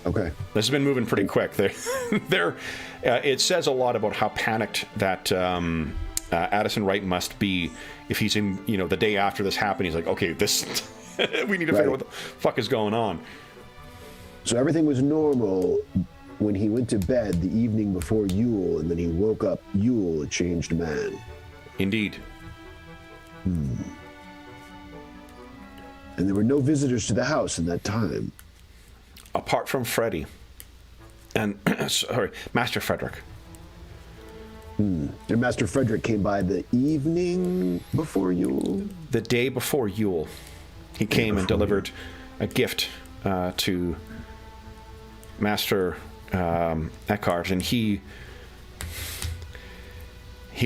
Okay. This has been moving pretty quick. It says a lot about how panicked that Addison Wright must be if he's in, the day after this happened. He's like, okay, we need to figure out what the fuck is going on. So everything was normal when he went to bed the evening before Yule, and then he woke up Yule, a changed man. Indeed. And there were no visitors to the house in that time. Apart from Freddy. And, sorry, Master Frederick. And Master Frederick came by the evening before Yule? The day before Yule. He came and delivered a gift to Master Eckhart, and he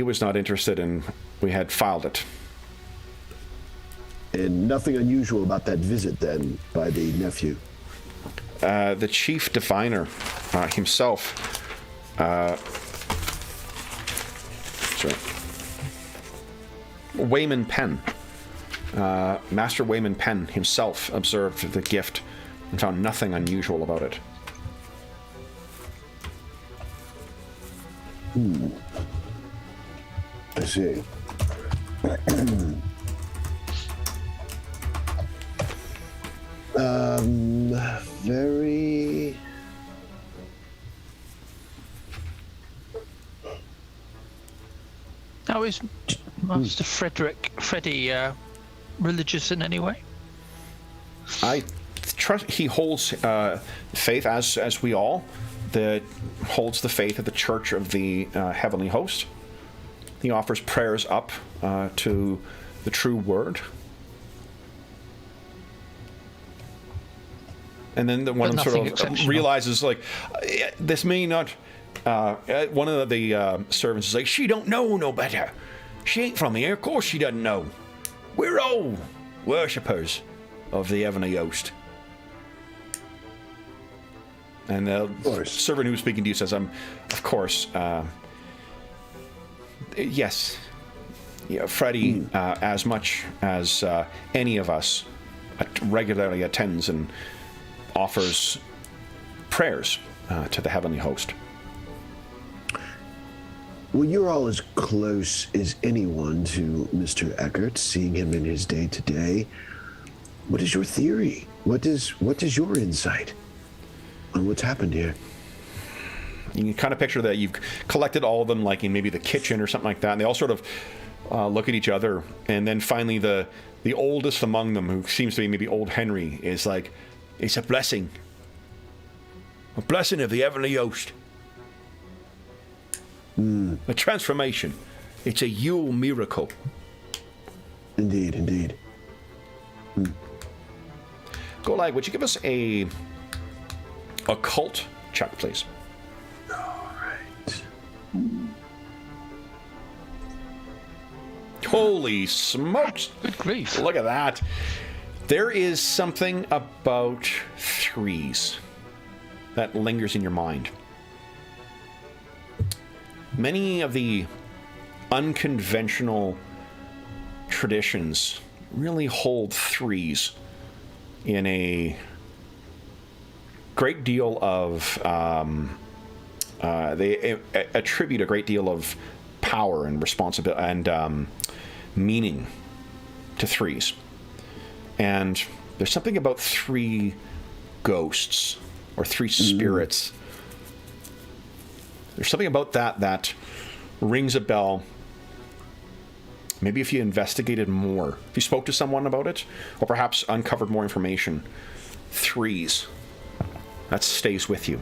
was not interested, and we had filed it. And nothing unusual about that visit, then, by the nephew? The chief diviner himself, Wayman Penn, Master Wayman Penn himself observed the gift and found nothing unusual about it. I see. Very... Now, is Master Freddy religious in any way? I trust he holds faith, as we all, that holds the faith of the Church of the Heavenly Host. He offers prayers up to the true word. And then one of them sort of realizes, like, this may not... one of the servants is like, she don't know no better. She ain't from here. Of course she doesn't know. We're all worshippers of the Heavenly Host. And the servant who was speaking to you says, of course, yes. Yeah, Freddy, as much as any of us, regularly attends and offers prayers to the Heavenly Host. Well, you're all as close as anyone to Mr. Eckhart, seeing him in his day-to-day. What is your theory? What is your insight? What's happened here? You can kind of picture that you've collected all of them, like in maybe the kitchen or something like that, and they all sort of look at each other, and then finally the oldest among them, who seems to be maybe old Henry, is like, "It's a blessing of the heavenly host. A transformation. It's a Yule miracle." Indeed. Golag, would you give us a occult check, please? Holy smokes! Good grief. Look at that. There is something about threes that lingers in your mind. Many of the unconventional traditions really hold threes in a great deal of... they attribute a great deal of power and responsibility and meaning to threes. And there's something about three ghosts or three spirits. There's something about that rings a bell. Maybe if you investigated more, if you spoke to someone about it, or perhaps uncovered more information, threes, that stays with you.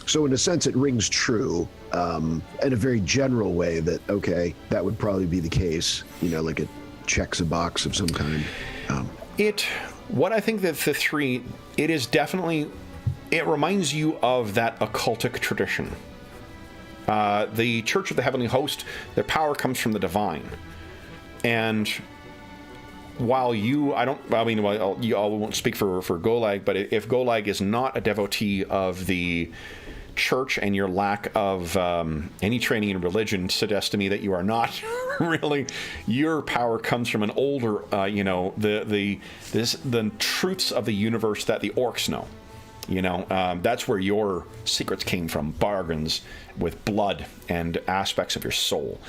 So in a sense, it rings true in a very general way that, okay, that would probably be the case, like it checks a box of some kind. What I think that the three, it is definitely, it reminds you of that occultic tradition. The Church of the Heavenly Host, their power comes from the divine. And while you all won't speak for Golag, but if Golag is not a devotee of the church and your lack of any training in religion suggests to me that you are not really. Your power comes from an older, the truths of the universe that the orcs know. That's where your secrets came from, bargains with blood and aspects of your soul,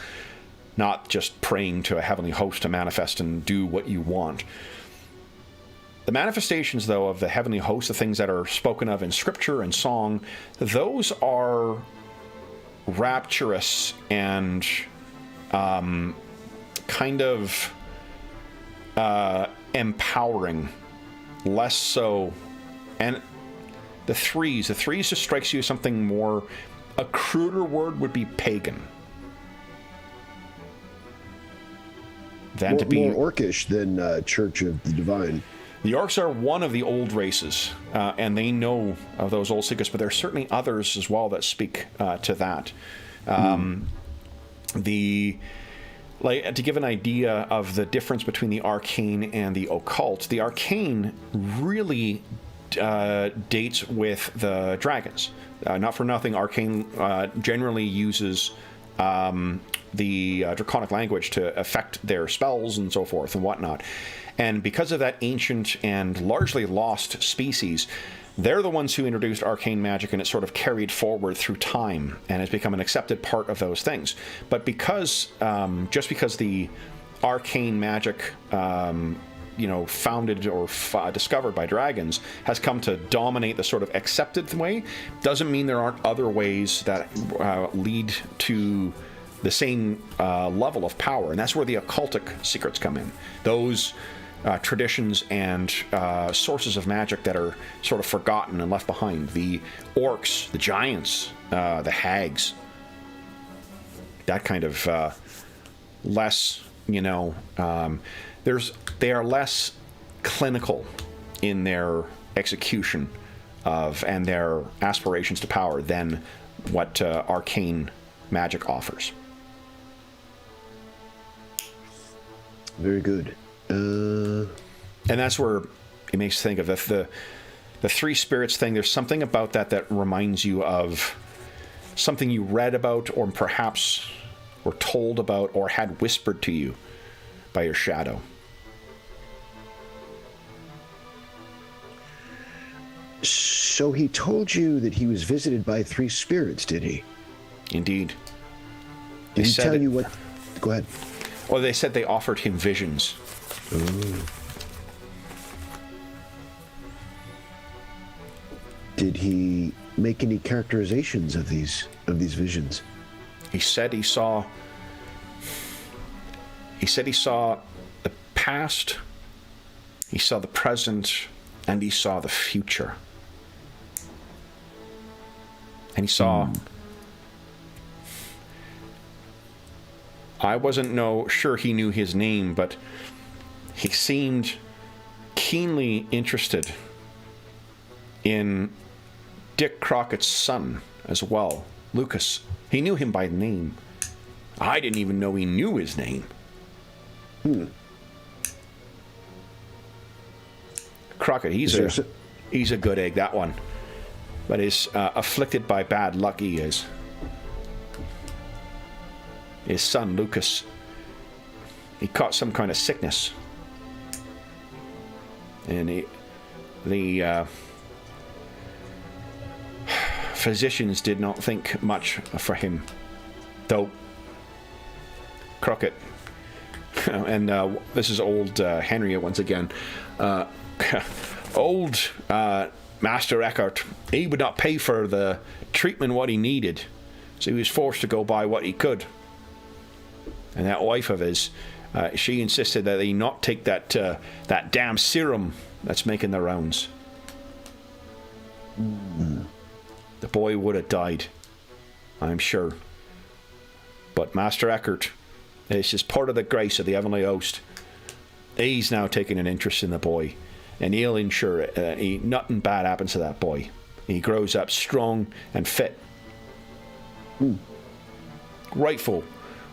not just praying to a heavenly host to manifest and do what you want. The manifestations, though, of the heavenly host, the things that are spoken of in scripture and song, those are rapturous and kind of empowering, less so. And the threes just strikes you as something more, a cruder word would be pagan. Than to be more orcish than Church of the Divine. The orcs are one of the old races, and they know of those old secrets, but there are certainly others as well that speak to that. To give an idea of the difference between the arcane and the occult, the arcane really dates with the dragons. Not for nothing, arcane generally uses the draconic language to affect their spells and so forth and whatnot. And because of that ancient and largely lost species, they're the ones who introduced arcane magic, and it sort of carried forward through time and has become an accepted part of those things. But because, just because the arcane magic, founded or discovered by dragons has come to dominate the sort of accepted way, doesn't mean there aren't other ways that lead to the same level of power. And that's where the occultic secrets come in. Those traditions and sources of magic that are sort of forgotten and left behind. The orcs, the giants, the hags. That kind of less, they are less clinical in their execution of and their aspirations to power than what arcane magic offers. Very good. And that's where it makes you think of the three spirits thing. There's something about that reminds you of something you read about, or perhaps were told about, or had whispered to you by your shadow. So he told you that he was visited by three spirits, did he? Indeed. Did he tell you what? Go ahead. Well, they said they offered him visions. Ooh. Did he make any characterizations of these visions? He said he saw the past, he saw the present, and he saw the future. And he saw... I wasn't sure he knew his name, but he seemed keenly interested in Dick Crockett's son as well, Lucas. He knew him by name. I didn't even know he knew his name. Crockett, he's a good egg, that one. But is afflicted by bad luck, he is. His son, Lucas, he caught some kind of sickness. And the physicians did not think much for him. Though, Crockett, and this is old Henry once again, old Master Eckhart, he would not pay for the treatment what he needed, so he was forced to go by what he could. And that wife of his, she insisted that he not take that damn serum that's making the rounds. The boy would have died, I'm sure. But Master Eckhart, it's just part of the grace of the Heavenly Host. He's now taking an interest in the boy, and he'll ensure nothing bad happens to that boy. He grows up strong and fit. Rightful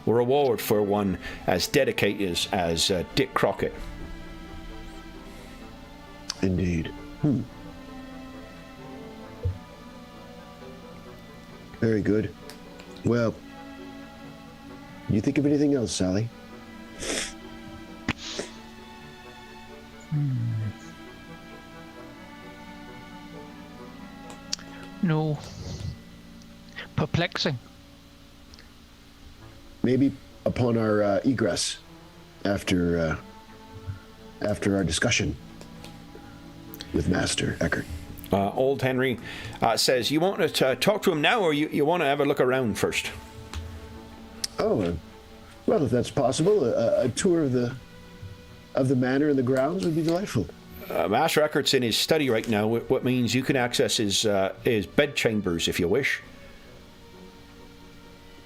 reward for one as dedicated as Dick Crockett. Indeed. Very good. Well, you think of anything else, Sally? No. Perplexing. Maybe upon our egress, after our discussion with Master Eckhart. Old Henry says, you want to talk to him now, or you want to have a look around first? Oh, well, if that's possible, a tour of the manor and the grounds would be delightful. Master Eckhart's in his study right now, what means you can access his bedchambers if you wish.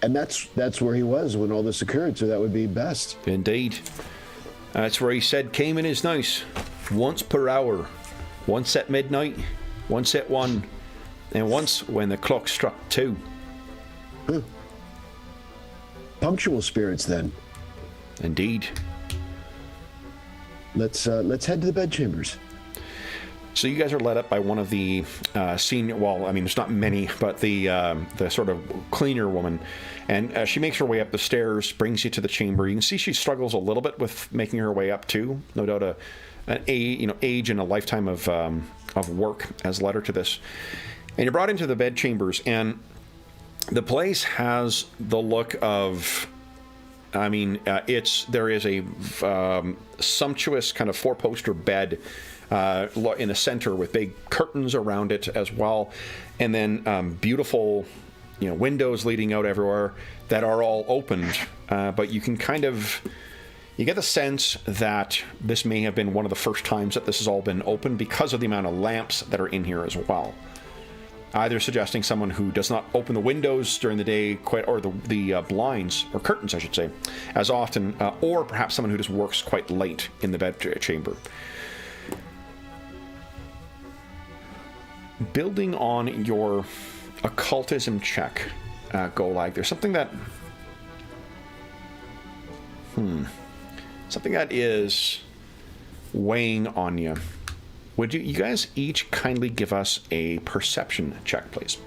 And that's where he was when all this occurred, so that would be best. Indeed. That's where he said came in is nice. Once per hour. Once at midnight, once at 1, and once when the clock struck 2. Punctual spirits, then. Indeed. Let's head to the bedchambers. So you guys are led up by one of the senior. Well, I mean, there's not many, but the sort of cleaner woman, and she makes her way up the stairs, brings you to the chamber. You can see she struggles a little bit with making her way up too. No doubt, an age and a lifetime of work has led her to this. And you're brought into the bedchambers, and the place has the look of. I mean, there is a sumptuous kind of 4-poster bed in the center with big curtains around it as well, and then beautiful, windows leading out everywhere that are all opened. But you can you get the sense that this may have been one of the first times that this has all been opened because of the amount of lamps that are in here as well. Either suggesting someone who does not open the windows during the day or the blinds, or curtains I should say, as often, or perhaps someone who just works quite late in the bedchamber. Building on your occultism check, Golag, there's something that is weighing on you. Would you guys each kindly give us a perception check, please?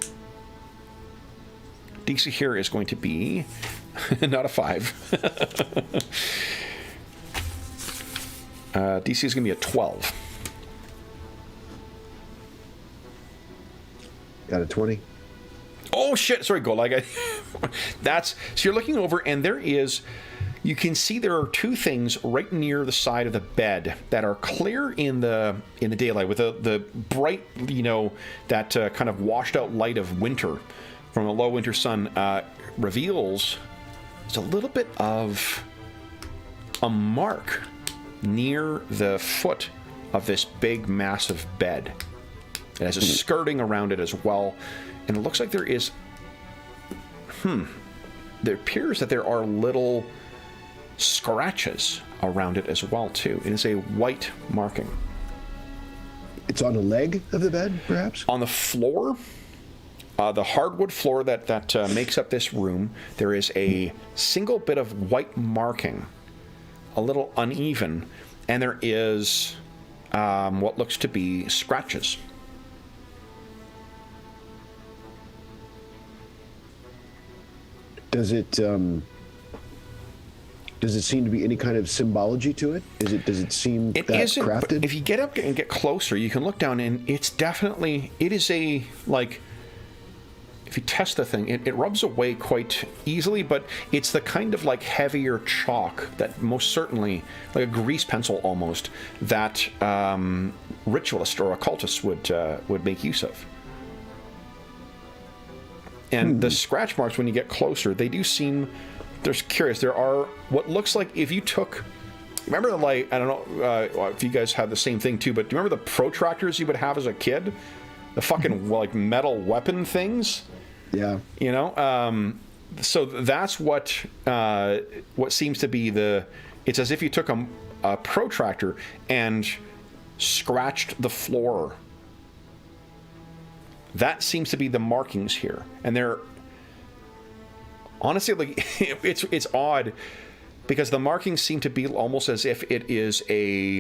DC here is going to be not a 5. DC is going to be a 12. Got a 20. Oh shit! Sorry, Golag. So you're looking over, and there is. you can see there are two things right near the side of the bed that are clear in the daylight with the bright, that kind of washed out light of winter from a low winter sun reveals there's a little bit of a mark near the foot of this big, massive bed. It has a skirting around it as well, and it looks like there is... There appears that there are little scratches around it as well, too. It is a white marking. It's on the leg of the bed, perhaps? On the floor, the hardwood floor that makes up this room, there is a single bit of white marking, a little uneven, and there is what looks to be scratches. Does it seem to be any kind of symbology to it? Does it seem it that isn't, crafted? If you get up and get closer, you can look down, and it is a, like, if you test the thing, it rubs away quite easily, but it's the kind of, like, heavier chalk that most certainly, like a grease pencil almost, that ritualist or occultist would make use of. And the scratch marks, when you get closer, they do seem... They're curious. There are what looks like if you took... Remember the, like, I don't know if you guys have the same thing too, but do you remember the protractors you would have as a kid? The fucking, like, metal weapon things? Yeah. So that's what seems to be the... It's as if you took a protractor and scratched the floor. That seems to be the markings here, and they're honestly, like, it's odd because the markings seem to be almost as if it is a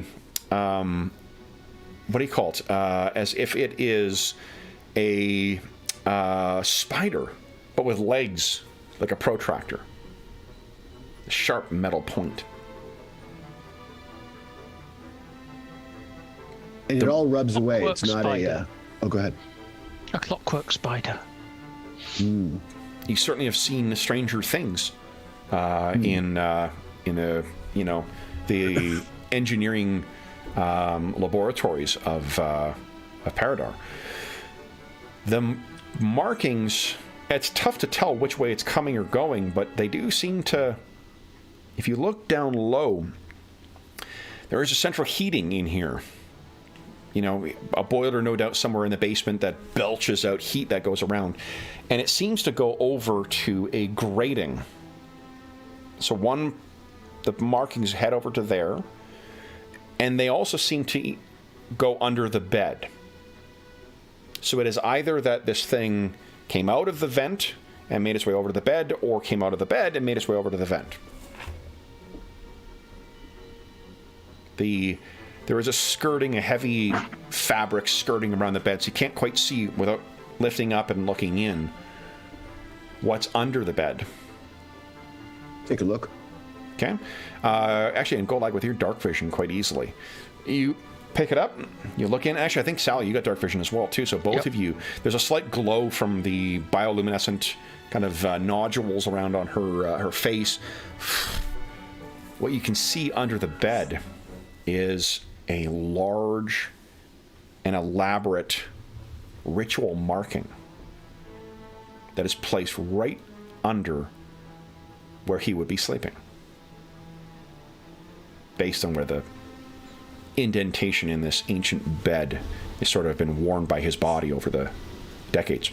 what do you call it? As if it is a spider, but with legs like a protractor, a sharp metal point. And it all rubs away. It's not spider. Oh, go ahead. A clockwork spider. You certainly have seen Stranger Things in the the engineering laboratories of Paridar. The markings, it's tough to tell which way it's coming or going, but they do seem to, if you look down low, there is a central heating in here. A boiler, no doubt, somewhere in the basement that belches out heat that goes around. And it seems to go over to a grating. So the markings head over to there. And they also seem to go under the bed. So it is either that this thing came out of the vent and made its way over to the bed, or came out of the bed and made its way over to the vent. There is a heavy fabric skirting around the bed, so you can't quite see, without lifting up and looking in, what's under the bed. Take a look. Okay. Actually, and go like with your dark vision quite easily. You pick it up, you look in. Actually, I think, Sally, you got dark vision as well, too, so both of you. There's a slight glow from the bioluminescent kind of nodules around on her face. What you can see under the bed is a large and elaborate ritual marking that is placed right under where he would be sleeping, based on where the indentation in this ancient bed has sort of been worn by his body over the decades.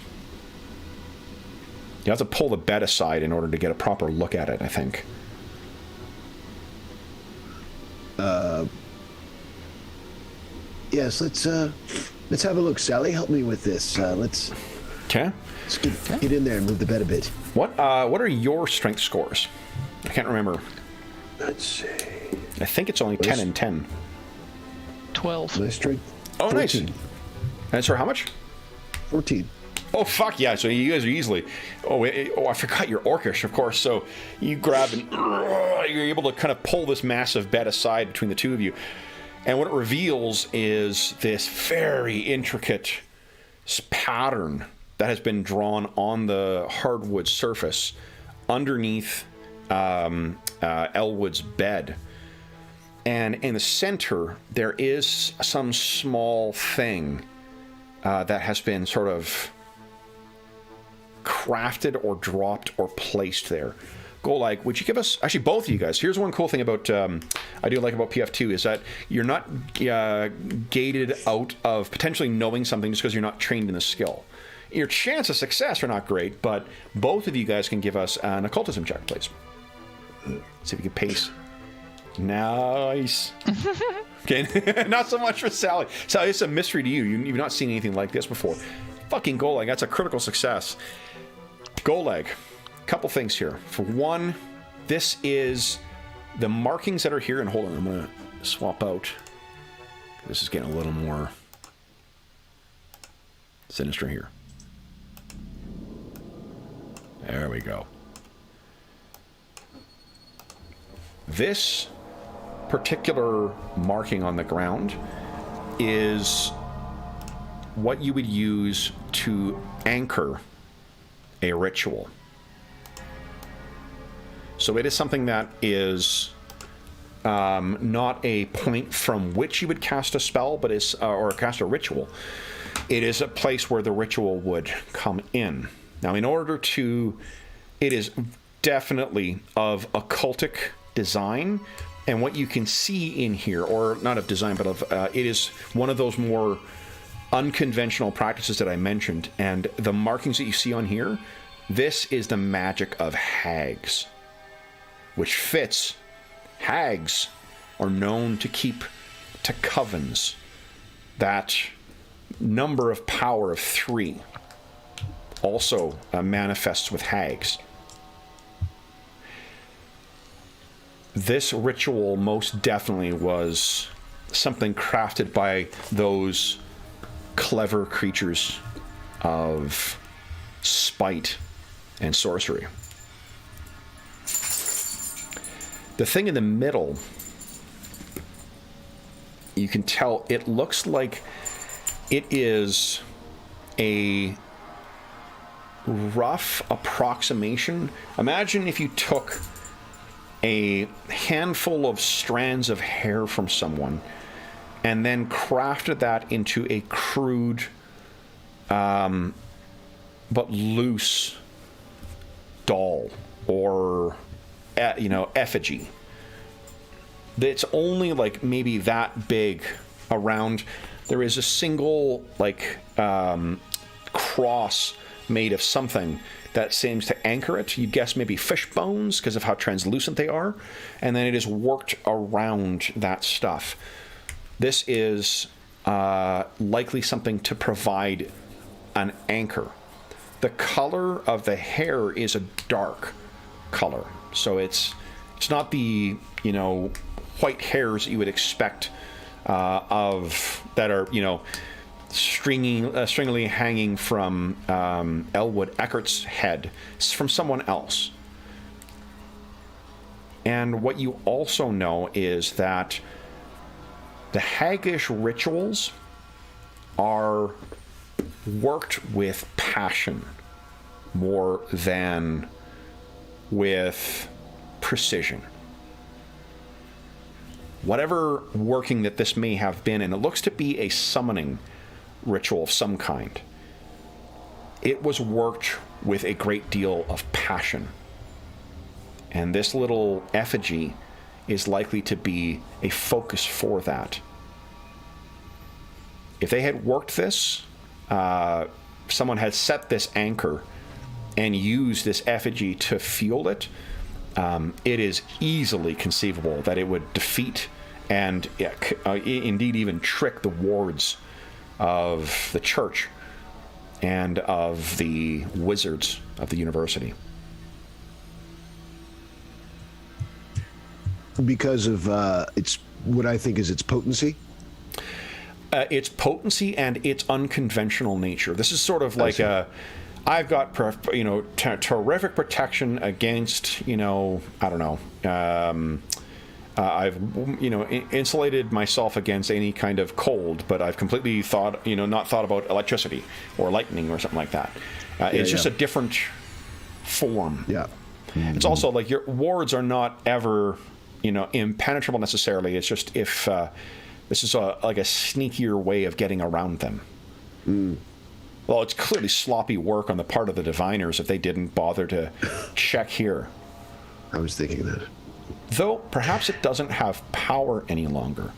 You have to pull the bed aside in order to get a proper look at it, I think. Yes, let's have a look. Sally, help me with this. Let's get in there and move the bed a bit. What are your strength scores? I can't remember. Let's see. I think it's only 10 and 10. 12. My strength. Oh, 14. Nice. And so how much? 14. Oh, fuck yeah. So you guys are easily... Oh, I forgot you're orcish, of course. So you grab and you're able to kind of pull this massive bed aside between the two of you. And what it reveals is this very intricate pattern that has been drawn on the hardwood surface underneath Elwood's bed. And in the center, there is some small thing that has been sort of crafted or dropped or placed there. Golag, would you give us... Actually, both of you guys. Here's one cool thing about... I do like about PF2 is that you're not gated out of potentially knowing something just because you're not trained in the skill. Your chance of success are not great, but both of you guys can give us an occultism check, please. See if you can pace. Nice. Okay, not so much for Sally. Sally, it's a mystery to you. You've not seen anything like this before. Fucking Golag, that's a critical success. Golag, couple things here. For one, this is the markings that are here, and hold on, I'm going to swap out. This is getting a little more sinister here. There we go. This particular marking on the ground is what you would use to anchor a ritual. So it is something that is not a point from which you would cast a spell, but is or cast a ritual. It is a place where the ritual would come in. Now, in order to... It is definitely of occultic design, and what you can see in here, or not of design, but of... it is one of those more unconventional practices that I mentioned, and the markings that you see on here, this is the magic of hags, which fits. Hags are known to keep to covens, that number of power of 3 also manifests with hags. This ritual most definitely was something crafted by those clever creatures of spite and sorcery. The thing in the middle, you can tell it looks like it is a rough approximation. Imagine if you took a handful of strands of hair from someone and then crafted that into a crude but loose doll or effigy. It's only like maybe that big around. There is a single cross made of something that seems to anchor it. You'd guess maybe fish bones because of how translucent they are, and then it is worked around that stuff. This is likely something to provide an anchor. The color of the hair is a dark color, so it's not the white hairs that you would expect of that are stringily hanging from Elwood Eckert's head. It's from someone else. And what you also know is that the haggish rituals are worked with passion more than with precision. Whatever working that this may have been, and it looks to be a summoning ritual of some kind, it was worked with a great deal of passion. And this little effigy is likely to be a focus for that. If they had worked this, someone had set this anchor and used this effigy to fuel it, it is easily conceivable that it would defeat and indeed even trick the wards of the church and of the wizards of the university. Because of its what I think is its potency? Its potency and its unconventional nature. This is sort of like I've got terrific protection against I don't know. I've insulated myself against any kind of cold, but I've completely not thought about electricity or lightning or something like that. It's just a different form. Yeah. It's also like your wards are not ever, impenetrable necessarily. It's just if this is like a sneakier way of getting around them. Well, it's clearly sloppy work on the part of the diviners if they didn't bother to check here. I was thinking that. Though perhaps it doesn't have power any longer.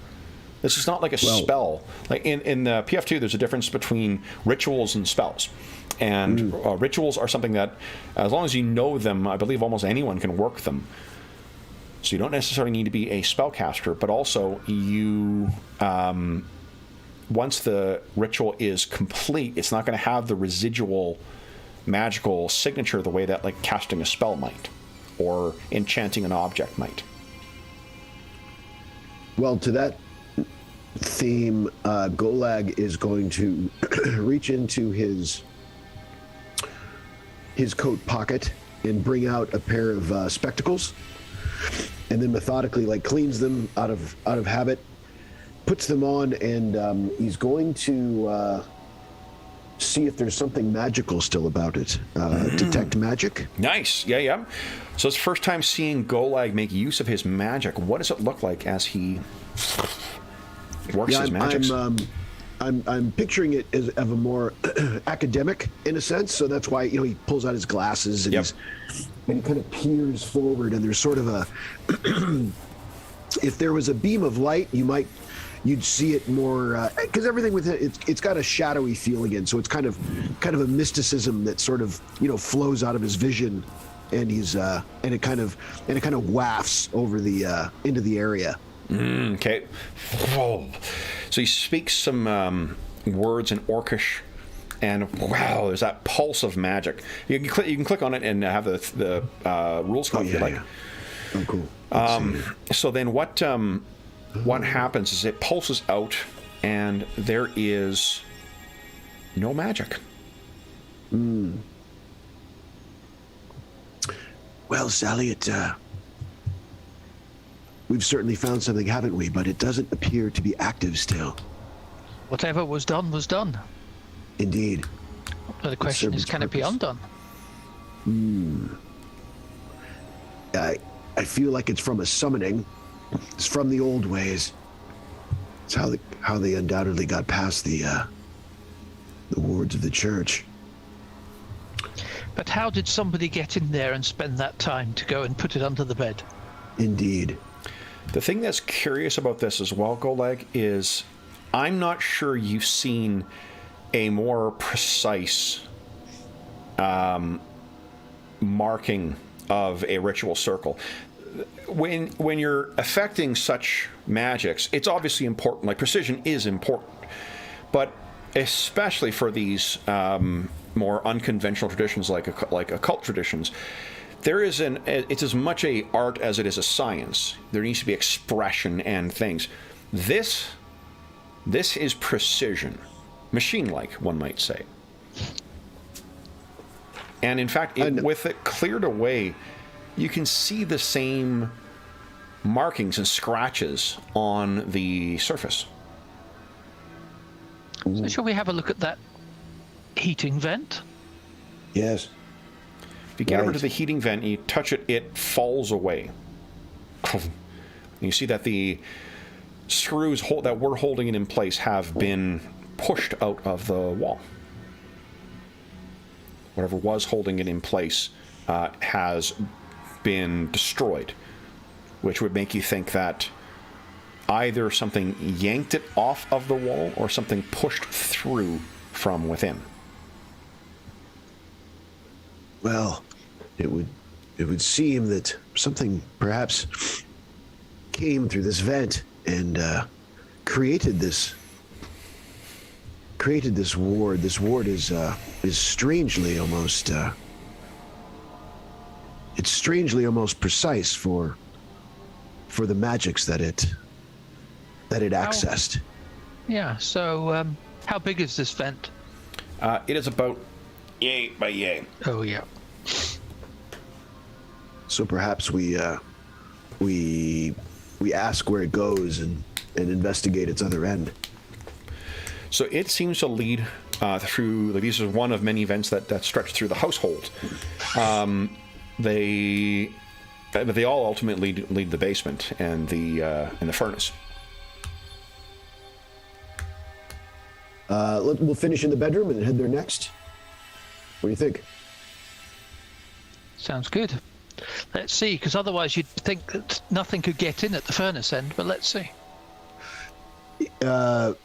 This is not like a spell. Like in the PF2, there's a difference between rituals and spells. And rituals are something that, as long as you know them, I believe almost anyone can work them. So you don't necessarily need to be a spellcaster, but also you, once the ritual is complete, it's not going to have the residual magical signature the way that like casting a spell might, or enchanting an object might. Well, to that theme, Golag is going to reach into his coat pocket and bring out a pair of spectacles, and then methodically cleans them out of habit, puts them on, and he's going to see if there's something magical still about it. Detect magic. Nice. Yeah. So it's first time seeing Golag make use of his magic. What does it look like as he works his magic? I'm picturing it as of a more academic in a sense, so that's why he pulls out his glasses and he kind of peers forward, and there's sort of a if there was a beam of light, you'd see it more because everything with it's got a shadowy feel again, so it's kind of a mysticism that sort of flows out of his vision, and he's and it kind of wafts over the into the area. Okay. Whoa. So he speaks some words in Orcish, and wow, there's that pulse of magic. You can click on it and have the rules come up if you like. Yeah. Oh, cool. So then what happens is it pulses out, and there is no magic. Well, Sally, we've certainly found something, haven't we? But it doesn't appear to be active still. Whatever was done was done. Indeed. But the question is, can it be undone? I feel like it's from a summoning. It's from the old ways. It's how they undoubtedly got past the wards of the church. But how did somebody get in there and spend that time to go and put it under the bed? Indeed. The thing that's curious about this as well, Golag, is I'm not sure you've seen a more precise marking of a ritual circle. When you're affecting such magics, it's obviously important. Like, precision is important, but especially for these more unconventional traditions, like occult traditions, it's as much a art as it is a science. There needs to be expression and things. This is precision, machine-like, one might say. And in fact, with it cleared away, you can see the same markings and scratches on the surface. So shall we have a look at that heating vent? Yes. If you get over to the heating vent and you touch it, it falls away. You see that the screws that were holding it in place have been pushed out of the wall. Whatever was holding it in place has been destroyed, which would make you think that either something yanked it off of the wall or something pushed through from within. Well, it would seem that something perhaps came through this vent and created this ward. This ward is strangely almost it's strangely almost precise for the magics that it accessed. Yeah. So how big is this vent? It is about yay by yay. Oh yeah. So perhaps we ask where it goes and investigate its other end. So it seems to lead through. Like, these are one of many vents that stretch through the household. they all ultimately lead the basement and the furnace. We'll finish in the bedroom and head there next. What do you think? Sounds good. Let's see, because otherwise you'd think that nothing could get in at the furnace end, but let's see. Golag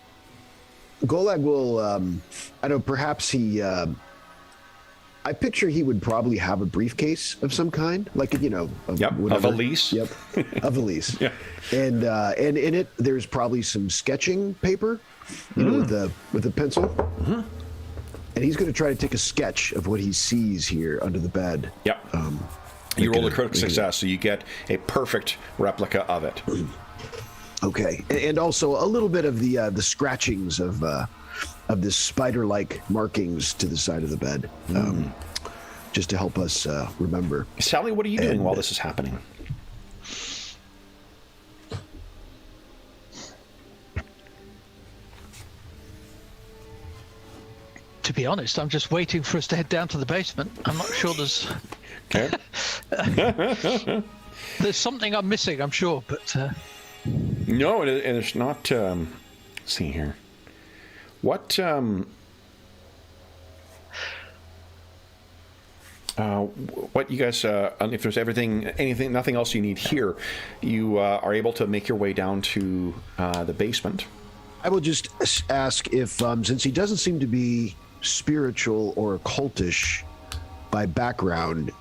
will, I don't know, perhaps he, I picture he would probably have a briefcase of some kind, like, you know, of a valise. Yep, a valise. Yeah. And in it, there's probably some sketching paper, you know, with a pencil. Mm-hmm. And he's going to try to take a sketch of what he sees here under the bed. Yep. You roll a critical success, so you get a perfect replica of it. Okay, and also a little bit of the scratchings of this spider-like markings to the side of the bed, just to help us remember. Sally, what are you doing while this is happening? To be honest, I'm just waiting for us to head down to the basement. I'm not sure there's... Okay. There's something I'm missing, I'm sure, but... No, and it's not... let's see here. What you guys... if there's nothing else you need here, you are able to make your way down to the basement. I will just ask if, since he doesn't seem to be spiritual or occultish by background,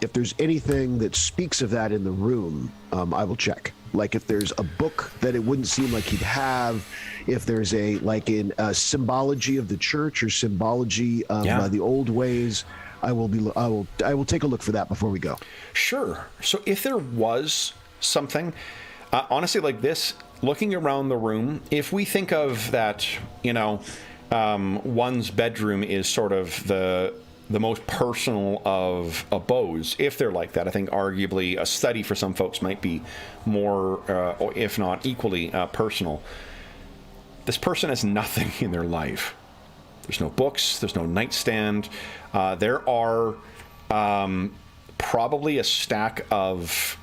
if there's anything that speaks of that in the room, I will check. Like if there's a book that it wouldn't seem like he'd have, if there's a symbology of the church or symbology of the old ways, I will take a look for that before we go. Sure. So if there was something, honestly, like this, looking around the room, if we think of that, you know, one's bedroom is sort of the most personal of abodes, if they're like that. I think arguably a study for some folks might be more, or if not equally, personal. This person has nothing in their life. There's no books, there's no nightstand. There are probably a stack of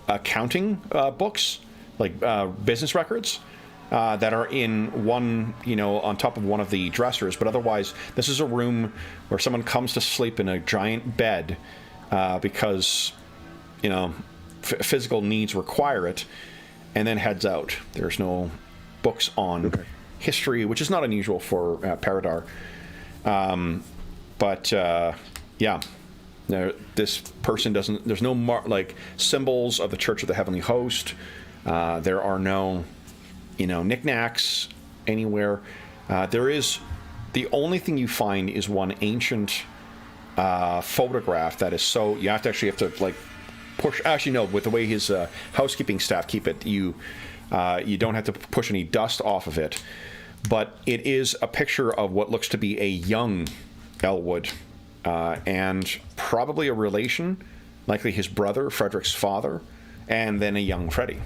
accounting books, like business records, that are in one, you know, on top of one of the dressers. But otherwise, this is a room where someone comes to sleep in a giant bed because, you know, physical needs require it, and then heads out. There's no books on history, which is not unusual for Paridar. This person doesn't. There's no symbols of the Church of the Heavenly Host. There are no, you know, knickknacks anywhere. There is, the only thing you find is one ancient photograph that is so, you have to like push. Actually, no, with the way his housekeeping staff keep it, you don't have to push any dust off of it. But it is a picture of what looks to be a young Elwood, and probably a relation, likely his brother, Frederick's father, and then a young Freddy.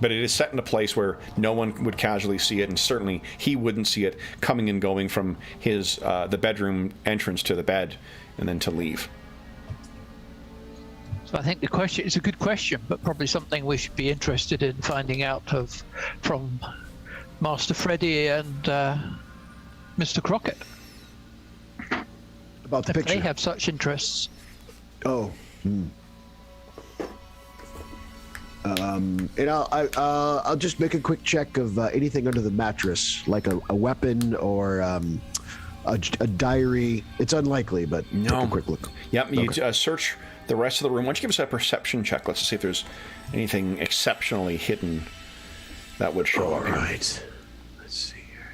But it is set in a place where no one would casually see it, and certainly he wouldn't see it coming and going from his the bedroom entrance to the bed and then to leave. So I think the question is a good question, but probably something we should be interested in finding out from Master Freddy and Mr. Crockett. About the picture. They have such interests. Oh. And I'll just make a quick check of anything under the mattress, like a weapon or a diary. It's unlikely, but take a quick look. Yep, you search the rest of the room. Why don't you give us a perception check? Let's see if there's anything exceptionally hidden that would show up. All right. Let's see here.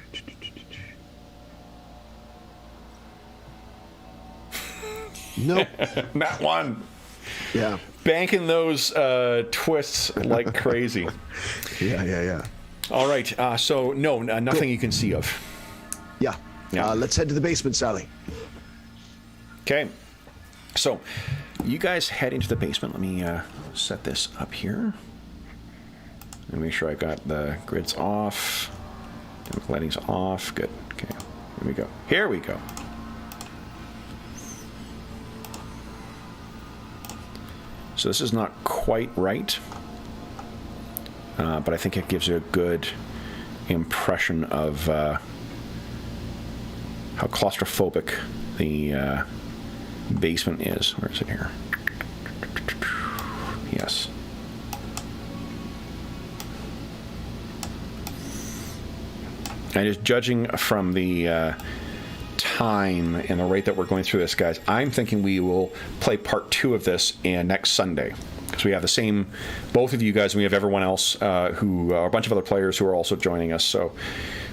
Nope. Not one. Yeah. Banking those twists like crazy. Yeah. All right. So no, nothing you can see of. Yeah. Let's head to the basement, Sally. Okay. So you guys head into the basement. Let me set this up here. Let me make sure I got the grids off. The lighting's off. Good. Okay. Here we go. So this is not quite right, but I think it gives you a good impression of how claustrophobic the basement is. Where is it here? Yes. And just judging from the time and the rate that we're going through this, guys, I'm thinking we will play part 2 of this next Sunday. Because we have the same, both of you guys, and we have everyone else who are a bunch of other players who are also joining us. So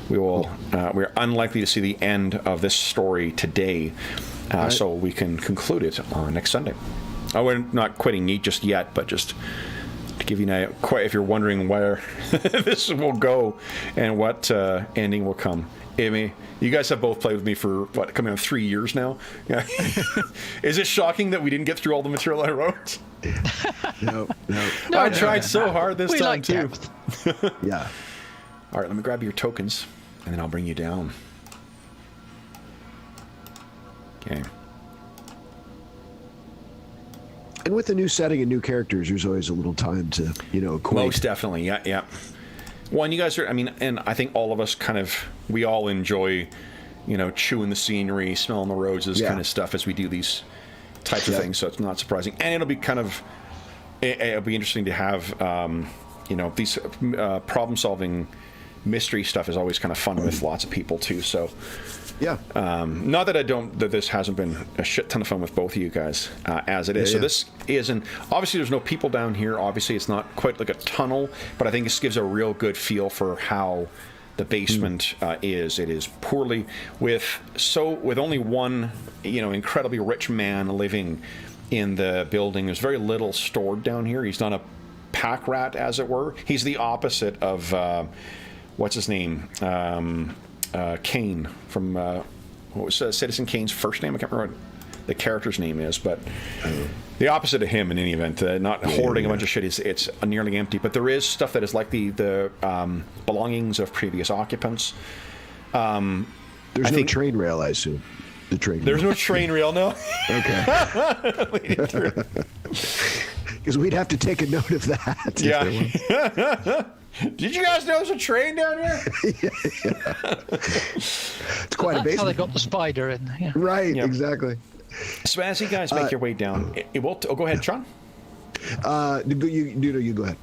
we will, we're unlikely to see the end of this story today. Right. So we can conclude it on next Sunday. We're not quitting Yeet just yet, but just to give you an idea, if you're wondering where this will go and what ending will come. I mean, you guys have both played with me for, what, coming on 3 years now? Yeah. Is it shocking that we didn't get through all the material I wrote? No. I tried so hard this time, like too. Yeah. All right, let me grab your tokens, and then I'll bring you down. Okay. And with the new setting and new characters, there's always a little time to, acquaint. Most definitely, yeah. Well, and you guys are, I mean, and I think all of us we all enjoy, chewing the scenery, smelling the roses kind of stuff as we do these types of things, so it's not surprising. And it'll be it'll be interesting to have, these problem-solving mystery stuff is always kind of fun with lots of people, too, so... Yeah. Not that this hasn't been a shit ton of fun with both of you guys, as it is. So this isn't, obviously there's no people down here. Obviously it's not quite like a tunnel, but I think this gives a real good feel for how the basement is. It is poorly, with only one, incredibly rich man living in the building. There's very little stored down here. He's not a pack rat, as it were. He's the opposite of, what's his name? Kane from what was Citizen Kane's first name? I can't remember what the character's name is, but the opposite of him in any event. Not hoarding a bunch of shit. It's nearly empty, but there is stuff that is like the belongings of previous occupants. There's no train rail, I assume. The train. There's no train rail, no. Okay. Because we'd have to take a note of that. Yeah. Did you guys know there's a train down here? It's quite a basement. That's how they got the spider in. Yeah. Right, exactly. So as you guys make your way down, go ahead, Sean. You go ahead.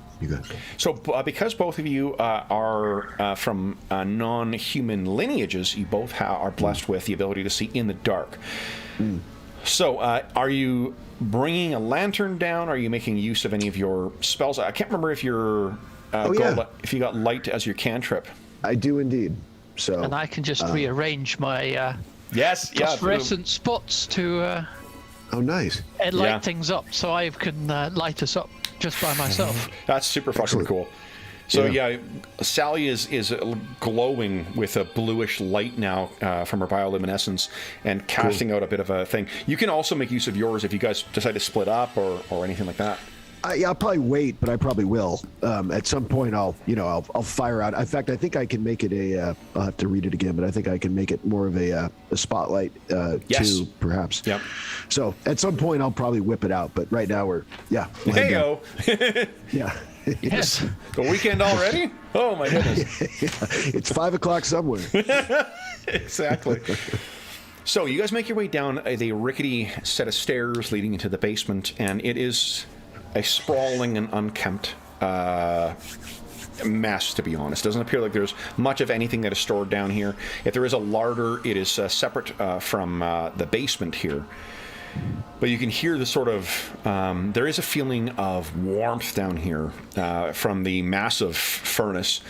So because both of you are from non-human lineages, you both are blessed with the ability to see in the dark. So are you bringing a lantern down? Are you making use of any of your spells? I can't remember if you're... if you got light as your cantrip. I do indeed. So, and I can just rearrange my phosphorescent spots to oh, nice. Light things up, so I can light us up just by myself. That's super fucking cool. So Sally is glowing with a bluish light now from her bioluminescence and casting out a bit of a thing. You can also make use of yours if you guys decide to split up or anything like that. I'll probably wait, but I probably will. At some point, I'll fire out. In fact, I think I can make it I'll have to read it again, but I think I can make it more of a spotlight too, perhaps. Yep. So at some point, I'll probably whip it out. But right now, Hey-o. Yeah. Yes. The weekend already? Oh my goodness. It's 5 o'clock somewhere. Exactly. So you guys make your way down the rickety set of stairs leading into the basement, and it is a sprawling and unkempt mess, to be honest. Doesn't appear like there's much of anything that is stored down here. If there is a larder, it is separate from the basement here. But you can hear the sort of, there is a feeling of warmth down here from the massive furnace,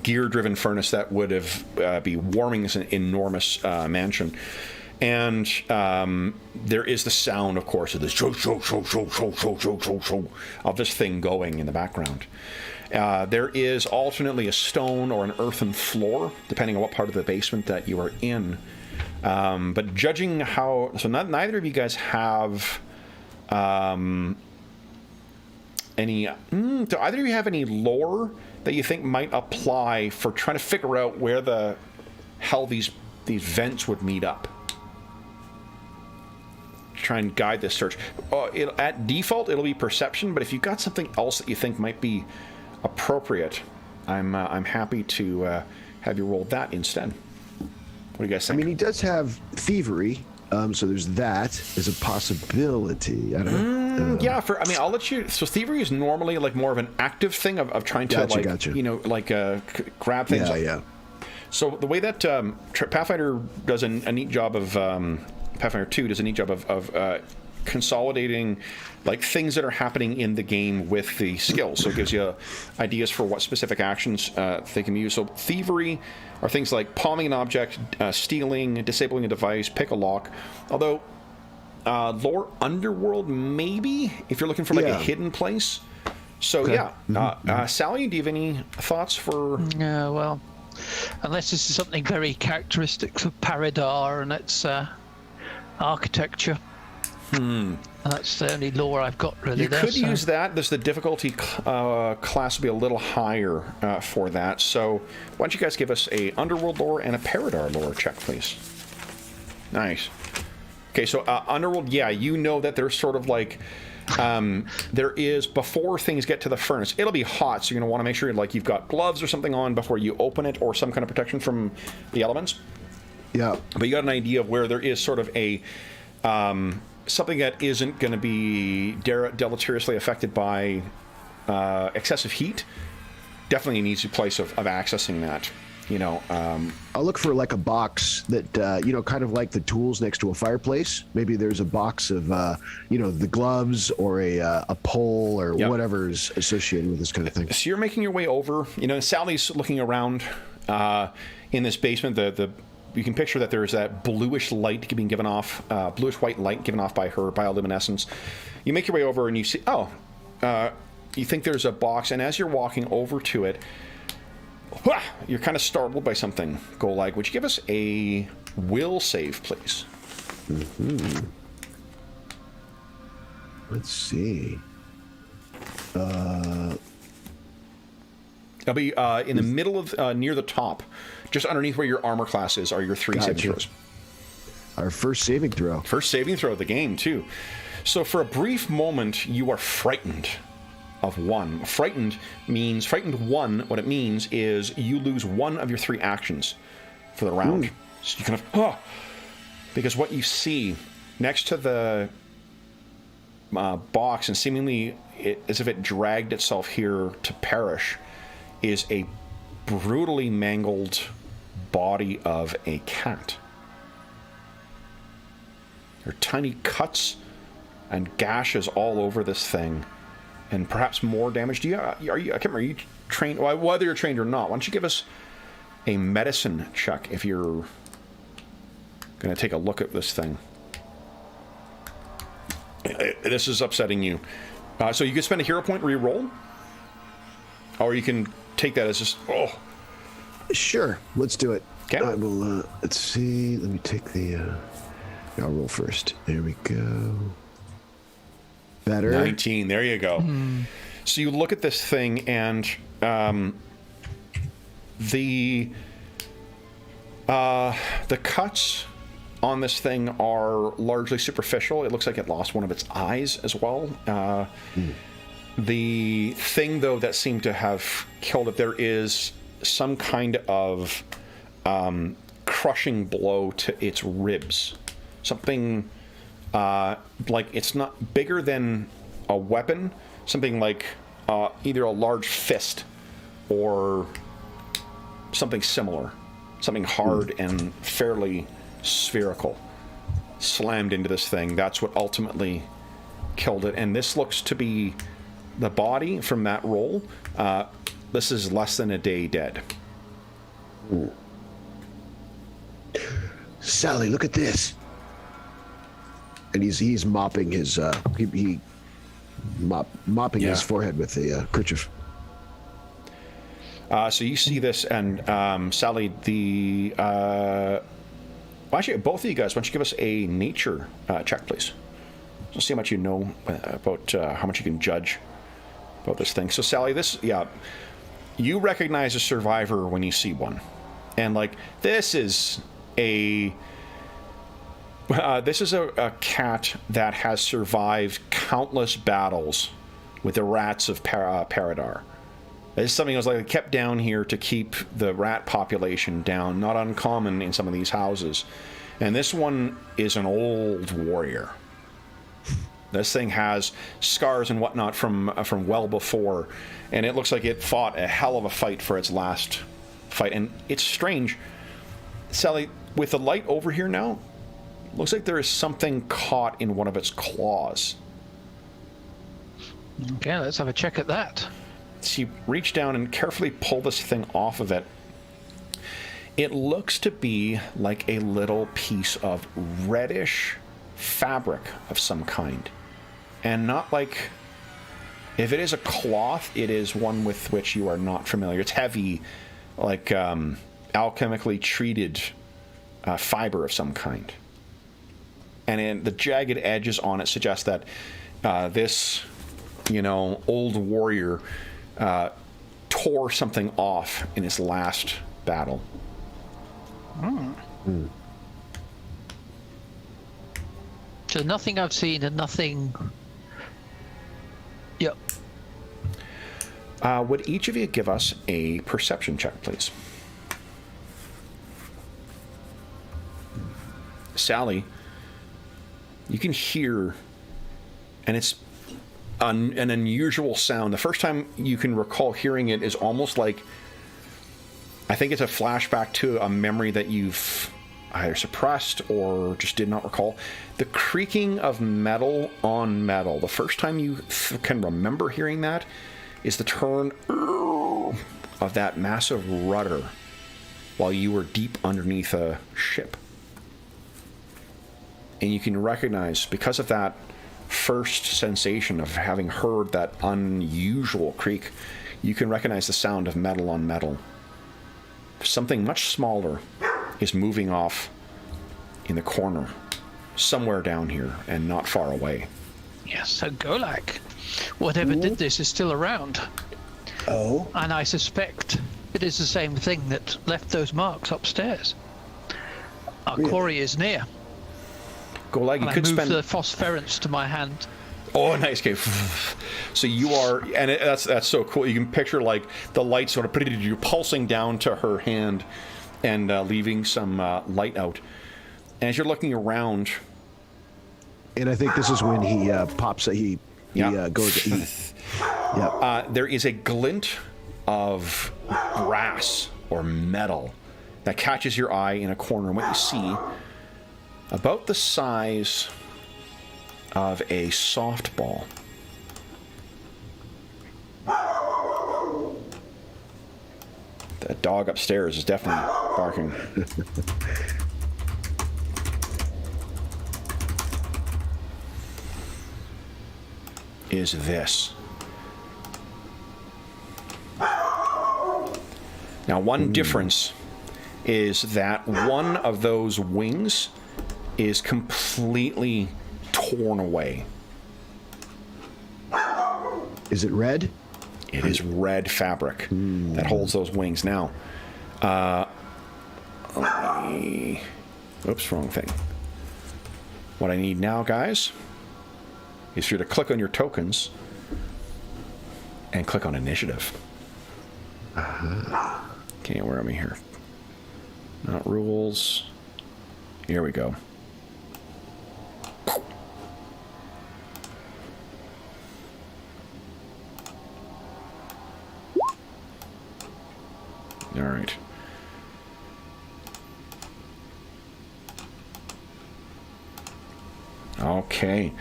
gear-driven furnace that would have be warming this enormous mansion. And there is the sound, of course, of this of this thing going in the background. There is alternately a stone or an earthen floor, depending on what part of the basement that you are in. But judging how... So neither of you guys have any... do either of you have any lore that you think might apply for trying to figure out where the hell these vents would meet up? try and guide this search. At default, it'll be perception, but if you've got something else that you think might be appropriate, I'm happy to have you roll that instead. What do you guys think? I mean, he does have thievery, so there's that as a possibility. I don't know. Yeah, I'll let you. So thievery is normally like more of an active thing of trying to grab things. Yeah. So the way that Pathfinder does a neat job of Pathfinder 2 does a neat job of consolidating like things that are happening in the game with the skills. So it gives you ideas for what specific actions they can use. So thievery are things like palming an object, stealing, disabling a device, pick a lock. Although lore underworld maybe if you're looking for like a hidden place. So okay. Sally, do you have any thoughts for? Yeah, well, unless this is something very characteristic of Paridar and its architecture. That's the only lore I've got really. You could use that. There's the difficulty class will be a little higher for that. So why don't you guys give us a underworld lore and a Paridar lore check, please? Nice. Okay, so underworld, you know that there's sort of like there is, before things get to the furnace, it'll be hot, so you're going to want to make sure like you've got gloves or something on before you open it, or some kind of protection from the elements. Yeah. But you got an idea of where there is sort of a something that isn't going to be deleteriously affected by excessive heat. Definitely an easy place of accessing that. I'll look for like a box that kind of like the tools next to a fireplace. Maybe there's a box of the gloves or a pole or whatever's associated with this kind of thing. So you're making your way over. Sally's looking around in this basement. You can picture that there's that bluish light being given off, bluish white light given off by her bioluminescence. You make your way over and you see, you think there's a box, and as you're walking over to it, you're kind of startled by something. Golag, would you give us a will save, please? Mm-hmm. Let's see. It'll be in the middle of, near the top, just underneath where your armor class is, are your three saving throws. Our first saving throw. First saving throw of the game, too. So for a brief moment, you are frightened of one. Frightened one, what it means is you lose one of your three actions for the round. So you kind of, because what you see next to the box, and seemingly as if it dragged itself here to perish, is a brutally mangled body of a cat. There are tiny cuts and gashes all over this thing, and perhaps more damage. I can't remember. Are you trained? Well, whether you're trained or not, why don't you give us a medicine check if you're going to take a look at this thing? This is upsetting you. So you can spend a hero point re-roll, or you can take that as just Sure, let's do it. Okay. I will. Let's see. Let me take the. I'll roll first. There we go. Better. 19. There you go. So you look at this thing, and the cuts on this thing are largely superficial. It looks like it lost one of its eyes as well. The thing, though, that seemed to have killed it, there is some kind of crushing blow to its ribs. Something like it's not bigger than a weapon. Something like either a large fist or something similar. Something hard and fairly spherical slammed into this thing. That's what ultimately killed it. And this looks to be the body from that roll. This is less than a day dead. Sally, look at this. And he's mopping his mopping his forehead with a kerchief. So you see this, and Sally, actually, both of you guys, why don't you give us a nature check, please? Let's see how much you know about how much you can judge about this thing. So Sally, you recognize a survivor when you see one, and like this is a This is a cat that has survived countless battles with the rats of Paridar. This is something that was like kept down here to keep the rat population down, not uncommon in some of these houses. And this one is an old warrior. This thing has scars and whatnot from well before, and it looks like it fought a hell of a fight for its last fight. And it's strange, Sally, with the light over here now, looks like there is something caught in one of its claws. Okay, let's have a check at that. So you reach down and carefully pull this thing off of it. It looks to be like a little piece of reddish fabric of some kind. And not like... If it is a cloth, it is one with which you are not familiar. It's heavy, like alchemically treated fiber of some kind. And the jagged edges on it suggest that this, old warrior tore something off in his last battle. So nothing I've seen and nothing... Yep. Would each of you give us a perception check, please? Sally, you can hear, and it's an unusual sound. The first time you can recall hearing it is almost like, I think it's a flashback to a memory that you've either suppressed or just did not recall. The creaking of metal on metal. The first time you can remember hearing that is the turn of that massive rudder while you were deep underneath a ship. And you can recognize, because of that first sensation of having heard that unusual creak, you can recognize the sound of metal on metal. Something much smaller is moving off in the corner, somewhere down here and not far away. Yes, so Golak, whatever did this is still around. Oh. And I suspect it is the same thing that left those marks upstairs. Our quarry is near. Golag, you could spend the phosphorescence to my hand. Oh, nice. Okay. So you are, and that's so cool. You can picture like the light sort of pulsing down to her hand and leaving some light out. And as you're looking around, and I think this is when he pops. He goes to eat. Yep. There is a glint of brass or metal that catches your eye in a corner. And what you see, about the size of a softball. The dog upstairs is definitely barking. Is this. Now, one difference is that one of those wings is completely torn away. Is it red? It is red fabric that holds those wings. Now, oops, wrong thing. What I need now, guys, is for you to click on your tokens and click on initiative. Okay, where am I here? Not rules. Here we go. All right. Okay.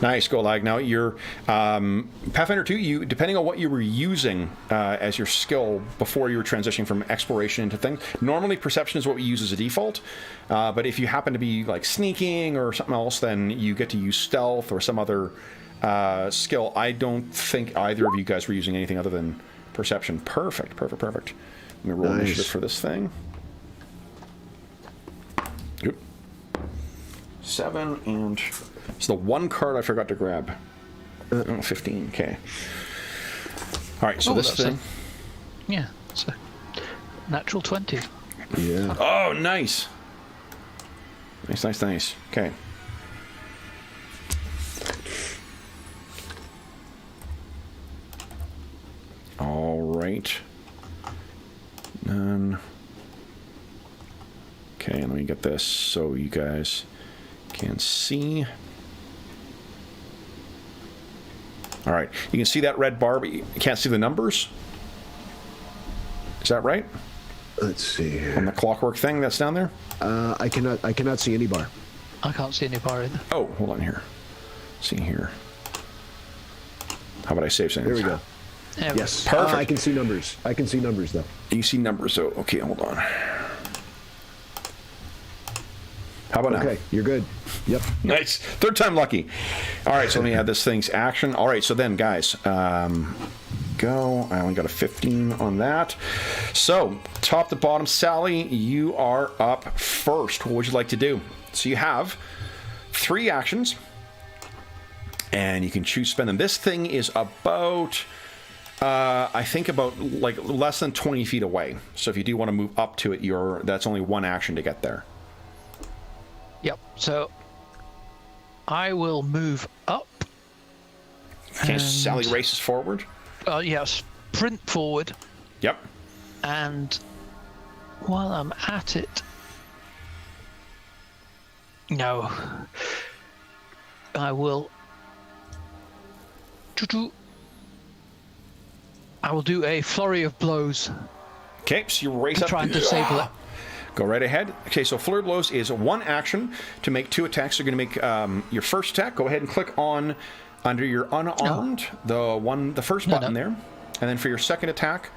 Nice, Golag. Now, your Pathfinder 2, you, depending on what you were using as your skill before you were transitioning from exploration into things, normally perception is what we use as a default, but if you happen to be like sneaking or something else, then you get to use stealth or some other skill. I don't think either of you guys were using anything other than perception. Perfect. Let me roll initiative for this thing. Oop. 7 and... It's the one card I forgot to grab. 15, okay. Alright, so this thing... Yeah, it's a natural 20. Yeah. Oh, nice! Nice. Okay. All right. None. Okay, let me get this so you guys can see. All right, you can see that red bar, but you can't see the numbers. Is that right? Let's see here. On the clockwork thing that's down there? I cannot see any bar. I can't see any bar either. Oh, hold on here. See here. How about I save settings? There we go. There Yes. Perfect. I can see numbers. I can see numbers though. You see numbers, so okay, hold on. How about now? Okay, you're good. Yep. Nice. Third time lucky. All right, so let me add this thing's action. All right, so then, guys, go. I only got a 15 on that. So, top to bottom, Sally, you are up first. What would you like to do? So you have 3 actions, and you can choose spend them. This thing is about, I think about like less than 20 feet away. So if you do want to move up to it, that's only 1 action to get there. Yep. So I will move up. Okay, Sally races forward. Yeah, sprint forward. Yep. And while I'm at it, no, I will. I will do a flurry of blows. Okay, so you race to up. Try and disable it. Go right ahead. Okay, so Flurry of Blows is 1 action to make 2 attacks. You're going to make your first attack. Go ahead and click on under your unarmed, the first button there. And then for your second attack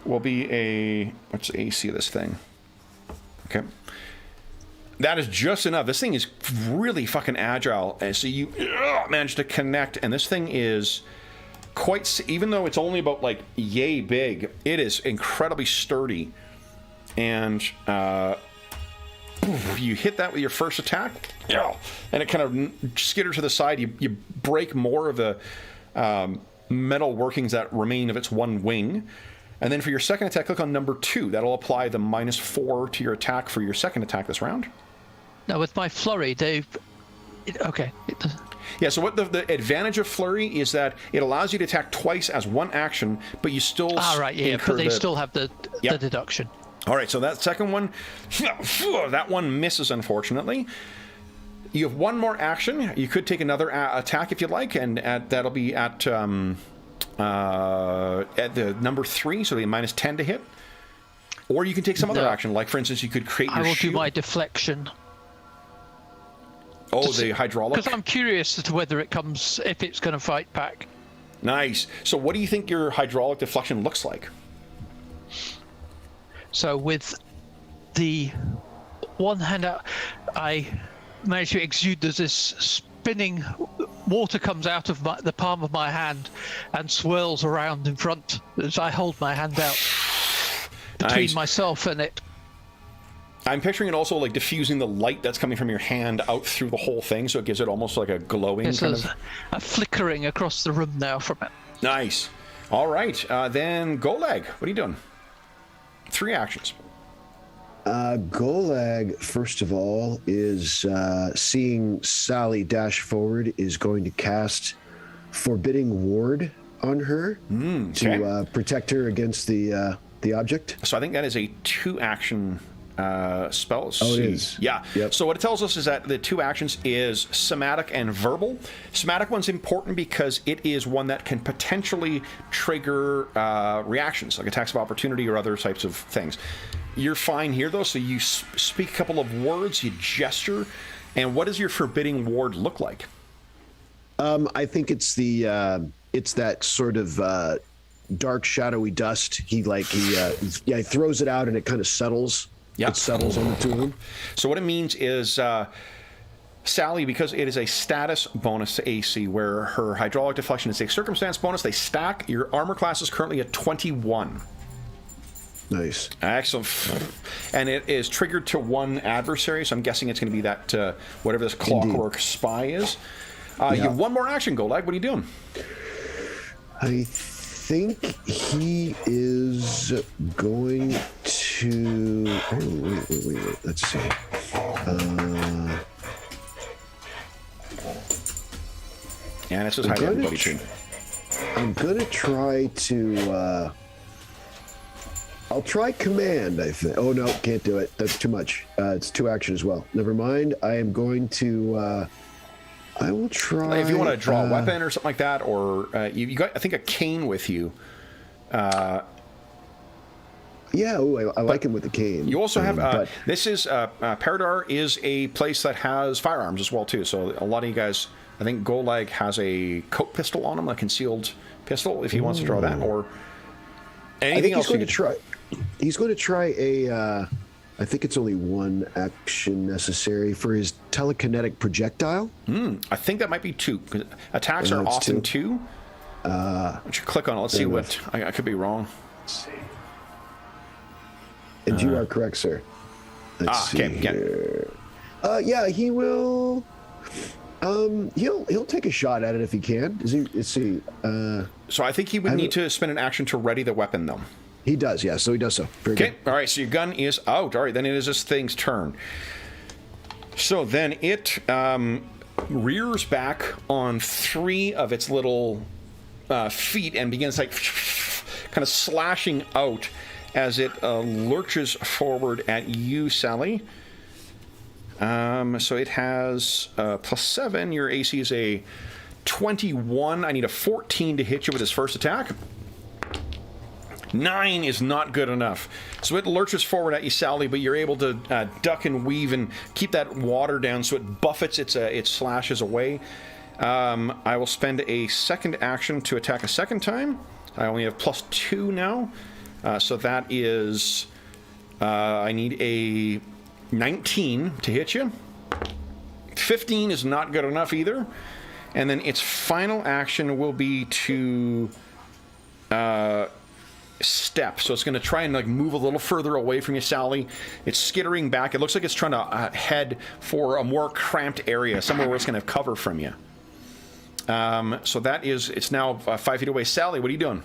will be a, what's the AC of this thing? Okay. That is just enough. This thing is really fucking agile. And so you manage to connect, and this thing is quite, even though it's only about like yay big, it is incredibly sturdy. And you hit that with your first attack, and it kind of skitters to the side. You break more of the metal workings that remain of its one wing. And then for your second attack, click on number 2. That'll apply the -4 to your attack for your second attack this round. Now with my flurry, okay. Yeah, so what the advantage of Flurry is that it allows you to attack twice as 1 action, but you still right, yeah, but they still have the deduction. All right, so that second one, that one misses, unfortunately. You have 1 more action. You could take another attack if you'd like, and that'll be at the number 3, so the -10 to hit. Or you can take some other action, like for instance, you could create your shield. I will do my deflection. Oh, the hydraulic? Because I'm curious as to whether it comes, if it's going to fight back. Nice. So what do you think your hydraulic deflection looks like? So with the one hand out, I manage to exude. There's this spinning water comes out of the palm of my hand and swirls around in front as I hold my hand out between myself and it. I'm picturing it also like diffusing the light that's coming from your hand out through the whole thing, so it gives it almost like a glowing kind of... a flickering across the room now from it. Nice. All right, then Golag, what are you doing? 3 actions. Golag, first of all, is seeing Sally dash forward, is going to cast Forbidding Ward on her to protect her against the object. So I think that is a 2-action spell. Oh, it is. Yeah. Yep. So what it tells us is that the 2 actions is somatic and verbal. Somatic one's important because it is one that can potentially trigger reactions, like attacks of opportunity or other types of things. You're fine here, though, so you speak a couple of words, you gesture, and what does your forbidding ward look like? I think it's it's that sort of dark, shadowy dust. He throws it out and it kind of settles. Yeah. It settles on the 2 of them. So what it means is, Sally, because it is a status bonus to AC, where her hydraulic deflection is a circumstance bonus, they stack. Your armor class is currently at 21. Nice. Excellent. And it is triggered to 1 adversary, so I'm guessing it's going to be that, whatever this clockwork spy is. You have 1 more action, Golag. What are you doing? I think he is going to... Oh, wait. Let's see. And it says hi to everybody, too. I'm going to try to... I'll try command, I think. Oh, no, can't do it. That's too much. It's 2 action as well. Never mind. I am going to... I will try... If you want to draw a weapon or something like that, or you got, I think, a cane with you. Yeah, ooh, I like him with the cane. You also have... this is... Paridar is a place that has firearms as well, too. So a lot of you guys... I think Golag has a coat pistol on him, a concealed pistol, if he wants to draw that, or anything else. He's going to try a... I think it's only 1 action necessary for his telekinetic projectile. I think that might be 2. Attacks are often 2. Why don't you click on it? Let's see what... I could be wrong. Let's see. And you are correct, sir. Let's see here. Yeah, he will... he'll take a shot at it if he can. Let's see. So I think he would need to spend an action to ready the weapon, though. He does, yeah. So he does so. Very good. All right. So your gun is out. All right. Then it is this thing's turn. So then it rears back on 3 of its little feet and begins like kind of slashing out as it lurches forward at you, Sally. So it has +7. Your AC is a 21. I need a 14 to hit you with his first attack. 9 is not good enough. So it lurches forward at you, Sally, but you're able to duck and weave and keep that water down so it buffets its slashes away. I will spend a second action to attack a second time. I only have +2 now. So that is... I need a 19 to hit you. 15 is not good enough either. And then its final action will be to step. So it's going to try and like move a little further away from you, Sally. It's skittering back. It looks like it's trying to head for a more cramped area, somewhere where it's going to have cover from you. So that is, it's now 5 feet away. Sally, what are you doing?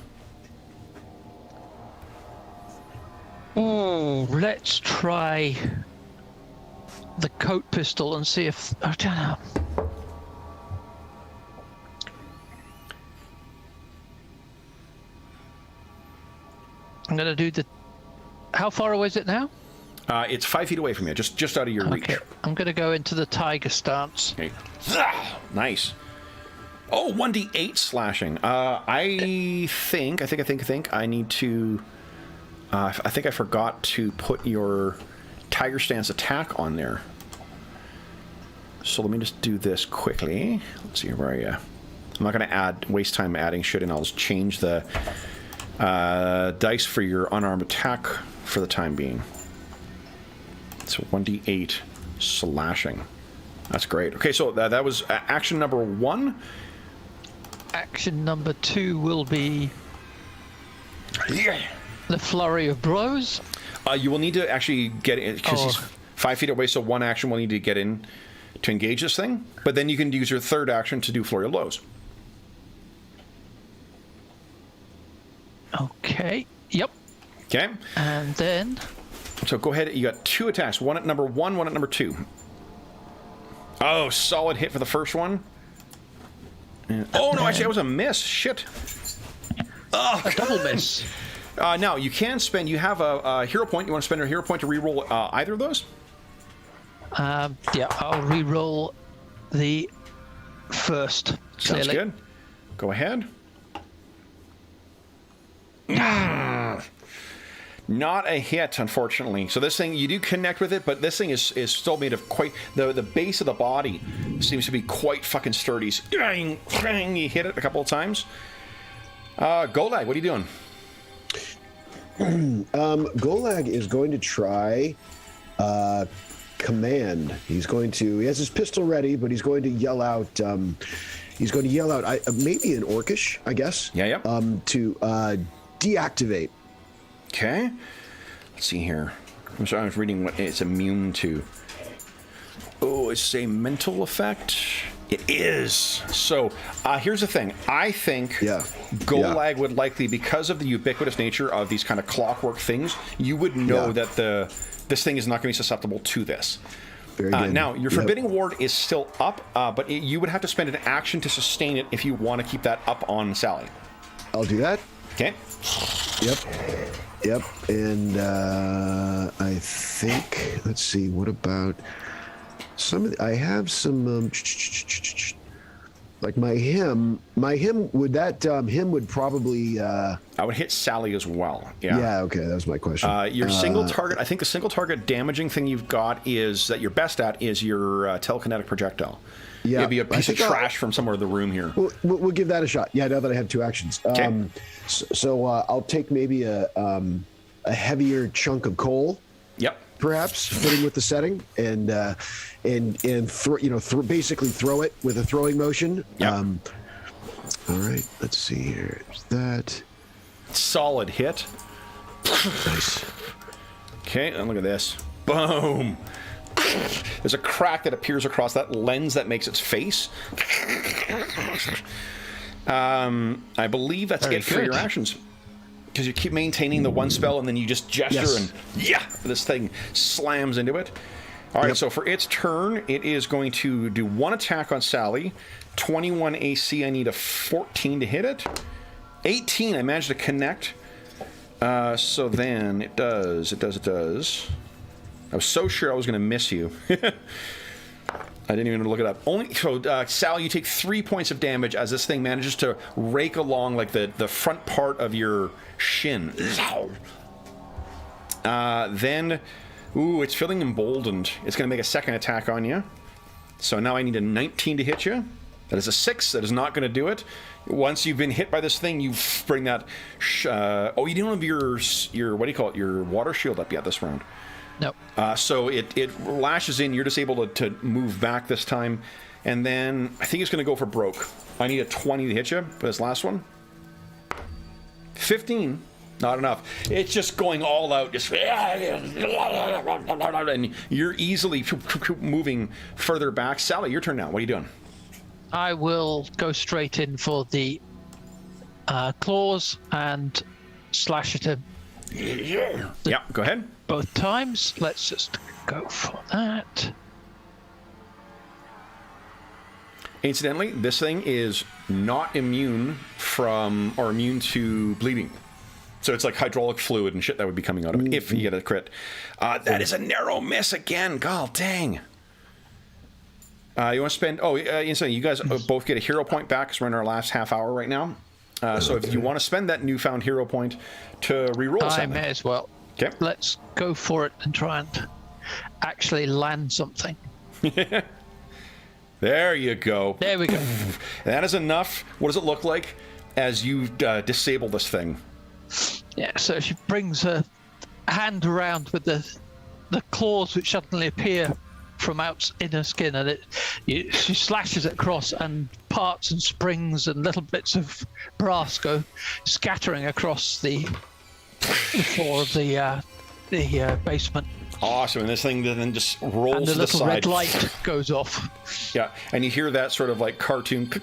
Oh, let's try the coat pistol and see if... I don't know. I'm going to do the... How far away is it now? It's 5 feet away from you, just out of your reach. I'm going to go into the tiger stance. Okay. Nice. Oh, 1d8 slashing. I think I need to... I think I forgot to put your tiger stance attack on there. So let me just do this quickly. Let's see, where are you? I'm not going to waste time adding shit, and I'll just change the dice for your unarmed attack for the time being. So 1d8 slashing. That's great. Okay, so that was action number 1. Action number 2 will be the flurry of blows. You will need to actually get in, because he's 5 feet away, so 1 action will need to get in to engage this thing. But then you can use your third action to do flurry of blows. Okay. Yep. Okay. And then... So go ahead. You got 2 attacks. 1 at number 1, 1 at number 2. Oh, solid hit for the first one. And, oh, no, actually, that was a miss. Shit. Oh, a double miss. Now, you can spend... You have a hero point. You want to spend a hero point to reroll either of those? Yeah, I'll reroll the first. Sounds good. Go ahead. Not a hit, unfortunately. So this thing, you do connect with it, but this thing is still made of quite... The base of the body seems to be quite fucking sturdy. So, you hit it a couple of times. Golag, what are you doing? Golag is going to try command. He has his pistol ready, but he's going to yell out... maybe in Orcish, I guess. Yeah. To deactivate. Okay. Let's see here. I'm sorry, I was reading what it's immune to. Oh, it's a mental effect? It is. So, here's the thing. I think Golag would likely, because of the ubiquitous nature of these kind of clockwork things, you would know that this thing is not going to be susceptible to this. Very good. Now, your Forbidding Ward is still up, but you would have to spend an action to sustain it if you want to keep that up on Sally. I'll do that. Okay. Yep. And I think, let's see, what about I have some, like my hymn, hymn would probably... I would hit Sally as well. Yeah, okay, that was my question. Your single target, I think the single target damaging thing you've got is, that you're best at, is your telekinetic projectile. Yeah. It'd be a piece of trash from somewhere in the room here. We'll give that a shot. Yeah, now that I have 2 actions. Okay. So I'll take maybe a heavier chunk of coal. Yep. Perhaps fitting with the setting, and basically throw it with a throwing motion. Yep. All right, let's see here. There's that. Solid hit. Nice. Okay, and look at this. Boom. There's a crack that appears across that lens that makes its face. I believe that's it for your actions. Because you keep maintaining the one spell, and then you just gesture, and this thing slams into it. All right, so for its turn, it is going to do 1 attack on Sally. 21 AC, I need a 14 to hit it. 18, I managed to connect. So then it does. I was so sure I was going to miss you. I didn't even look it up. Sally, you take 3 points of damage as this thing manages to rake along like the front part of your shin. Then, it's feeling emboldened. It's going to make a second attack on you. So now I need a 19 to hit you. That is a 6. That is not going to do it. Once you've been hit by this thing, you bring that... you didn't have your what do you call it? Your water shield up yet this round. No. So it lashes in. You're just able to move back this time. And then I think it's going to go for broke. I need a 20 to hit you for this last one. 15. Not enough. It's just going all out. Just, and you're easily moving further back. Sally, your turn now. What are you doing? I will go straight in for the claws and slash at him. Yeah, go ahead. Both times. Let's just go for that. Incidentally, this thing is not immune to bleeding. So it's like hydraulic fluid and shit that would be coming out of it if you get a crit. That is a narrow miss again. God dang. You want to spend... incidentally, you guys both get a hero point back because we're in our last half hour right now. So if you want to spend that newfound hero point to reroll something... I may as well. Okay. Let's go for it and try and actually land something. There you go. There we go. That is enough. What does it look like as you disable this thing? Yeah, so she brings her hand around with the claws which suddenly appear from out inner skin, and she slashes it across, and parts and springs and little bits of brass go scattering across the floor of the basement. Awesome, and this thing then just rolls to the side. And the little red light goes off. Yeah, and you hear that sort of like cartoon of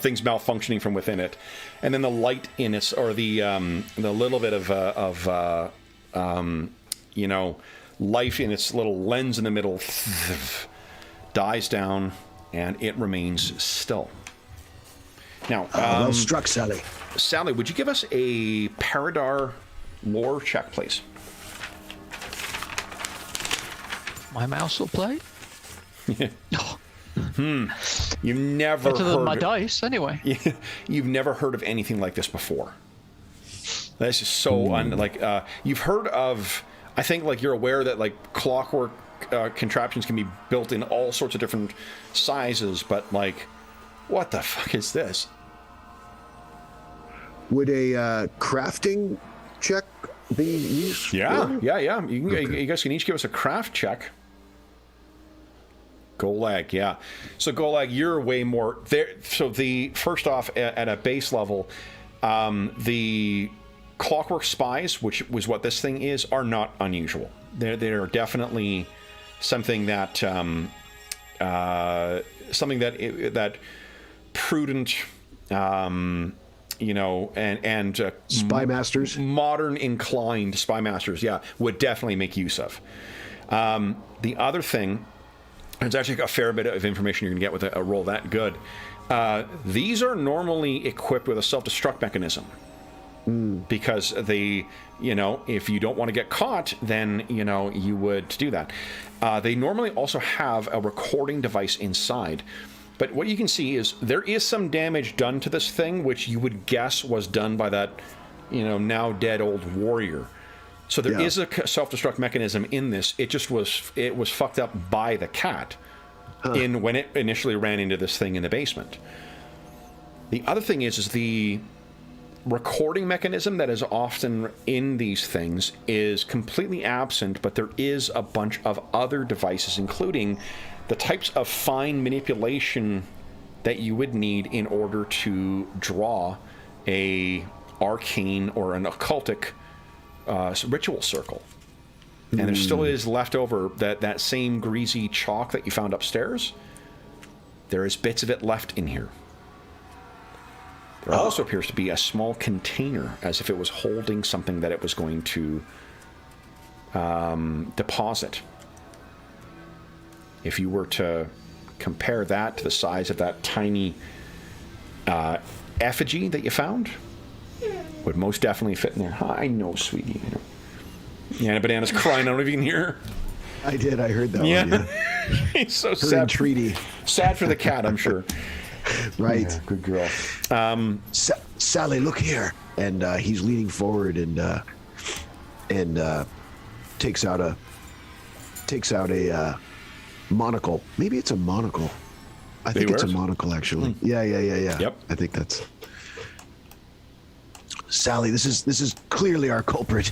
things malfunctioning from within it, and then the light in its, or the little bit of life in its little lens in the middle dies down, and it remains still. Now, well struck, Sally. Sally, would you give us a Paridar lore check, please? My mouse will play. You've never better than my dice, anyway. You've never heard of anything like this before. This is so you've heard of. I think you're aware that clockwork contraptions can be built in all sorts of different sizes, but what the fuck is this? Would a crafting check be used? Yeah. You guys can each give us a craft check. Golag, yeah. So Golag, you're way more there. So first off, at a base level, the clockwork spies, which was what this thing is, are not unusual. They're definitely something that that prudent, and spy masters, modern inclined spy masters, would definitely make use of. The other thing, there's actually a fair bit of information you're going to get with a roll that good. These are normally equipped with a self-destruct mechanism. Because they, if you don't want to get caught, then, you would do that. They normally also have a recording device inside. But what you can see is there is some damage done to this thing, which you would guess was done by that, now dead old warrior. So there is a self-destruct mechanism in this. It just was fucked up by the cat when it initially ran into this thing in the basement. The other thing is the recording mechanism that is often in these things is completely absent, but there is a bunch of other devices, including the types of fine manipulation that you would need in order to draw a arcane or an occultic ritual circle. And there still is left over that same greasy chalk that you found upstairs. There is bits of it left in here. There also appears to be a small container, as if it was holding something that it was going to deposit. If you were to compare that to the size of that tiny effigy that you found, would most definitely fit in there. I know, sweetie. Yeah, Banana's crying. I don't know if you can hear her. I did. I heard that one. Yeah. He's so her sad. Entreaty. Sad for the cat, I'm sure. Right. Yeah, good girl. Sally, look here. And he's leaning forward and takes out a monocle. Maybe it's a monocle. I think it's a monocle, actually. Yeah. Yep. I think that's. Sally, this is clearly our culprit.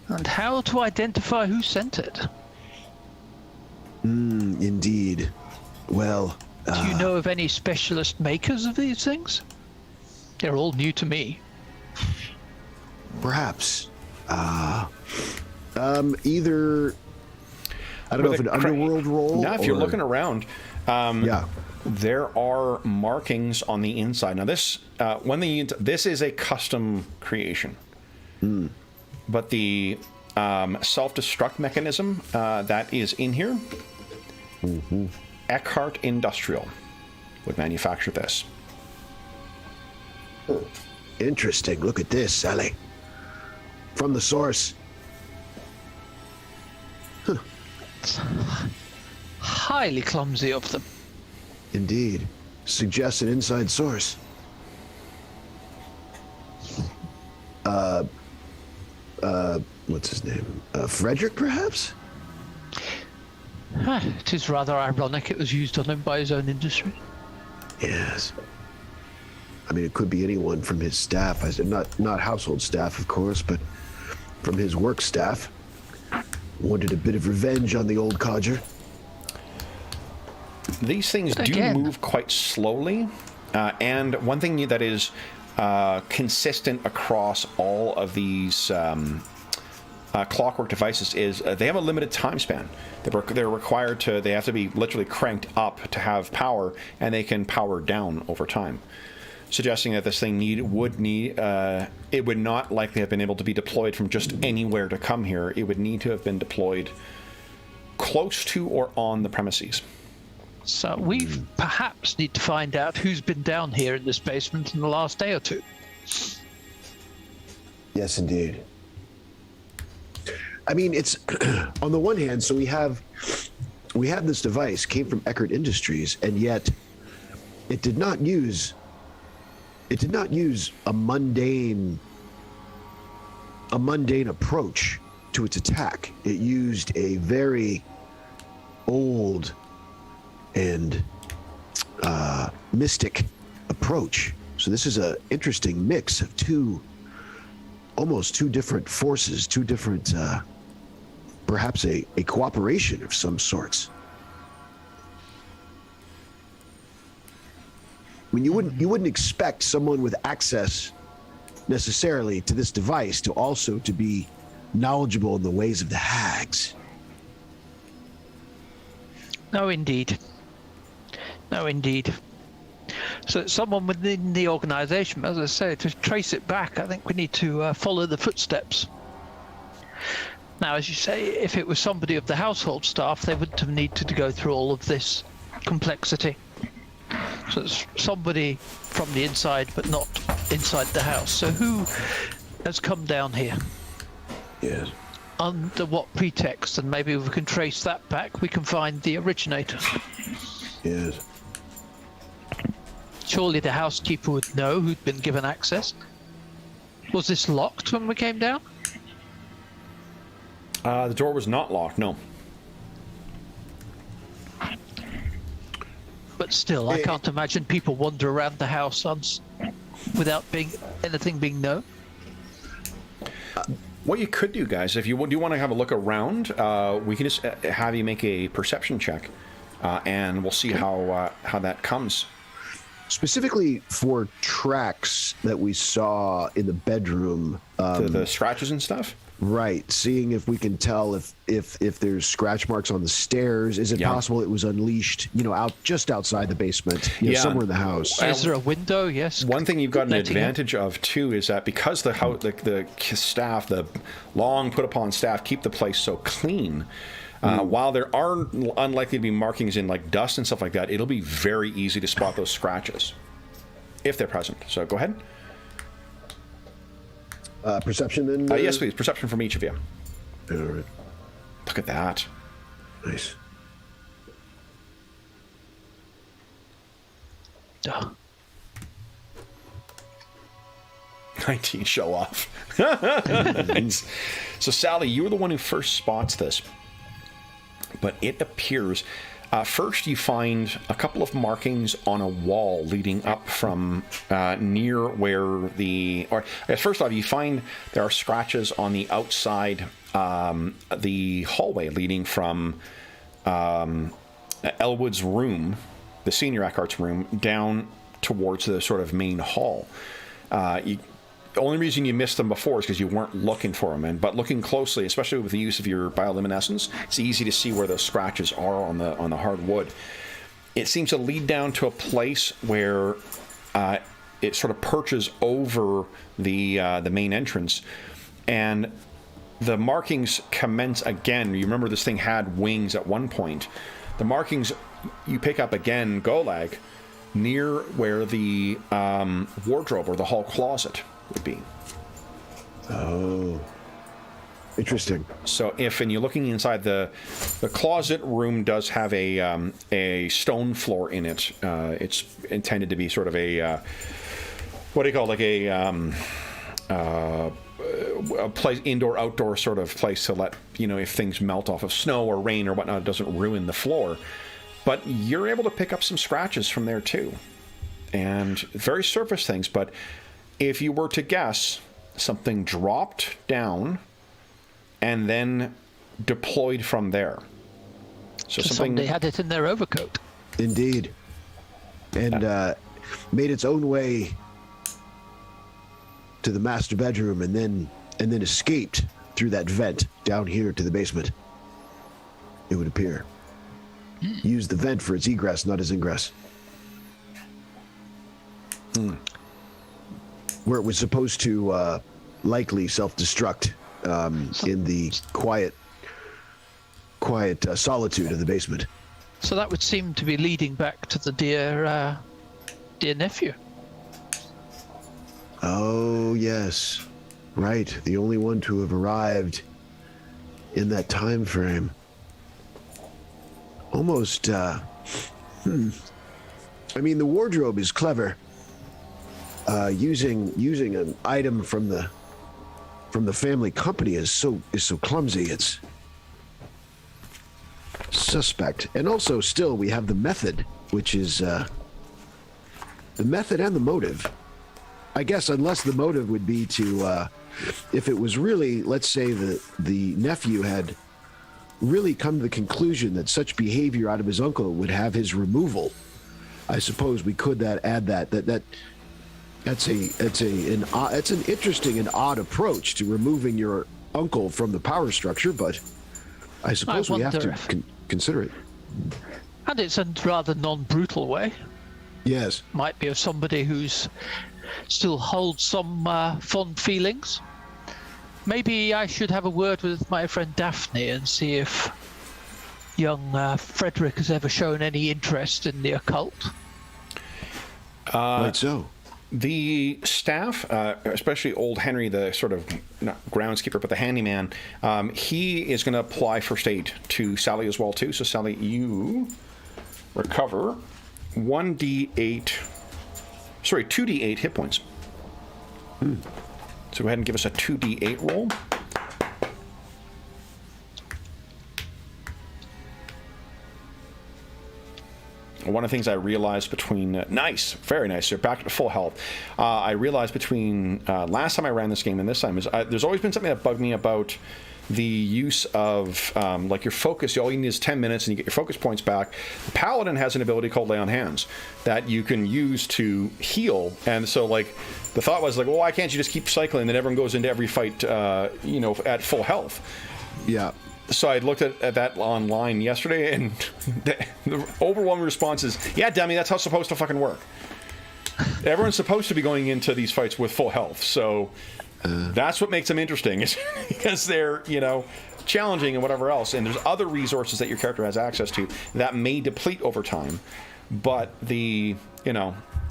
And how to identify who sent it? Indeed. Well, do you know of any specialist makers of these things? They're all new to me. Perhaps. Either. I don't know if an underworld role. Now, if you're looking around, yeah, there are markings on the inside. Now, this this is a custom creation, but the self-destruct mechanism that is in here, Eckhart Industrial would manufacture this. Interesting. Look at this, Sally. From the source. It's highly clumsy of them. Indeed. Suggests an inside source. What's his name? Frederick, perhaps? It is rather ironic it was used on him by his own industry. Yes. I mean, it could be anyone from his staff. Not household staff, of course, but from his work staff. Wanted a bit of revenge on the old codger. These things do move quite slowly, and one thing that is consistent across all of these clockwork devices is they have a limited time span. They're required to. They have to be literally cranked up to have power, and they can power down over time, suggesting that this thing would not likely have been able to be deployed from just anywhere to come here. It would need to have been deployed close to or on the premises. So we perhaps need to find out who's been down here in this basement in the last day or two. Yes, indeed. I mean, it's on the one hand, so we have this device came from Eckhart Industries, and yet it did not use a mundane approach to its attack. It used a very old and mystic approach. So this is an interesting mix of almost two different forces, two different, perhaps a cooperation of some sorts. I mean, you wouldn't expect someone with access necessarily to this device to be knowledgeable in the ways of the hags. No, indeed. So it's someone within the organization. As I say, to trace it back, I think we need to follow the footsteps. Now, as you say, if it was somebody of the household staff, they wouldn't have needed to go through all of this complexity. So it's somebody from the inside, but not inside the house. So who has come down here? Yes. Under what pretext? And maybe if we can trace that back, we can find the originator. Yes. Surely the housekeeper would know who'd been given access. Was this locked when we came down? The door was not locked, no. But still, I can't imagine people wander around the house without anything being known. What you could do, guys, if you do want to have a look around, we can just have you make a perception check, and we'll see how that comes. Specifically for tracks that we saw in the bedroom. The scratches and stuff? Right. Seeing if we can tell if there's scratch marks on the stairs. Is it possible it was unleashed, just outside the basement, somewhere in the house? Is there a window? Yes. One thing you've got an advantage of too is that because the staff, the long put upon staff, keep the place so clean. While there are unlikely to be markings in like dust and stuff like that, it'll be very easy to spot those scratches if they're present. So go ahead. Perception then? Yes, please. Perception from each of you. All right. Look at that. Nice. Duh. 19, show off. Nice. So, Sally, you were the one who first spots this. But it appears... first, you find a couple of markings on a wall leading up from near where the... Or, first off, you find there are scratches on the outside, the hallway leading from Elwood's room, the senior Eckhart's room, down towards the sort of main hall. The only reason you missed them before is because you weren't looking for them, but looking closely, especially with the use of your bioluminescence, it's easy to see where those scratches are on the hard wood. It seems to lead down to a place where it sort of perches over the main entrance, and the markings commence again. You remember this thing had wings at one point. The markings you pick up again, Golag, near where the wardrobe or the hall closet would be. Oh, interesting. So and you're looking inside the closet room does have a stone floor in it. It's intended to be sort of a what do you call it? Like a place, indoor outdoor sort of place to let if things melt off of snow or rain or whatnot, it doesn't ruin the floor. But you're able to pick up some scratches from there too, and very surface things, but. If you were to guess, something dropped down and then deployed from there. So somebody had it in their overcoat. Indeed. And made its own way to the master bedroom and then escaped through that vent down here to the basement. It would appear. Used the vent for its egress, not its ingress. Where it was supposed to likely self-destruct in the quiet solitude of the basement. So that would seem to be leading back to the dear nephew. Oh, yes. Right. The only one to have arrived in that time frame. Almost, I mean, the wardrobe is clever. Using an item from the family company is so clumsy. It's suspect. And also, still, we have the method, which is the method and the motive. I guess unless the motive would be to, if it was really, let's say the nephew had really come to the conclusion that such behavior out of his uncle would have his removal. I suppose we could add that. That's an interesting and odd approach to removing your uncle from the power structure, but I suppose we have to consider it. And it's a rather non-brutal way. Yes. might be of somebody who's still holds some fond feelings. Maybe I should have a word with my friend Daphne and see if young Frederick has ever shown any interest in the occult. Right so. The staff, especially old Henry, the sort of not groundskeeper, but the handyman, he is going to apply first aid to Sally as well too. So Sally, you recover 2d8 hit points. So go ahead and give us a 2d8 roll. One of the things I realized between... nice, very nice. You're back to full health. I realized between last time I ran this game and this time is there's always been something that bugged me about the use of like your focus. All you need is 10 minutes and you get your focus points back. The Paladin has an ability called Lay on Hands that you can use to heal. And so like the thought was like, well, why can't you just keep cycling? And then everyone goes into every fight, at full health. Yeah. So I looked at that online yesterday, and the overwhelming response is, yeah, dummy, that's how it's supposed to fucking work. Everyone's supposed to be going into these fights with full health, so that's what makes them interesting, is because they're, challenging and whatever else, and there's other resources that your character has access to that may deplete over time, but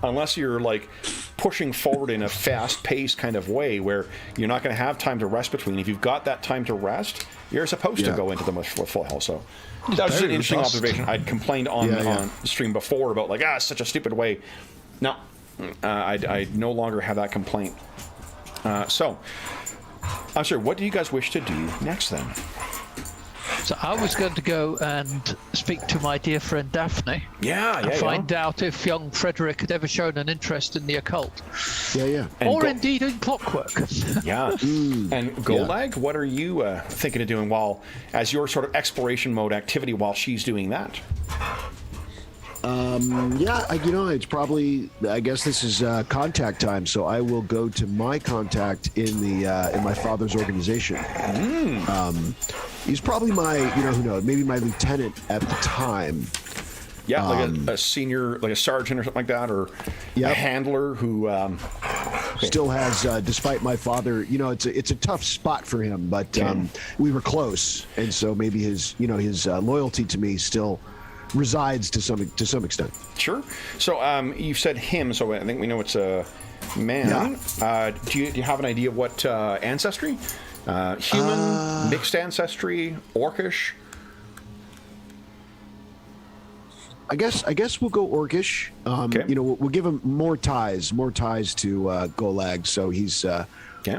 unless you're like pushing forward in a fast-paced kind of way where you're not going to have time to rest between, if you've got that time to rest, you're supposed to go into them with full health. So that was just an interesting observation. I'd complained on the stream before about like, it's such a stupid way. No, I no longer have that complaint. So I'm sorry, what do you guys wish to do next then? So I was going to go and speak to my dear friend Daphne. And find out if young Frederick had ever shown an interest in the occult. Yeah. Or indeed in clockwork. Yeah. And Golag, what are you thinking of doing as your sort of exploration mode activity while she's doing that? It's probably, I guess this is contact time, so I will go to my contact in my father's organization. He's probably my, who knows, maybe my lieutenant at the time. Yeah, like a senior, like a sergeant or something like that, or a handler who still has, despite my father, it's a tough spot for him, but we were close, and so maybe his loyalty to me still resides to some extent. Sure. So you said him, so I think we know it's a man. Yeah. Do you have an idea of what ancestry? Human, mixed ancestry, Orcish? I guess we'll go Orcish. We'll give him more ties to Golag, so he's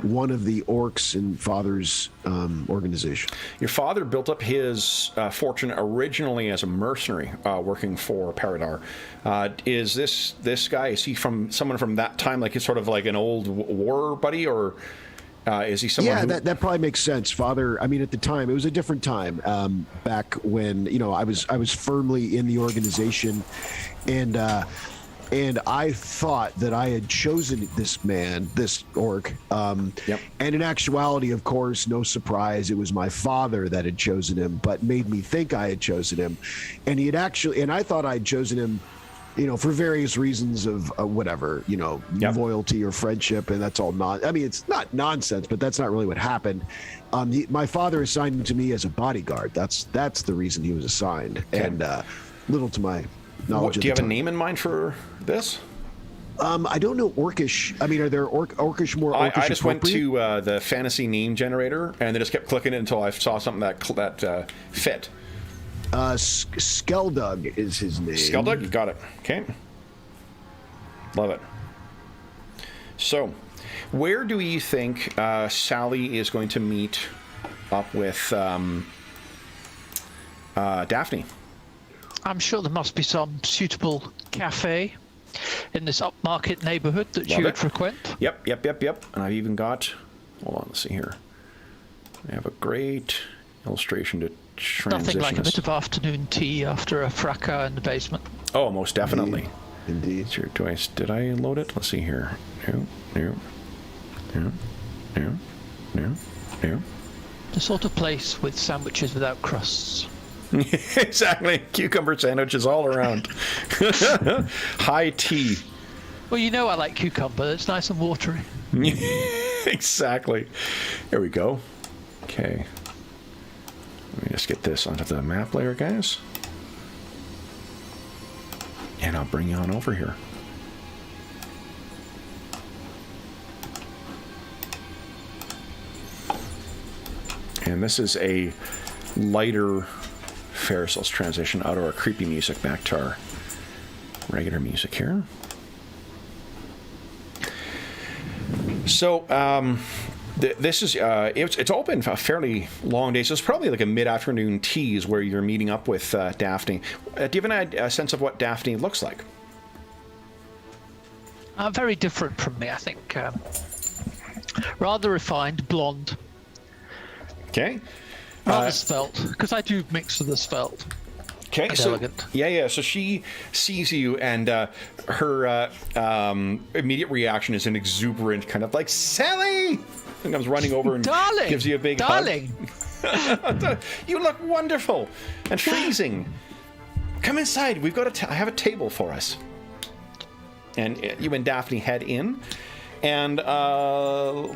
one of the orcs in father's organization. Your father built up his fortune originally as a mercenary working for Paridar. Is this guy, is he from someone from that time, like he's sort of like an old war buddy, or is he someone that probably makes sense. Father, I mean, at the time, it was a different time, back when, I was firmly in the organization, and I thought that I had chosen this orc. And in actuality, of course, no surprise, it was my father that had chosen him, but made me think I had chosen him. And and I thought I'd chosen him, for various reasons of whatever, loyalty or friendship. And that's all it's not nonsense, but that's not really what happened. My father assigned him to me as a bodyguard. That's the reason he was assigned. And little to my knowledge. Do you have a name in mind for this? I don't know Orcish. I mean, are there Orcish more Orcish? I just went to the fantasy name generator and then just kept clicking it until I saw something that fit. Skeldug is his name. Skeldug? You got it. Okay. Love it. So, where do you think Sally is going to meet up with Daphne? I'm sure there must be some suitable cafe in this upmarket neighborhood that you would frequent. Yep. And I've even got... Hold on, let's see here. I have a great illustration to transition. Nothing like a bit of afternoon tea after a fracas in the basement. Oh, most definitely. Indeed. Sure, did I load it? Let's see here. No. The sort of place with sandwiches without crusts. Exactly. Cucumber sandwiches all around. High tea. Well, you know I like cucumber. It's nice and watery. Exactly. There we go. Okay. Let me just get this onto the map layer, guys. And I'll bring you on over here. And this is a lighter Ferris. Let's transition out of our creepy music back to our regular music here. So, this is it's all been a fairly long day. So it's probably like a mid-afternoon tease where you're meeting up with Daphne. Do you have a sense of what Daphne looks like? Very different from me, I think. Rather refined, blonde. Okay. Rather svelte, because I do mix with the svelte. Okay, so elegant. Yeah. So she sees you, and her immediate reaction is an exuberant kind of like Sally, and comes running over and darling, gives you a big darling. hug. You look wonderful and freezing. Come inside. We've got I have a table for us. And you and Daphne head in. And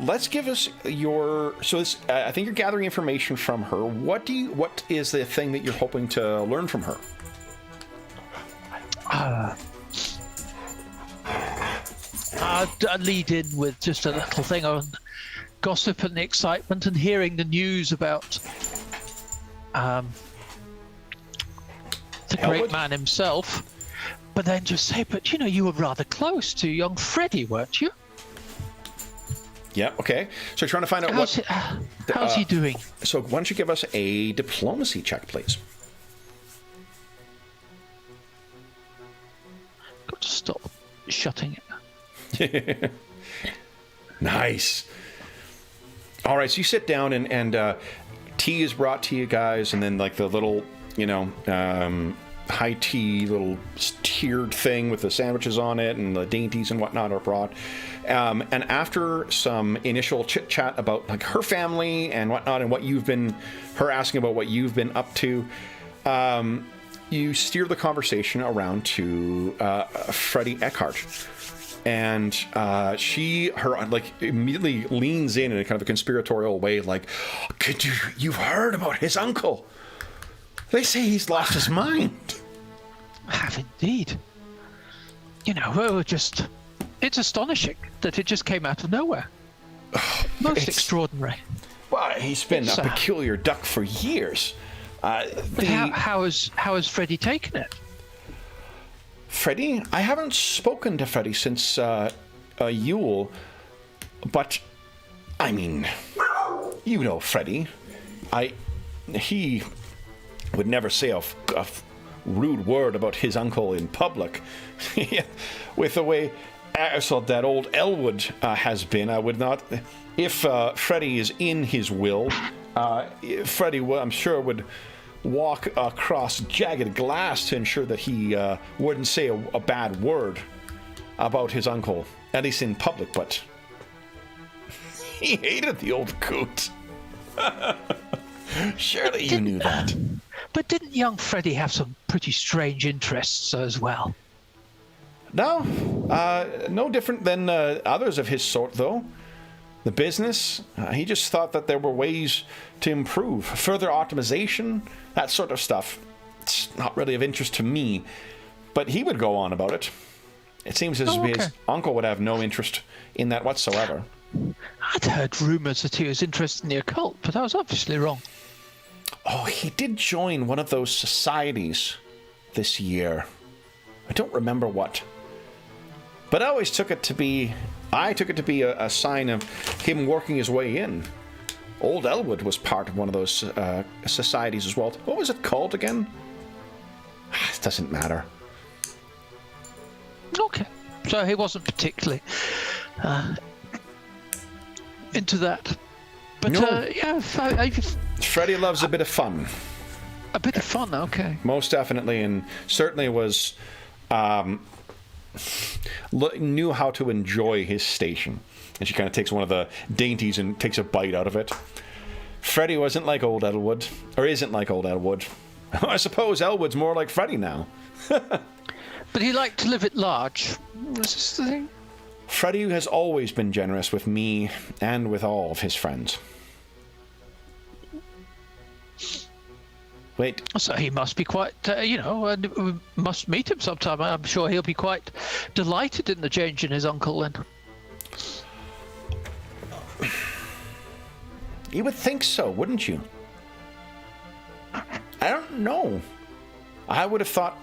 let's give us your. So this, I think you're gathering information from her. What is the thing that you're hoping to learn from her? I'd lead in with just a little thing on gossip and excitement and hearing the news about the great man himself. But then just say, but you were rather close to young Freddie, weren't you? Yeah, okay. So you're trying to find out how's he doing? So why don't you give us a diplomacy check, please? Got to stop shutting it. Nice. All right, so you sit down and tea is brought to you guys, and then like the little, high tea little tiered thing with the sandwiches on it and the dainties and whatnot are brought. And after some initial chit chat about like her family and whatnot and her asking about what you've been up to, you steer the conversation around to Freddie Eckhart. And her immediately leans in a kind of a conspiratorial way, like, you've heard about his uncle? They say he's lost his mind. I have indeed. It's astonishing that it just came out of nowhere. Most extraordinary. Well, he's been a peculiar duck for years. How has Freddie taken it? Freddie? I haven't spoken to Freddie since Yule, but I mean, Freddie. He would never say a rude word about his uncle in public. With the way that old Elwood has been, I would not. If Freddie is in his will, Freddie, I'm sure, would walk across jagged glass to ensure that he wouldn't say a bad word about his uncle, at least in public, but he hated the old coot. Surely you knew that. But didn't young Freddie have some pretty strange interests as well? No. No different than others of his sort, though. The business, he just thought that there were ways to improve. Further optimization, that sort of stuff. It's not really of interest to me. But he would go on about it. It seems as if his uncle would have no interest in that whatsoever. I'd heard rumors that he was interested in the occult, but I was obviously wrong. Oh, he did join one of those societies this year. I don't remember what. But I took it to be a sign of him working his way in. Old Elwood was part of one of those societies as well. What was it called again? It doesn't matter. Okay. So he wasn't particularly into that. But no. Freddie loves a bit of fun. A bit of fun, okay. Most definitely, and certainly was knew how to enjoy his station. And she kind of takes one of the dainties and takes a bite out of it. Freddie wasn't like old Elwood, or isn't like old Elwood. I suppose Elwood's more like Freddy now. But he liked to live at large. Was this the thing? Freddy has always been generous with me and with all of his friends. Wait. So he must be quite, we must meet him sometime. I'm sure he'll be quite delighted in the change in his uncle then. You would think so, wouldn't you? I don't know. I would have thought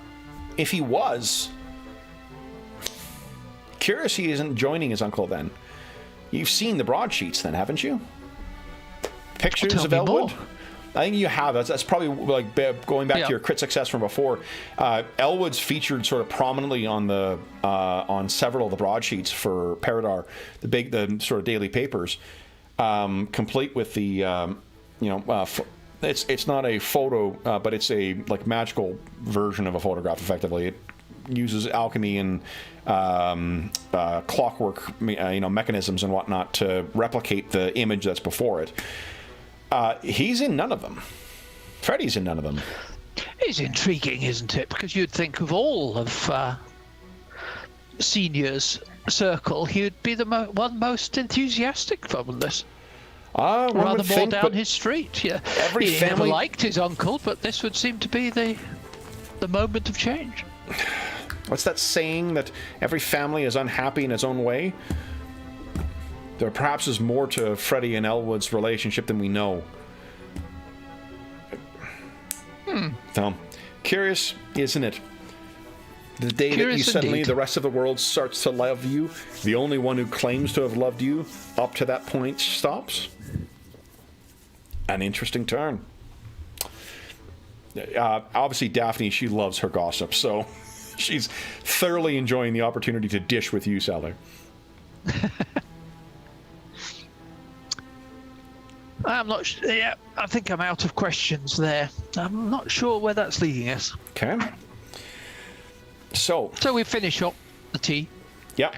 if he was. Curious he isn't joining his uncle then. You've seen the broadsheets then, haven't you? Pictures of Elwood? More. I think you have. That's probably like going back to your crit success from before. Elwood's featured sort of prominently on the on several of the broadsheets for Paridar, the sort of daily papers, complete with the it's not a photo, but it's a like magical version of a photograph. Effectively, it uses alchemy and clockwork, mechanisms and whatnot to replicate the image that's before it. He's in none of them. Freddy's in none of them. It's intriguing, isn't it? Because you'd think of all of Senior's circle, he would be the one most enthusiastic from this. Rather more down his street. Yeah, he never liked his uncle, but this would seem to be the moment of change. What's that saying that every family is unhappy in its own way? There perhaps is more to Freddy and Elwood's relationship than we know. So, curious, isn't it? The day that you suddenly, the rest of the world starts to love you, the only one who claims to have loved you up to that point stops. An interesting turn. Obviously, Daphne, she loves her gossip, so she's thoroughly enjoying the opportunity to dish with you, Sally. I'm not sure. Yeah, I think I'm out of questions there. I'm not sure where that's leading us. Okay. So we finish up the tea. Yeah.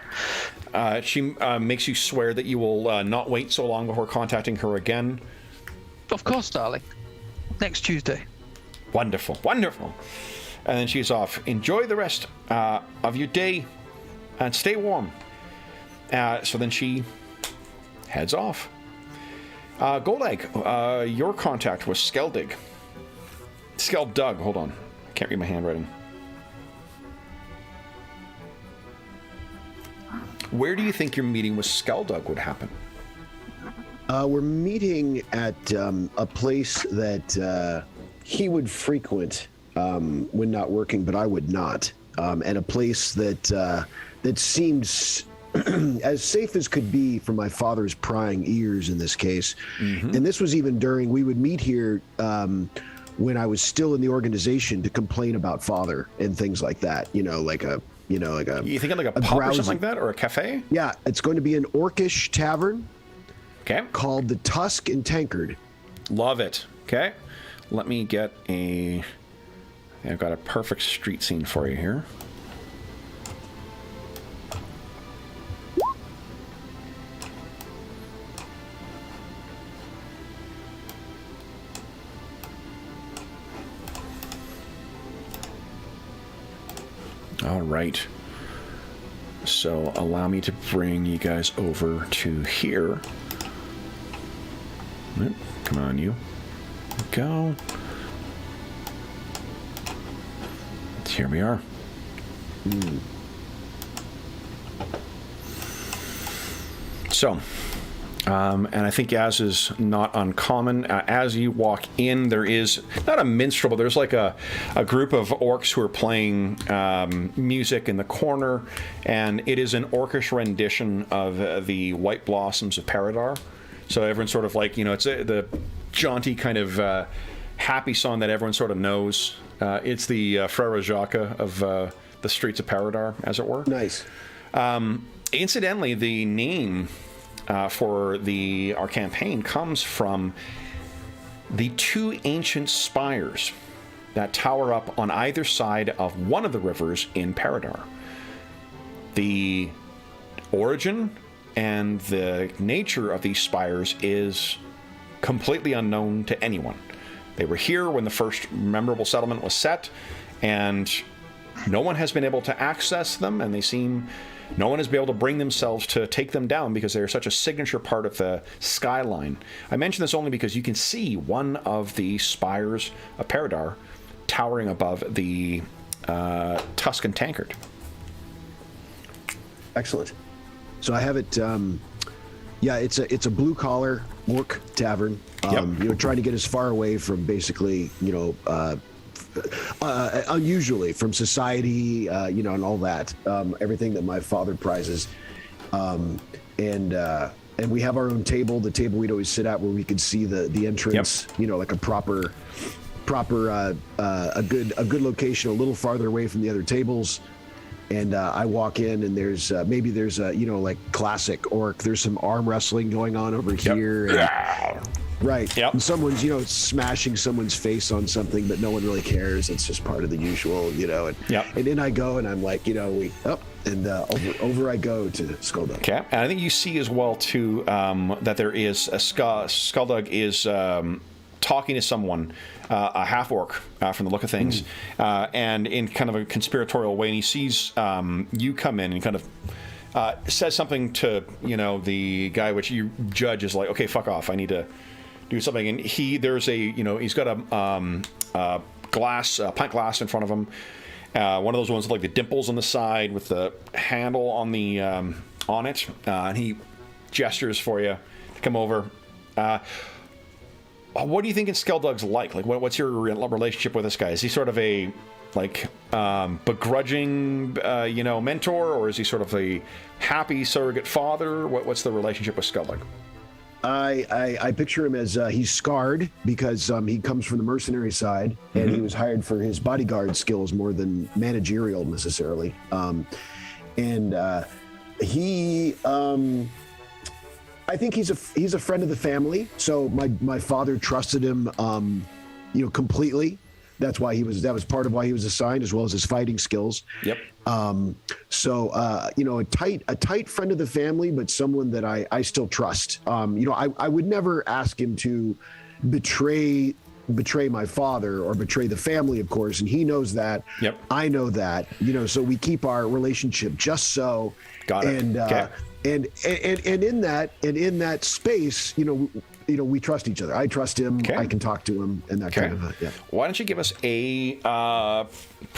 She makes you swear that you will not wait so long before contacting her again. Of course, darling. Next Tuesday. Wonderful, wonderful. And then she's off. Enjoy the rest of your day and stay warm. So then she heads off. Golag, your contact was Skeldig. Skeldug, hold on. I can't read my handwriting. Where do you think your meeting with Skeldug would happen? We're meeting at a place that he would frequent when not working, but I would not. And a place that seems as safe as could be for my father's prying ears in this case. Mm-hmm. And this was even during, we would meet here when I was still in the organization to complain about father and things like that. You thinking like a pub or something like that, or a cafe? Yeah, it's going to be an orcish tavern. Okay. Called the Tusk and Tankard. Love it. Okay. Let me get I've got a perfect street scene for you here. All right. So allow me to bring you guys over to here. Come on, you. Go. Here we are. So, and I think as is not uncommon, as you walk in, there is not a minstrel, but there's like a group of orcs who are playing music in the corner, and it is an orcish rendition of the White Blossoms of Paridar. So everyone's sort of like, it's the jaunty kind of happy song that everyone sort of knows. It's the Frere Jacques of the streets of Paridar, as it were. Nice. Incidentally, the name for our campaign comes from the two ancient spires that tower up on either side of one of the rivers in Paridar. The origin and the nature of these spires is completely unknown to anyone. They were here when the first memorable settlement was set, and no one has been able to access them, and no one has been able to bring themselves to take them down because they are such a signature part of the skyline. I mention this only because you can see one of the spires of Paridar towering above the Tuscan tankard. Excellent. So I have it. It's a blue collar orc tavern. Trying to get as far away from basically, unusually from society, and all that, everything that my father prizes. And we have our own table, the table we'd always sit at where we could see the entrance, like a proper, a good location, a little farther away from the other tables. And I walk in, and there's like classic orc. There's some arm wrestling going on over here. And, right. Yep. And someone's, smashing someone's face on something, but no one really cares. It's just part of the usual, And, and in I go, and I'm like, over I go to Skulldug. Okay. And I think you see as well, too, that there is Skulldug is talking to someone, a half-orc from the look of things, and in kind of a conspiratorial way, and he sees you come in and kind of says something to, the guy which you judge is like, okay, fuck off, I need to do something. And he's got a pint glass in front of him, one of those ones with like the dimples on the side with the handle on the on it, and he gestures for you to come over. What do you think Skulldug's like? Like, what's your relationship with this guy? Is he sort of a begrudging, mentor, or is he sort of a happy surrogate father? What's the relationship with Skulldug? I picture him as he's scarred because he comes from the mercenary side, and he was hired for his bodyguard skills more than managerial necessarily. I think he's a friend of the family. So my father trusted him, completely. That was part of why he was assigned, as well as his fighting skills. Yep. A tight friend of the family, but someone that I still trust. I would never ask him to betray my father or betray the family, of course, and he knows that. Yep. I know that. So we keep our relationship just so. Got it. And okay. And in that space, we trust each other. I trust him. Okay. I can talk to him, and that kind of. Yeah. Why don't you give us a what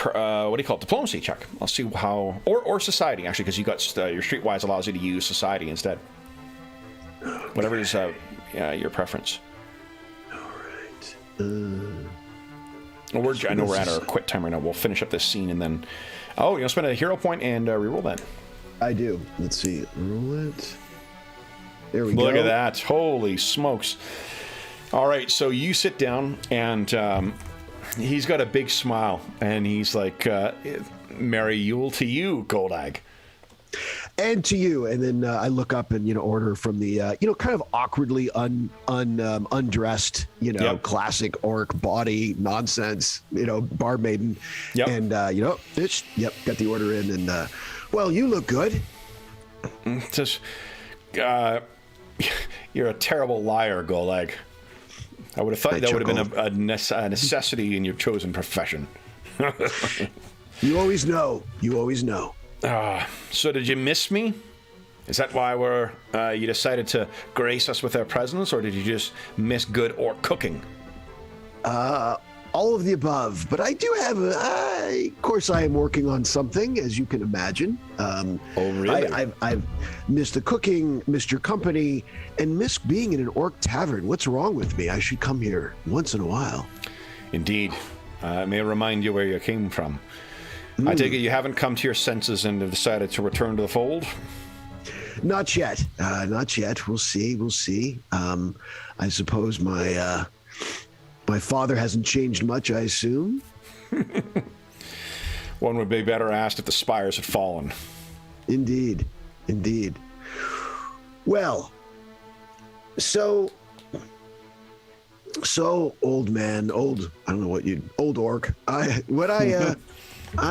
do you call it? Diplomacy check. I'll see how or society actually, because you got your streetwise allows you to use society instead. Whatever is your preference. All right. I know we're at our quit time right now. We'll finish up this scene and then. Oh, you're gonna spend a hero point and reroll that. I do. Let's see. Roll it. There we go. Look at that. Holy smokes. All right, so you sit down, and he's got a big smile, and he's like, Merry Yule to you, Goldag. And to you. And then I look up and, order from the, kind of awkwardly undressed, classic orc body nonsense, bar maiden. Yep. And, bitch, got the order in, and, well, you look good. Just, you're a terrible liar, Goldag. I would have thought that would have been a necessity in your chosen profession. You always know. So did you miss me? Is that why you decided to grace us with our presence, or did you just miss good orc cooking? All of the above, but I do have of course I am working on something, as you can imagine. Oh, really? I've missed the cooking, missed your company, and missed being in an orc tavern. What's wrong with me? I should come here once in a while. Indeed. It may remind you where you came from. I take it you haven't come to your senses and have decided to return to the fold? Not yet. Not yet. We'll see. I suppose my father hasn't changed much, I assume. One would be better asked if the spires had fallen. Indeed. Well, so old man, old orc. I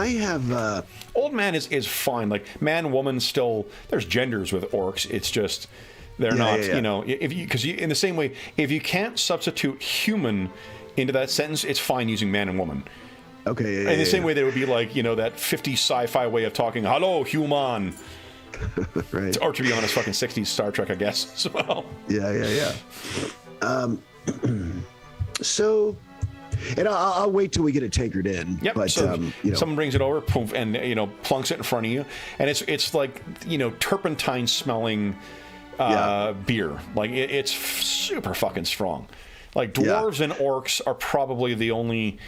have old man is fine. Like man, woman, still there's genders with orcs. It's just they're not. If you in the same way, if you can't substitute human, into that sentence, it's fine using man and woman. Okay. In the same way that it would be like, that 50s sci-fi way of talking, hello, human. Right. Or to be honest, fucking 60s Star Trek, I guess, as well. Yeah. So, and I'll wait till we get it tinkered in. Yep. But, so you know. someone brings it over, poof, and plunks it in front of you, and it's like turpentine smelling beer. Like it's super fucking strong. Like dwarves and orcs are probably the only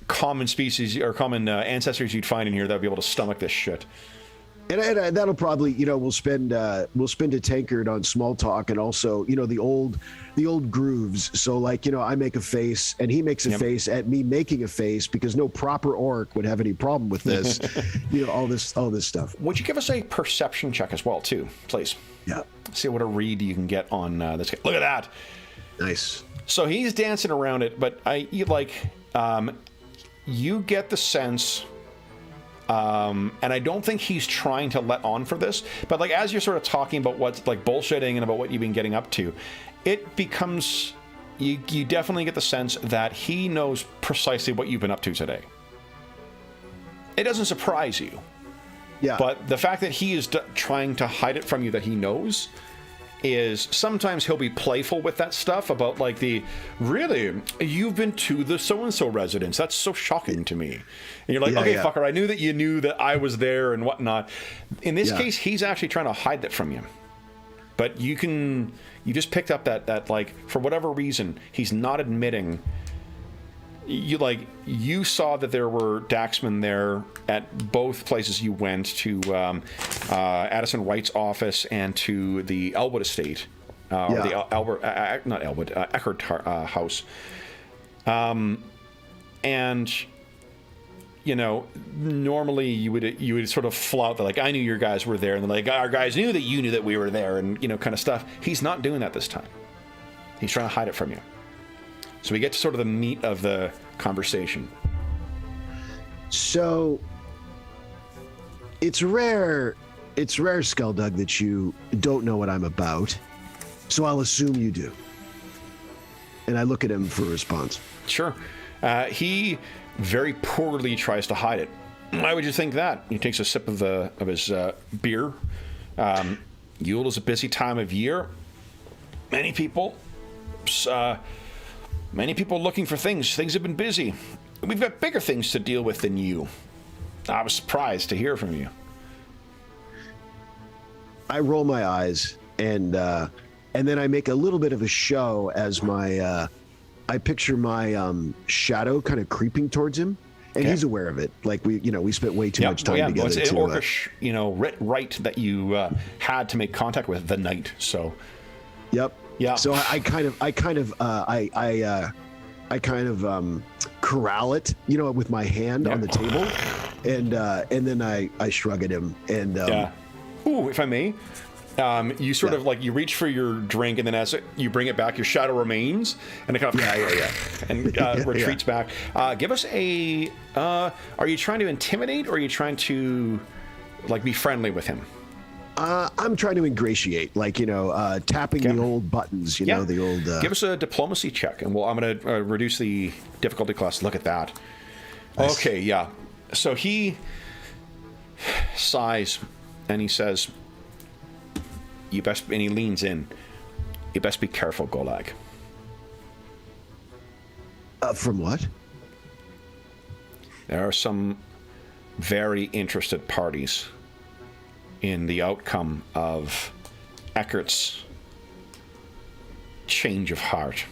common species or common ancestors you'd find in here that would be able to stomach this shit. And that'll probably, we'll spend a tankard on small talk and also, the old grooves. So like, I make a face and he makes a face at me making a face because no proper orc would have any problem with this. all this stuff. Would you give us a perception check as well, too, please? Yeah. See what a read you can get on this guy. Look at that. Nice. So he's dancing around it, but you get the sense. And I don't think he's trying to let on for this, but like as you're sort of talking about what's like bullshitting and about what you've been getting up to, it becomes you definitely get the sense that he knows precisely what you've been up to today. It doesn't surprise you, but the fact that he is trying to hide it from you that he knows is sometimes he'll be playful with that stuff about like really, you've been to the so-and-so residence. That's so shocking to me. And you're like, okay, fucker, I knew that you knew that I was there and whatnot. In this case, he's actually trying to hide that from you. But you just picked up that like, for whatever reason, he's not admitting. You saw that there were Daxmen there at both places you went to Addison Wright's office and to the Elwood estate, or the Eckert house. And normally you would sort of flout that, like, I knew your guys were there, and then like our guys knew that you knew that we were there, and kind of stuff. He's not doing that this time. He's trying to hide it from you. So we get to sort of the meat of the conversation. So it's rare, Skelldug, that you don't know what I'm about. So I'll assume you do. And I look at him for a response. Sure. He very poorly tries to hide it. Why would you think that? He takes a sip of his beer. Yule is a busy time of year. Many people looking for things. Things have been busy. We've got bigger things to deal with than you. I was surprised to hear from you. I roll my eyes and then I make a little bit of a show as I picture my shadow kind of creeping towards him, and he's aware of it. Like we spent way too much time together. It's an orcish, right that you had to make contact with the night. So. Yep. Yeah. So I kind of corral it, with my hand on the table, and then I shrug at him and. Ooh, if I may. You sort of like you reach for your drink, and then as you bring it back, your shadow remains, and it kind of and retreats back. Give us a. Are you trying to intimidate, or are you trying to, like, be friendly with him? I'm trying to ingratiate, like tapping the old buttons, the old. Give us a diplomacy check, and I'm going to reduce the difficulty class. Look at that. Nice. Okay, yeah. So he sighs, and he says. And he leans in. You best be careful, Golag. From what? There are some very interested parties in the outcome of Eckert's change of heart.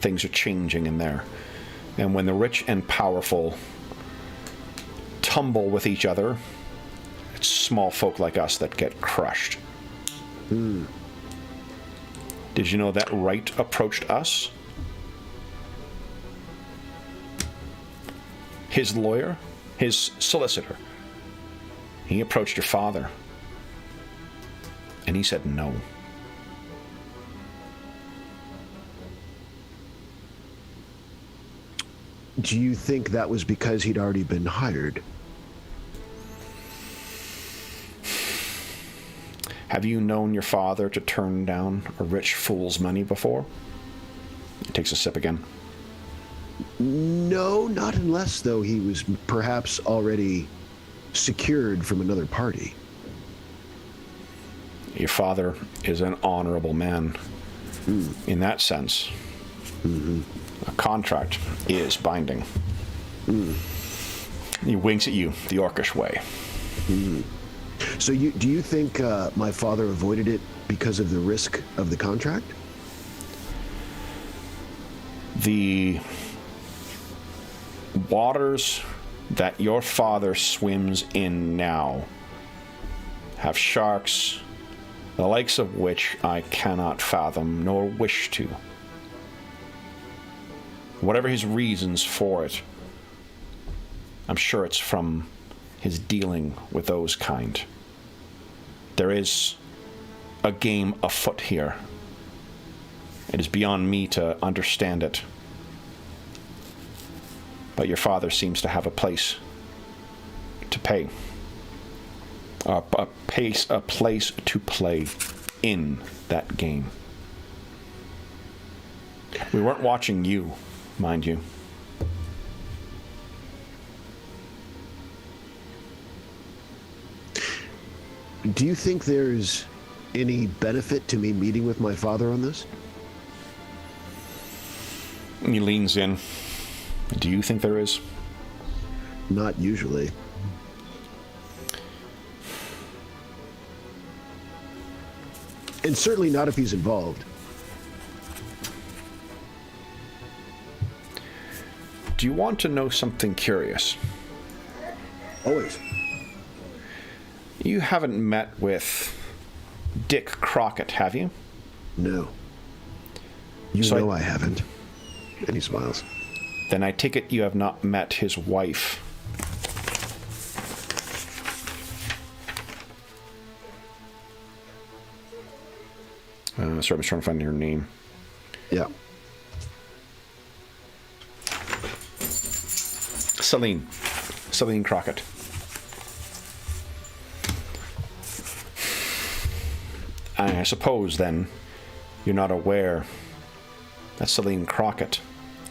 Things are changing in there. And when the rich and powerful tumble with each other, it's small folk like us that get crushed. Did you know that Wright approached us? His lawyer, his solicitor. He approached your father. And he said no. Do you think that was because he'd already been hired? Have you known your father to turn down a rich fool's money before? He takes a sip again. No, not unless, though, he was perhaps already secured from another party. Your father is an honorable man in that sense. A contract is binding. He winks at you the orcish way. So do you think my father avoided it because of the risk of the contract? The waters that your father swims in now have sharks, the likes of which I cannot fathom nor wish to. Whatever his reasons for it, I'm sure it's from his dealing with those kind. There is a game afoot here. It is beyond me to understand it. But your father seems to have a place to pay. A place to play in that game. We weren't watching you, mind you. Do you think there's any benefit to me meeting with my father on this? He leans in. Do you think there is? Not usually. And certainly not if he's involved. Do you want to know something curious? Always. You haven't met with Dick Crockett, have you? No. You know I haven't. And he smiles. Then I take it you have not met his wife. Sorry, I was trying to find her name. Yeah. Celine Crockett. I suppose, then, you're not aware that Celine Crockett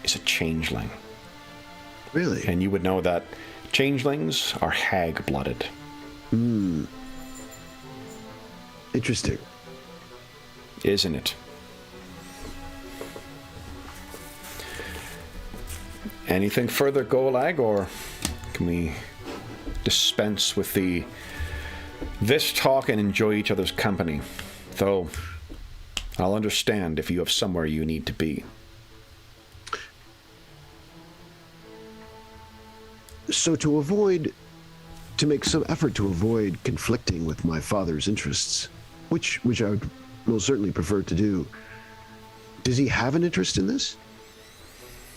is a changeling. Really? And you would know that changelings are hag-blooded. Interesting. Isn't it? Anything further, Golag, or can we dispense with this talk and enjoy each other's company? Though, I'll understand if you have somewhere you need to be. So to make some effort to avoid conflicting with my father's interests, which I would most certainly prefer to do, does he have an interest in this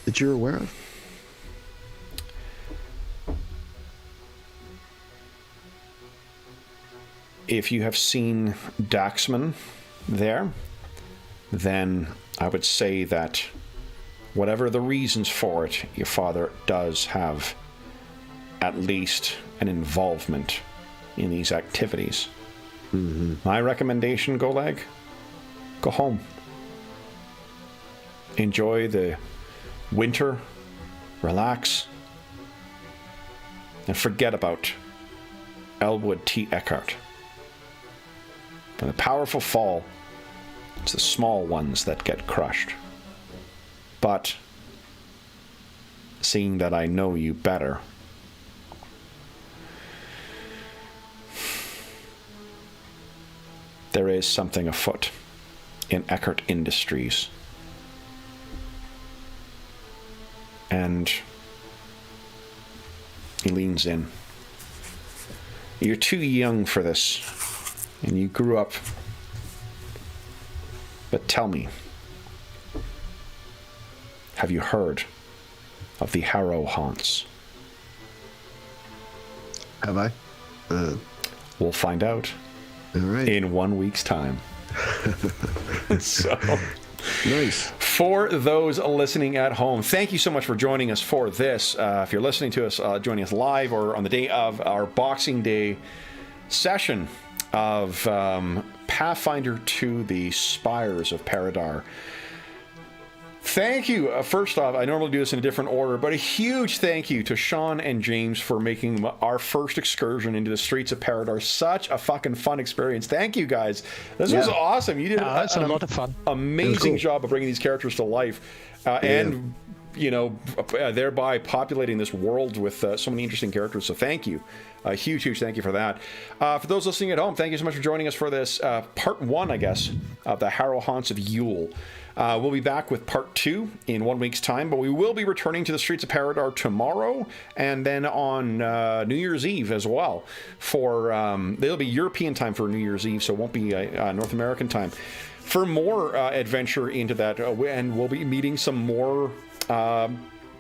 that you're aware of? If you have seen Daxman there, then I would say that whatever the reasons for it, your father does have at least an involvement in these activities. My recommendation, Golag, go home. Enjoy the winter, relax, and forget about Elwood T. Eckhart. When the powerful fall, it's the small ones that get crushed. But, seeing that I know you better, there is something afoot in Eckhart Industries. And he leans in. You're too young for this, and you grew up. But tell me, have you heard of the Harrowhaunts? Have I? We'll find out. All right. In 1 week's time. So, nice. For those listening at home, thank you so much for joining us for this. If you're listening to us, joining us live or on the day of our Boxing Day session of Pathfinder 2, the Spires of Paridar. Thank you. First off, I normally do this in a different order, but a huge thank you to Sean and James for making our first excursion into the streets of Paridar such a fucking fun experience. Thank you, guys. This was awesome. You did a lot of fun. Amazing job of bringing these characters to life, and thereby populating this world with so many interesting characters. So thank you. A huge thank you for that. For those listening at home, thank you so much for joining us for this part 1, I guess, of the Harrowhaunts of Yule. We'll be back with part 2 in 1 week's time, but we will be returning to the streets of Paridar tomorrow, and then on New Year's Eve as well. It'll be European time for New Year's Eve, so it won't be North American time. For more adventure into that, and we'll be meeting some more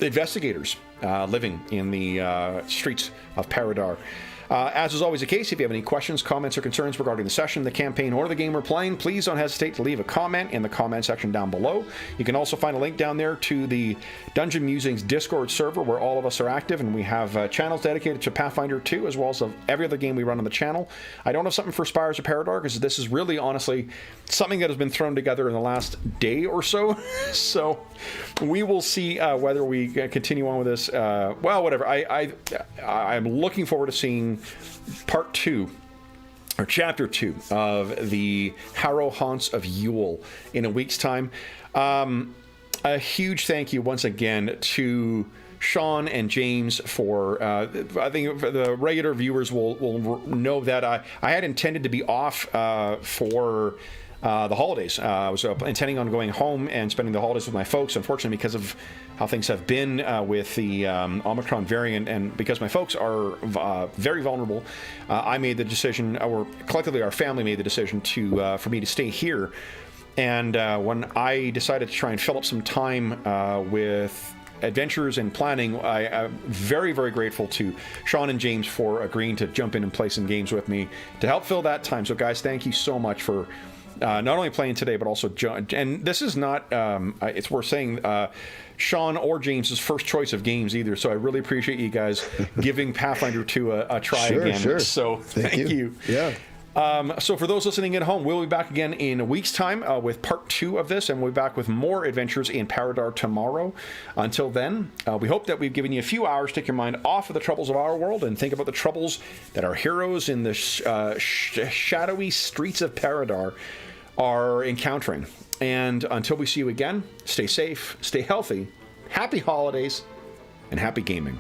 investigators living in the streets of Paridar. As is always the case, if you have any questions, comments, or concerns regarding the session, the campaign, or the game we're playing, please don't hesitate to leave a comment in the comment section down below. You can also find a link down there to the Dungeon Musings Discord server where all of us are active, and we have channels dedicated to Pathfinder 2 as well as every other game we run on the channel. I don't have something for Spires or Paridar because this is really, honestly, something that has been thrown together in the last day or so. So we will see whether we continue on with this. Well, whatever. I'm looking forward to seeing part 2 or chapter 2 of the Harrowhaunts of Yule in a week's time. A huge thank you once again to Sean and James for I think the regular viewers will know that I had intended to be off for the holidays. I was intending on going home and spending the holidays with my folks. Unfortunately, because of how things have been with the Omicron variant, and because my folks are very vulnerable, I made the decision, or collectively our family made the decision for me to stay here. And when I decided to try and fill up some time with adventures and planning, I'm very grateful to Sean and James for agreeing to jump in and play some games with me to help fill that time. So guys, thank you so much for not only playing today, but also and this is not it's worth saying Sean or James's first choice of games either, so I really appreciate you guys giving Pathfinder 2 a try again. Sure. So thank you. Yeah. So for those listening at home, we'll be back again in a week's time with part 2 of this, and we'll be back with more adventures in Paridar tomorrow. Until then, we hope that we've given you a few hours to take your mind off of the troubles of our world and think about the troubles that our heroes in the shadowy streets of Paridar are encountering. And until we see you again, stay safe, stay healthy, happy holidays, and happy gaming.